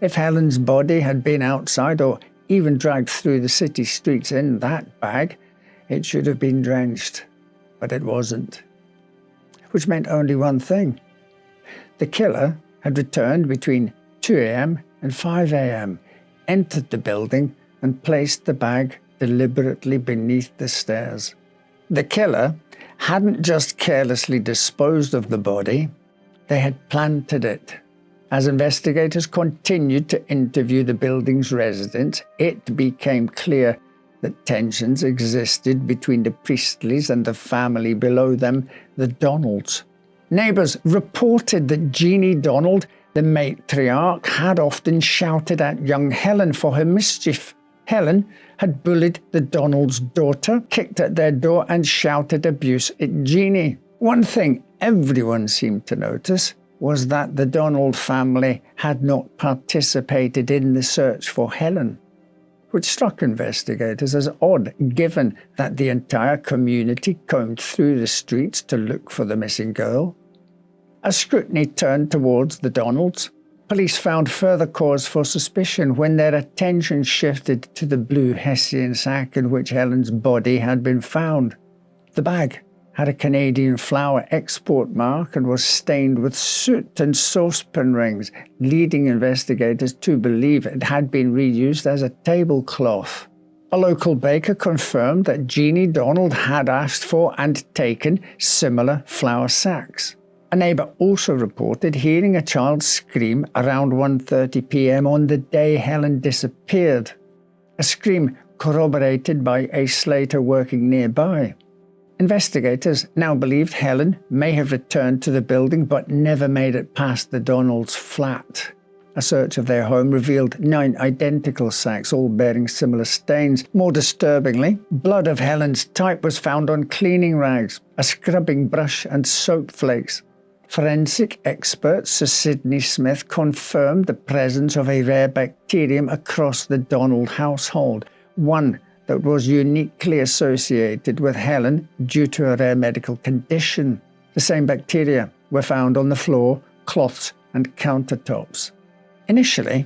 If Helen's body had been outside or even dragged through the city streets in that bag, it should have been drenched. But it wasn't. Which meant only one thing. The killer had returned between 2 a.m. and 5 a.m., entered the building and placed the bag deliberately beneath the stairs. The killer hadn't just carelessly disposed of the body, they had planted it. As investigators continued to interview the building's residents, it became clear that tensions existed between the Priestleys and the family below them, the Donalds. Neighbours reported that Jeannie Donald, the matriarch, had often shouted at young Helen for her mischief. Helen had bullied the Donalds' daughter, kicked at their door, and shouted abuse at Jeannie. One thing everyone seemed to notice was that the Donald family had not participated in the search for Helen, which struck investigators as odd, given that the entire community combed through the streets to look for the missing girl. As scrutiny turned towards the Donalds, police found further cause for suspicion when their attention shifted to the blue Hessian sack in which Helen's body had been found. The bag had a Canadian flour export mark and was stained with soot and saucepan rings, leading investigators to believe it had been reused as a tablecloth. A local baker confirmed that Jeannie Donald had asked for and taken similar flour sacks. A neighbour also reported hearing a child scream around 1:30 p.m. on the day Helen disappeared, a scream corroborated by a slater working nearby. Investigators now believed Helen may have returned to the building but never made it past the Donalds' flat. A search of their home revealed 9 identical sacks, all bearing similar stains. More disturbingly, blood of Helen's type was found on cleaning rags, a scrubbing brush and soap flakes. Forensic expert Sir Sidney Smith confirmed the presence of a rare bacterium across the Donald household, one that was uniquely associated with Helen due to a rare medical condition. The same bacteria were found on the floor, cloths, and countertops. Initially,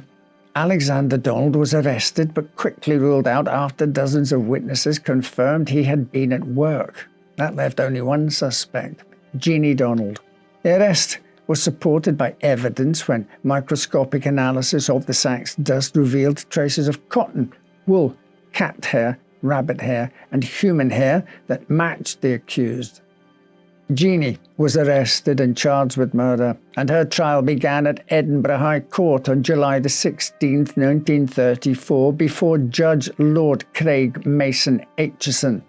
Alexander Donald was arrested but quickly ruled out after dozens of witnesses confirmed he had been at work. That left only one suspect, Jeannie Donald. The arrest was supported by evidence when microscopic analysis of the sack's dust revealed traces of cotton, wool, cat hair, rabbit hair, and human hair that matched the accused. Jeannie was arrested and charged with murder, and her trial began at Edinburgh High Court on July 16, 1934, before Judge Lord Craig Mason Aitchison.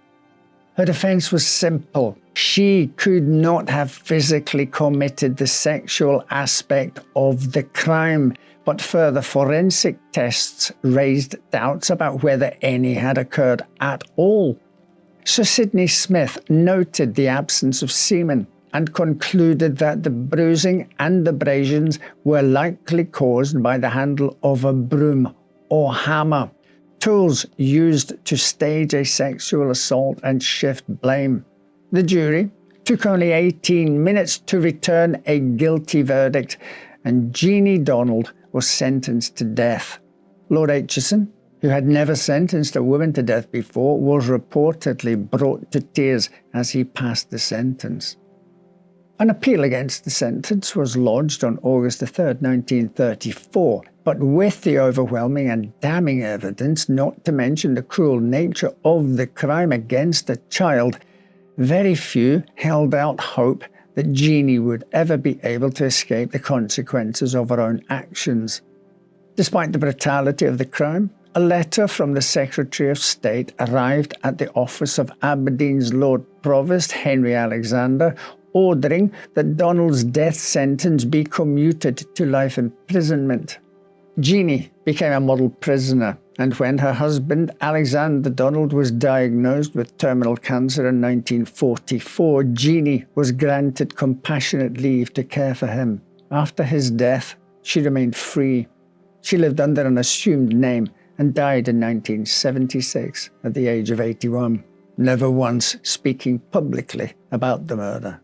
Her defence was simple. She could not have physically committed the sexual aspect of the crime, but further forensic tests raised doubts about whether any had occurred at all. Sir Sidney Smith noted the absence of semen and concluded that the bruising and abrasions were likely caused by the handle of a broom or hammer, tools used to stage a sexual assault and shift blame. The jury took only 18 minutes to return a guilty verdict, and Jeannie Donald was sentenced to death. Lord Aitchison, who had never sentenced a woman to death before, was reportedly brought to tears as he passed the sentence. An appeal against the sentence was lodged on August 3, 1934, but with the overwhelming and damning evidence, not to mention the cruel nature of the crime against a child, very few held out hope that Jeannie would ever be able to escape the consequences of her own actions. Despite the brutality of the crime A letter from the Secretary of State arrived at the office of Aberdeen's Lord Provost Henry Alexander, ordering that Donald's death sentence be commuted to life imprisonment. Jeannie became a model prisoner, and when her husband Alexander Donald was diagnosed with terminal cancer in 1944, Jeannie was granted compassionate leave to care for him. After his death, she remained free. She lived under an assumed name and died in 1976 at the age of 81, never once speaking publicly about the murder.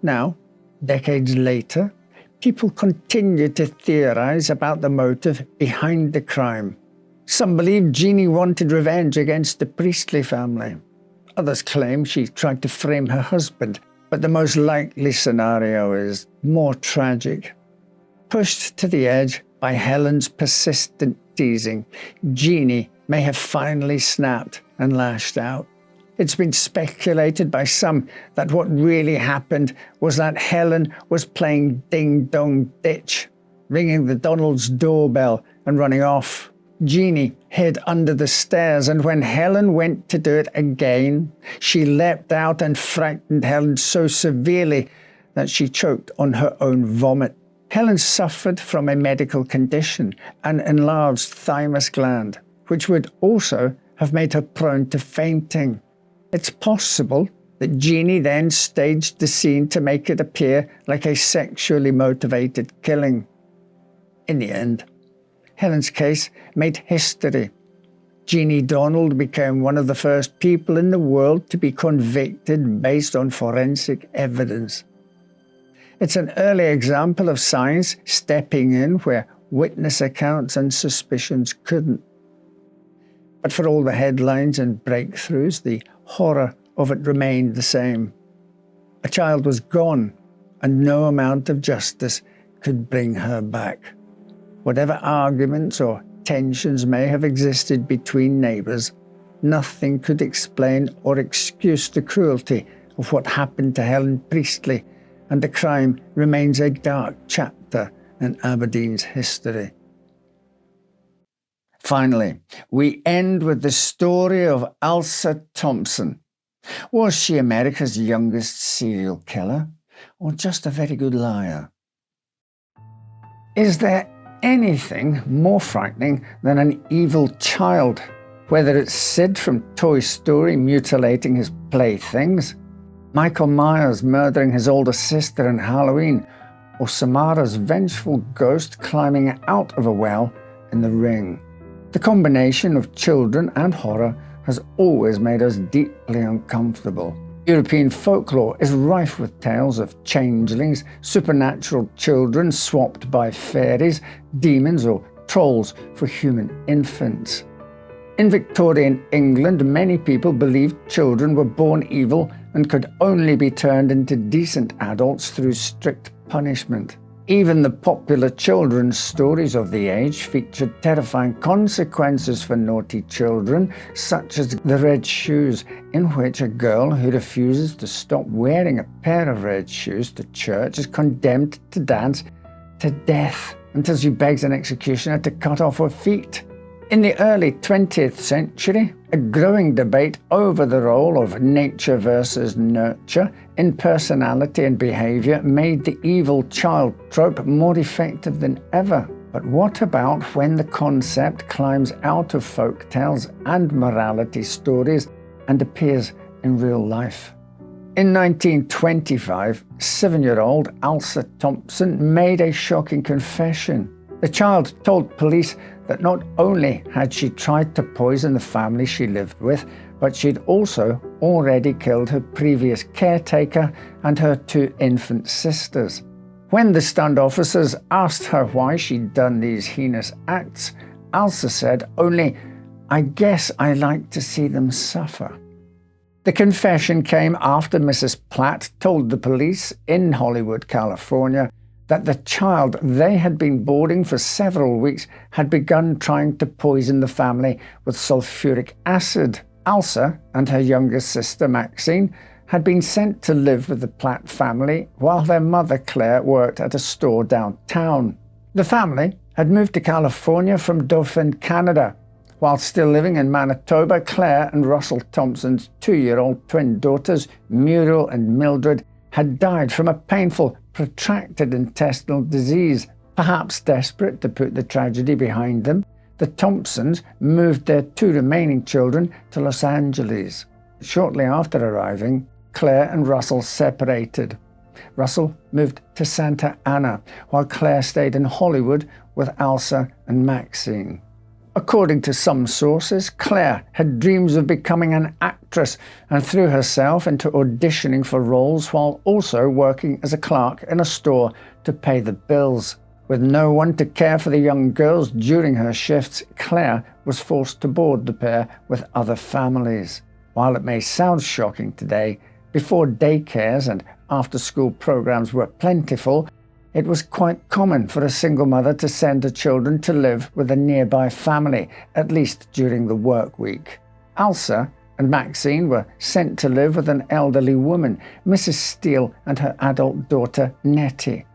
Now, decades later, people continue to theorize about the motive behind the crime. Some believe Jeannie wanted revenge against the Priestley family. Others claim she tried to frame her husband, but the most likely scenario is more tragic. Pushed to the edge by Helen's persistent teasing, Jeannie may have finally snapped and lashed out. It's been speculated by some that what really happened was that Helen was playing ding-dong ditch, ringing the Donald's doorbell and running off. Jeannie hid under the stairs, and when Helen went to do it again, she leapt out and frightened Helen so severely that she choked on her own vomit. Helen suffered from a medical condition, an enlarged thymus gland, which would also have made her prone to fainting. It's possible that Jeannie then staged the scene to make it appear like a sexually motivated killing. In the end, Helen's case made history. Jeannie Donald became one of the first people in the world to be convicted based on forensic evidence. It's an early example of science stepping in where witness accounts and suspicions couldn't. But for all the headlines and breakthroughs, the horror of it remained the same. A child was gone, and no amount of justice could bring her back. Whatever arguments or tensions may have existed between neighbours, nothing could explain or excuse the cruelty of what happened to Helen Priestley, and the crime remains a dark chapter in Aberdeen's history. Finally, we end with the story of Alsa Thompson. Was she America's youngest serial killer, or just a very good liar? Is there anything more frightening than an evil child, whether it's Sid from Toy Story mutilating his playthings, Michael Myers murdering his older sister in Halloween, or Samara's vengeful ghost climbing out of a well in The Ring? The combination of children and horror has always made us deeply uncomfortable. European folklore is rife with tales of changelings, supernatural children swapped by fairies, demons or trolls for human infants. In Victorian England, many people believed children were born evil and could only be turned into decent adults through strict punishment. Even the popular children's stories of the age featured terrifying consequences for naughty children, such as The Red Shoes, in which a girl who refuses to stop wearing a pair of red shoes to church is condemned to dance to death until she begs an executioner to cut off her feet. In the early 20th century, a growing debate over the role of nature versus nurture in personality and behaviour made the evil child trope more effective than ever. But what about when the concept climbs out of folk tales and morality stories and appears in real life? In 1925, 7-year-old Alsa Thompson made a shocking confession. The child told police that not only had she tried to poison the family she lived with, but she'd also already killed her previous caretaker and her 2 infant sisters. When the stunned officers asked her why she'd done these heinous acts, Alsa said only, "I guess I like to see them suffer." The confession came after Mrs. Platt told the police in Hollywood, California, that the child they had been boarding for several weeks had begun trying to poison the family with sulfuric acid. Alsa and her younger sister Maxine had been sent to live with the Platt family while their mother Claire worked at a store downtown. The family had moved to California from Dauphin, Canada. While still living in Manitoba, Claire and Russell Thompson's 2-year-old twin daughters, Muriel and Mildred, had died from a painful, protracted intestinal disease. Perhaps desperate to put the tragedy behind them, the Thompsons moved their 2 remaining children to Los Angeles. Shortly after arriving, Claire and Russell separated. Russell moved to Santa Ana, while Claire stayed in Hollywood with Alsa and Maxine. According to some sources, Claire had dreams of becoming an actress and threw herself into auditioning for roles while also working as a clerk in a store to pay the bills. With no one to care for the young girls during her shifts, Claire was forced to board the pair with other families. While it may sound shocking today, before daycares and after-school programs were plentiful, it was quite common for a single mother to send her children to live with a nearby family, at least during the work week. Alsa and Maxine were sent to live with an elderly woman, Mrs. Steele, and her adult daughter, Nettie.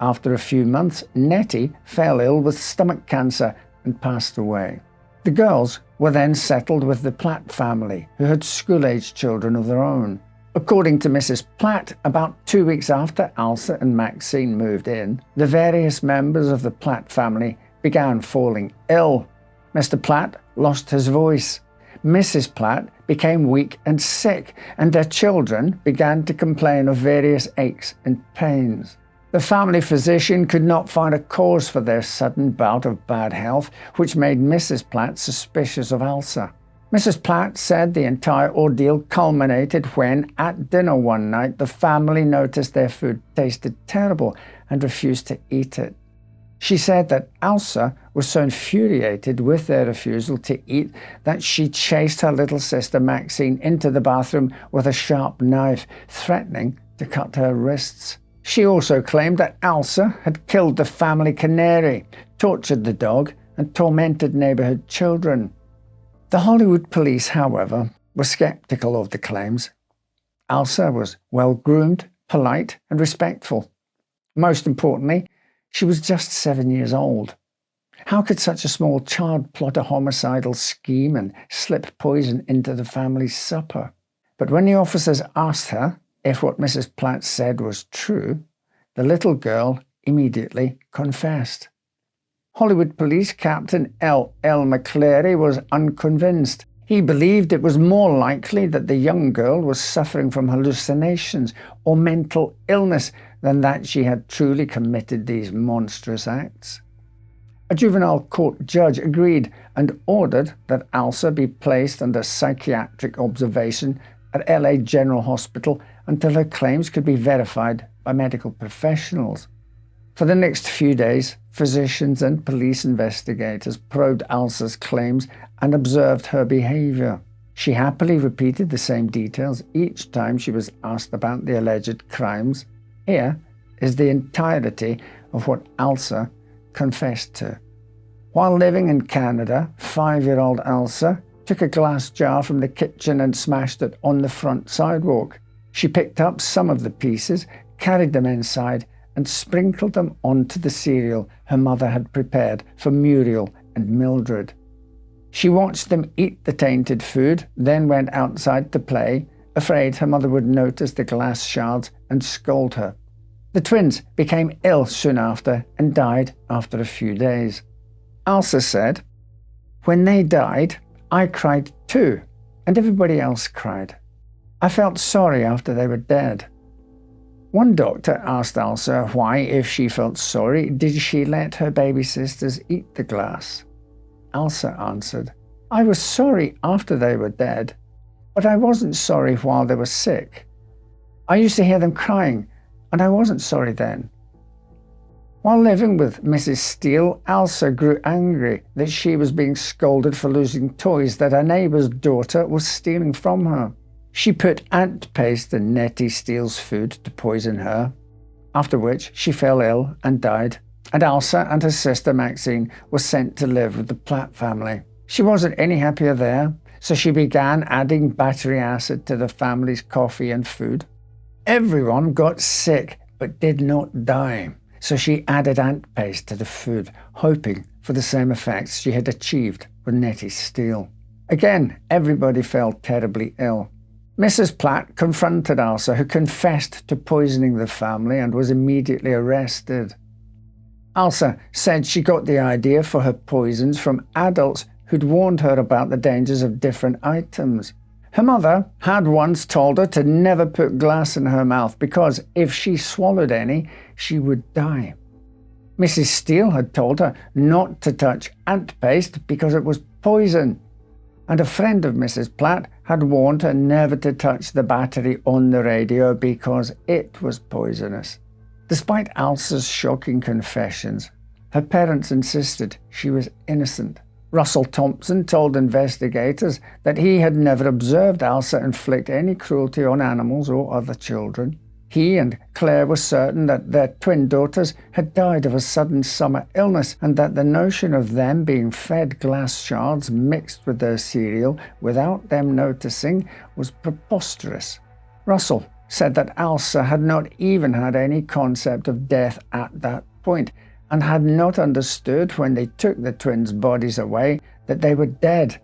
After a few months, Nettie fell ill with stomach cancer and passed away. The girls were then settled with the Platt family, who had school-age children of their own. According to Mrs. Platt, about 2 weeks after Alsa and Maxine moved in, the various members of the Platt family began falling ill. Mr. Platt lost his voice. Mrs. Platt became weak and sick, and their children began to complain of various aches and pains. The family physician could not find a cause for their sudden bout of bad health, which made Mrs. Platt suspicious of Alsa. Mrs. Platt said the entire ordeal culminated when, at dinner one night, the family noticed their food tasted terrible and refused to eat it. She said that Alsa was so infuriated with their refusal to eat that she chased her little sister Maxine into the bathroom with a sharp knife, threatening to cut her wrists. She also claimed that Alsa had killed the family canary, tortured the dog, and tormented neighborhood children. The Hollywood police, however, were skeptical of the claims. Alsa was well-groomed, polite, and respectful. Most importantly, she was just 7 years old. How could such a small child plot a homicidal scheme and slip poison into the family's supper? But when the officers asked her if what Mrs. Platt said was true, the little girl immediately confessed. Hollywood Police Captain L. McCleary was unconvinced. He believed it was more likely that the young girl was suffering from hallucinations or mental illness than that she had truly committed these monstrous acts. A juvenile court judge agreed and ordered that Alsa be placed under psychiatric observation at LA General Hospital until her claims could be verified by medical professionals. For the next few days, physicians and police investigators probed Alsa's claims and observed her behavior. She happily repeated the same details each time she was asked about the alleged crimes. Here is the entirety of what Alsa confessed to. While living in Canada, 5-year-old Alsa took a glass jar from the kitchen and smashed it on the front sidewalk. She picked up some of the pieces, carried them inside, and sprinkled them onto the cereal her mother had prepared for Muriel and Mildred. She watched them eat the tainted food, then went outside to play, afraid her mother would notice the glass shards and scold her. The twins became ill soon after and died after a few days. Alsa said, "When they died, I cried too, and everybody else cried. I felt sorry after they were dead." One doctor asked Alsa why, if she felt sorry, did she let her baby sisters eat the glass. Alsa answered, "I was sorry after they were dead, but I wasn't sorry while they were sick. I used to hear them crying, and I wasn't sorry then." While living with Mrs. Steele, Alsa grew angry that she was being scolded for losing toys that her neighbor's daughter was stealing from her. She put ant paste in Nettie Steele's food to poison her, after which she fell ill and died, and Alsa and her sister Maxine were sent to live with the Platt family. She wasn't any happier there, so she began adding battery acid to the family's coffee and food. Everyone got sick but did not die. so she added ant paste to the food, hoping for the same effects she had achieved with Nettie Steele. Again, everybody fell terribly ill. Mrs. Platt confronted Alsa, who confessed to poisoning the family and was immediately arrested. Alsa said she got the idea for her poisons from adults who'd warned her about the dangers of different items. Her mother had once told her to never put glass in her mouth because if she swallowed any, she would die. Mrs. Steele had told her not to touch ant paste because it was poison. And a friend of Mrs. Platt had warned her never to touch the battery on the radio because it was poisonous. Despite Alsa's shocking confessions, her parents insisted she was innocent. Russell Thompson told investigators that he had never observed Alsa inflict any cruelty on animals or other children. He and Claire were certain that their twin daughters had died of a sudden summer illness and that the notion of them being fed glass shards mixed with their cereal without them noticing was preposterous. Russell said that Alsa had not even had any concept of death at that point and had not understood when they took the twins' bodies away that they were dead.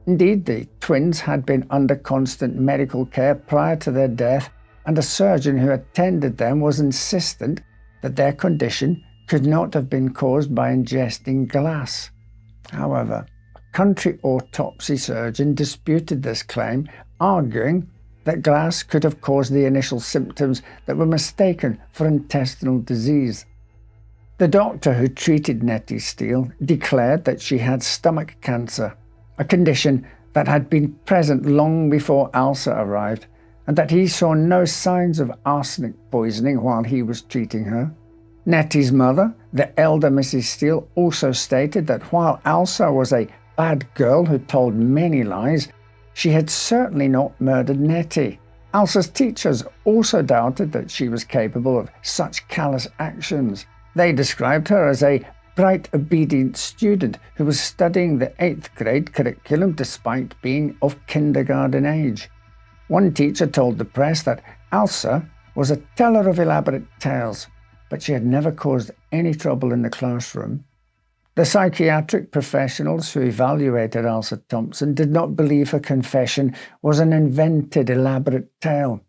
Indeed, the twins had been under constant medical care prior to their death, and a surgeon who attended them was insistent that their condition could not have been caused by ingesting glass. However, a country autopsy surgeon disputed this claim, arguing that glass could have caused the initial symptoms that were mistaken for intestinal disease. The doctor who treated Nettie Steele declared that she had stomach cancer, a condition that had been present long before Alsa arrived, and that he saw no signs of arsenic poisoning while he was treating her. Nettie's mother, the elder Mrs. Steele, also stated that while Alsa was a bad girl who told many lies, she had certainly not murdered Nettie. Alsa's teachers also doubted that she was capable of such callous actions. They described her as a bright, obedient student who was studying the 8th grade curriculum despite being of kindergarten age. One teacher told the press that Alsa was a teller of elaborate tales, but she had never caused any trouble in the classroom. The psychiatric professionals who evaluated Alsa Thompson did not believe her confession was an invented, elaborate tale.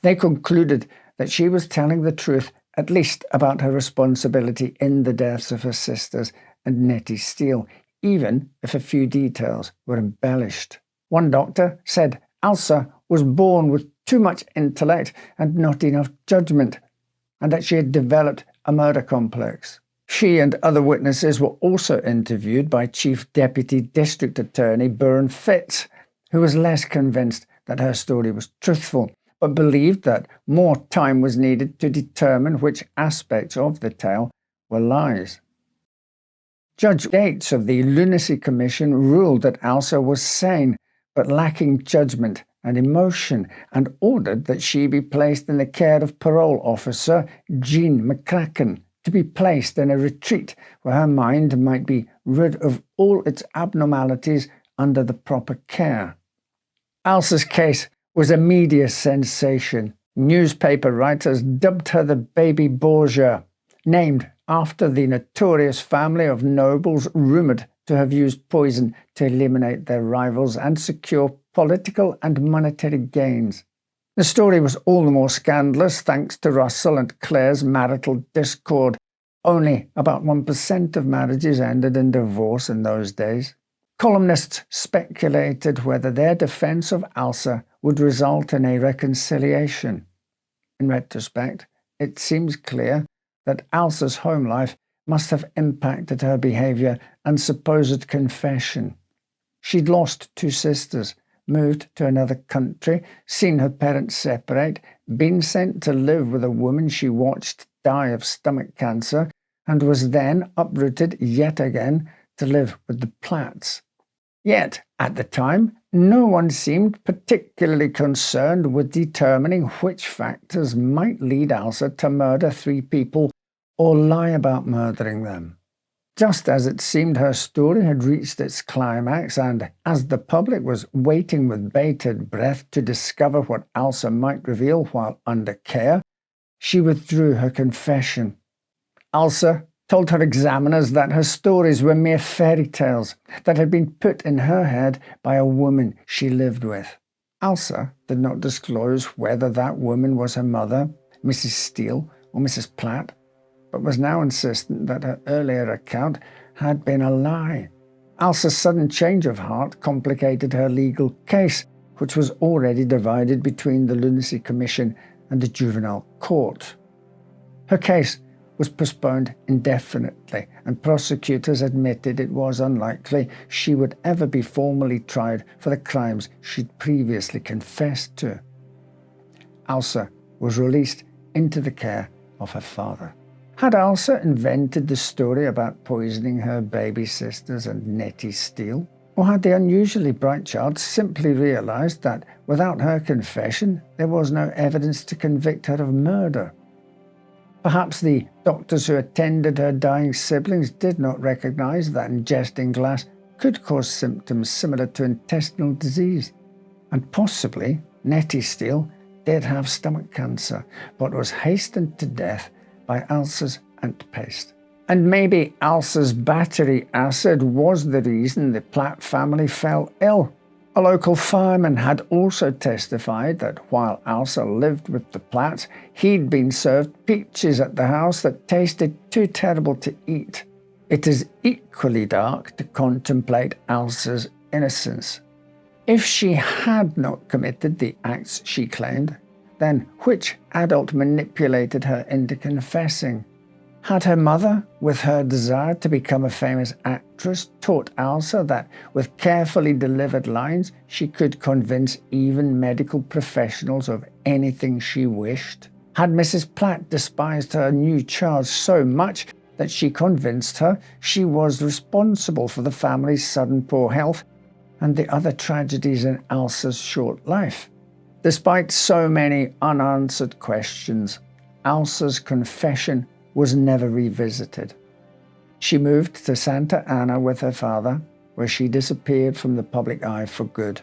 They concluded that she was telling the truth, at least about her responsibility in the deaths of her sisters and Nettie Steele, even if a few details were embellished. One doctor said Alsa was born with too much intellect and not enough judgment, and that she had developed a murder complex. She and other witnesses were also interviewed by Chief Deputy District Attorney Byrne Fitz, who was less convinced that her story was truthful, but believed that more time was needed to determine which aspects of the tale were lies. Judge Gates of the Lunacy Commission ruled that Alsa was sane, but lacking judgment and emotion, and ordered that she be placed in the care of parole officer Jean McCracken, to be placed in a retreat where her mind might be rid of all its abnormalities under the proper care. Alsa's case was a media sensation. Newspaper writers dubbed her the baby Vacher, named after the notorious family of nobles rumoured to have used poison to eliminate their rivals and secure political and monetary gains. The story was all the more scandalous thanks to Russell and Claire's marital discord. Only about 1% of marriages ended in divorce in those days. Columnists speculated whether their defence of Alsa would result in a reconciliation. In retrospect, it seems clear that Alsa's home life must have impacted her behaviour and supposed confession. She'd lost 2 sisters, moved to another country, seen her parents separate, been sent to live with a woman she watched die of stomach cancer, and was then uprooted yet again to live with the Platts. Yet, at the time, no one seemed particularly concerned with determining which factors might lead Alsa to murder 3 people or lie about murdering them. Just as it seemed her story had reached its climax, and as the public was waiting with bated breath to discover what Alsa might reveal while under care, she withdrew her confession. Alsa told her examiners that her stories were mere fairy tales that had been put in her head by a woman she lived with. Alsa did not disclose whether that woman was her mother, Mrs. Steele, or Mrs. Platt, but was now insistent that her earlier account had been a lie. Alsa's sudden change of heart complicated her legal case, which was already divided between the Lunacy Commission and the Juvenile Court. Her case was postponed indefinitely, and prosecutors admitted it was unlikely she would ever be formally tried for the crimes she'd previously confessed to. Alsa was released into the care of her father. Had Alsa invented the story about poisoning her baby sisters and Nettie Steele? Or had the unusually bright child simply realized that without her confession, there was no evidence to convict her of murder? Perhaps the doctors who attended her dying siblings did not recognize that ingesting glass could cause symptoms similar to intestinal disease. And possibly Nettie Steele did have stomach cancer, but was hastened to death by Alsa's ant paste. And maybe Alsa's battery acid was the reason the Platt family fell ill. A local fireman had also testified that while Alsa lived with the Platts, he'd been served peaches at the house that tasted too terrible to eat. It is equally dark to contemplate Alsa's innocence. If she had not committed the acts she claimed, then which adult manipulated her into confessing? Had her mother, with her desire to become a famous actress, taught Alsa that with carefully delivered lines she could convince even medical professionals of anything she wished? Had Mrs. Platt despised her new charge so much that she convinced her she was responsible for the family's sudden poor health and the other tragedies in Alsa's short life? Despite so many unanswered questions, Alsa's confession was never revisited. She moved to Santa Ana with her father, where she disappeared from the public eye for good.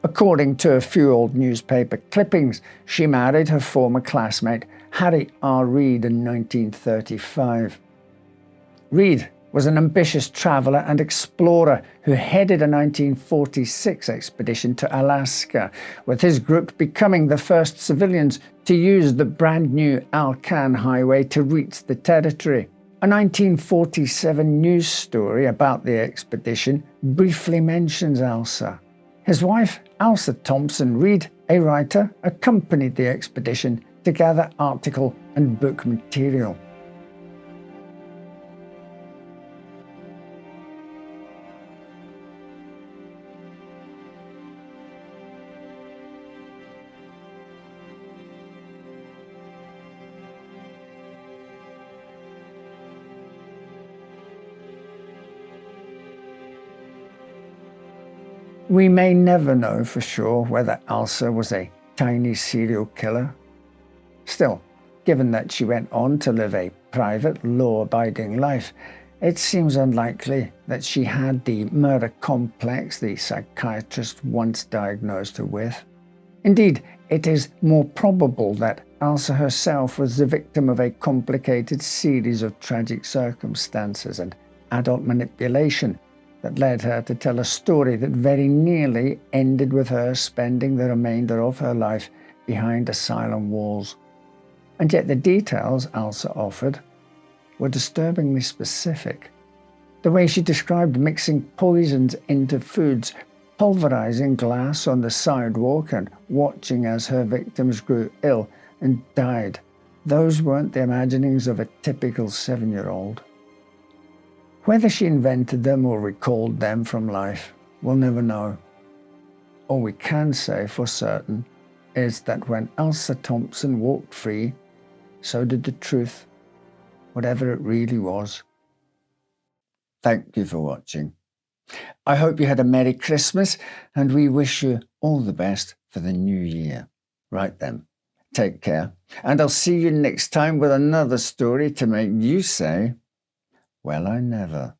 According to a few old newspaper clippings, she married her former classmate, Harry R. Reid, in 1935. Reid was an ambitious traveler and explorer who headed a 1946 expedition to Alaska, with his group becoming the first civilians to use the brand new Alcan Highway to reach the territory. A 1947 news story about the expedition briefly mentions Alsa. His wife, Alsa Thompson Reid, a writer, accompanied the expedition to gather article and book material. We may never know for sure whether Alsa was a tiny serial killer. Still, given that she went on to live a private, law-abiding life, it seems unlikely that she had the murder complex the psychiatrist once diagnosed her with. Indeed, it is more probable that Alsa herself was the victim of a complicated series of tragic circumstances and adult manipulation that led her to tell a story that very nearly ended with her spending the remainder of her life behind asylum walls. And yet the details Alsa offered were disturbingly specific. The way she described mixing poisons into foods, pulverizing glass on the sidewalk, and watching as her victims grew ill and died, those weren't the imaginings of a typical 7-year-old. Whether she invented them or recalled them from life, we'll never know. All we can say for certain is that when Alsa Thompson walked free, so did the truth, whatever it really was. Thank you for watching. I hope you had a Merry Christmas, and we wish you all the best for the new year. Right then, take care, and I'll see you next time with another story to make you say, well, I never.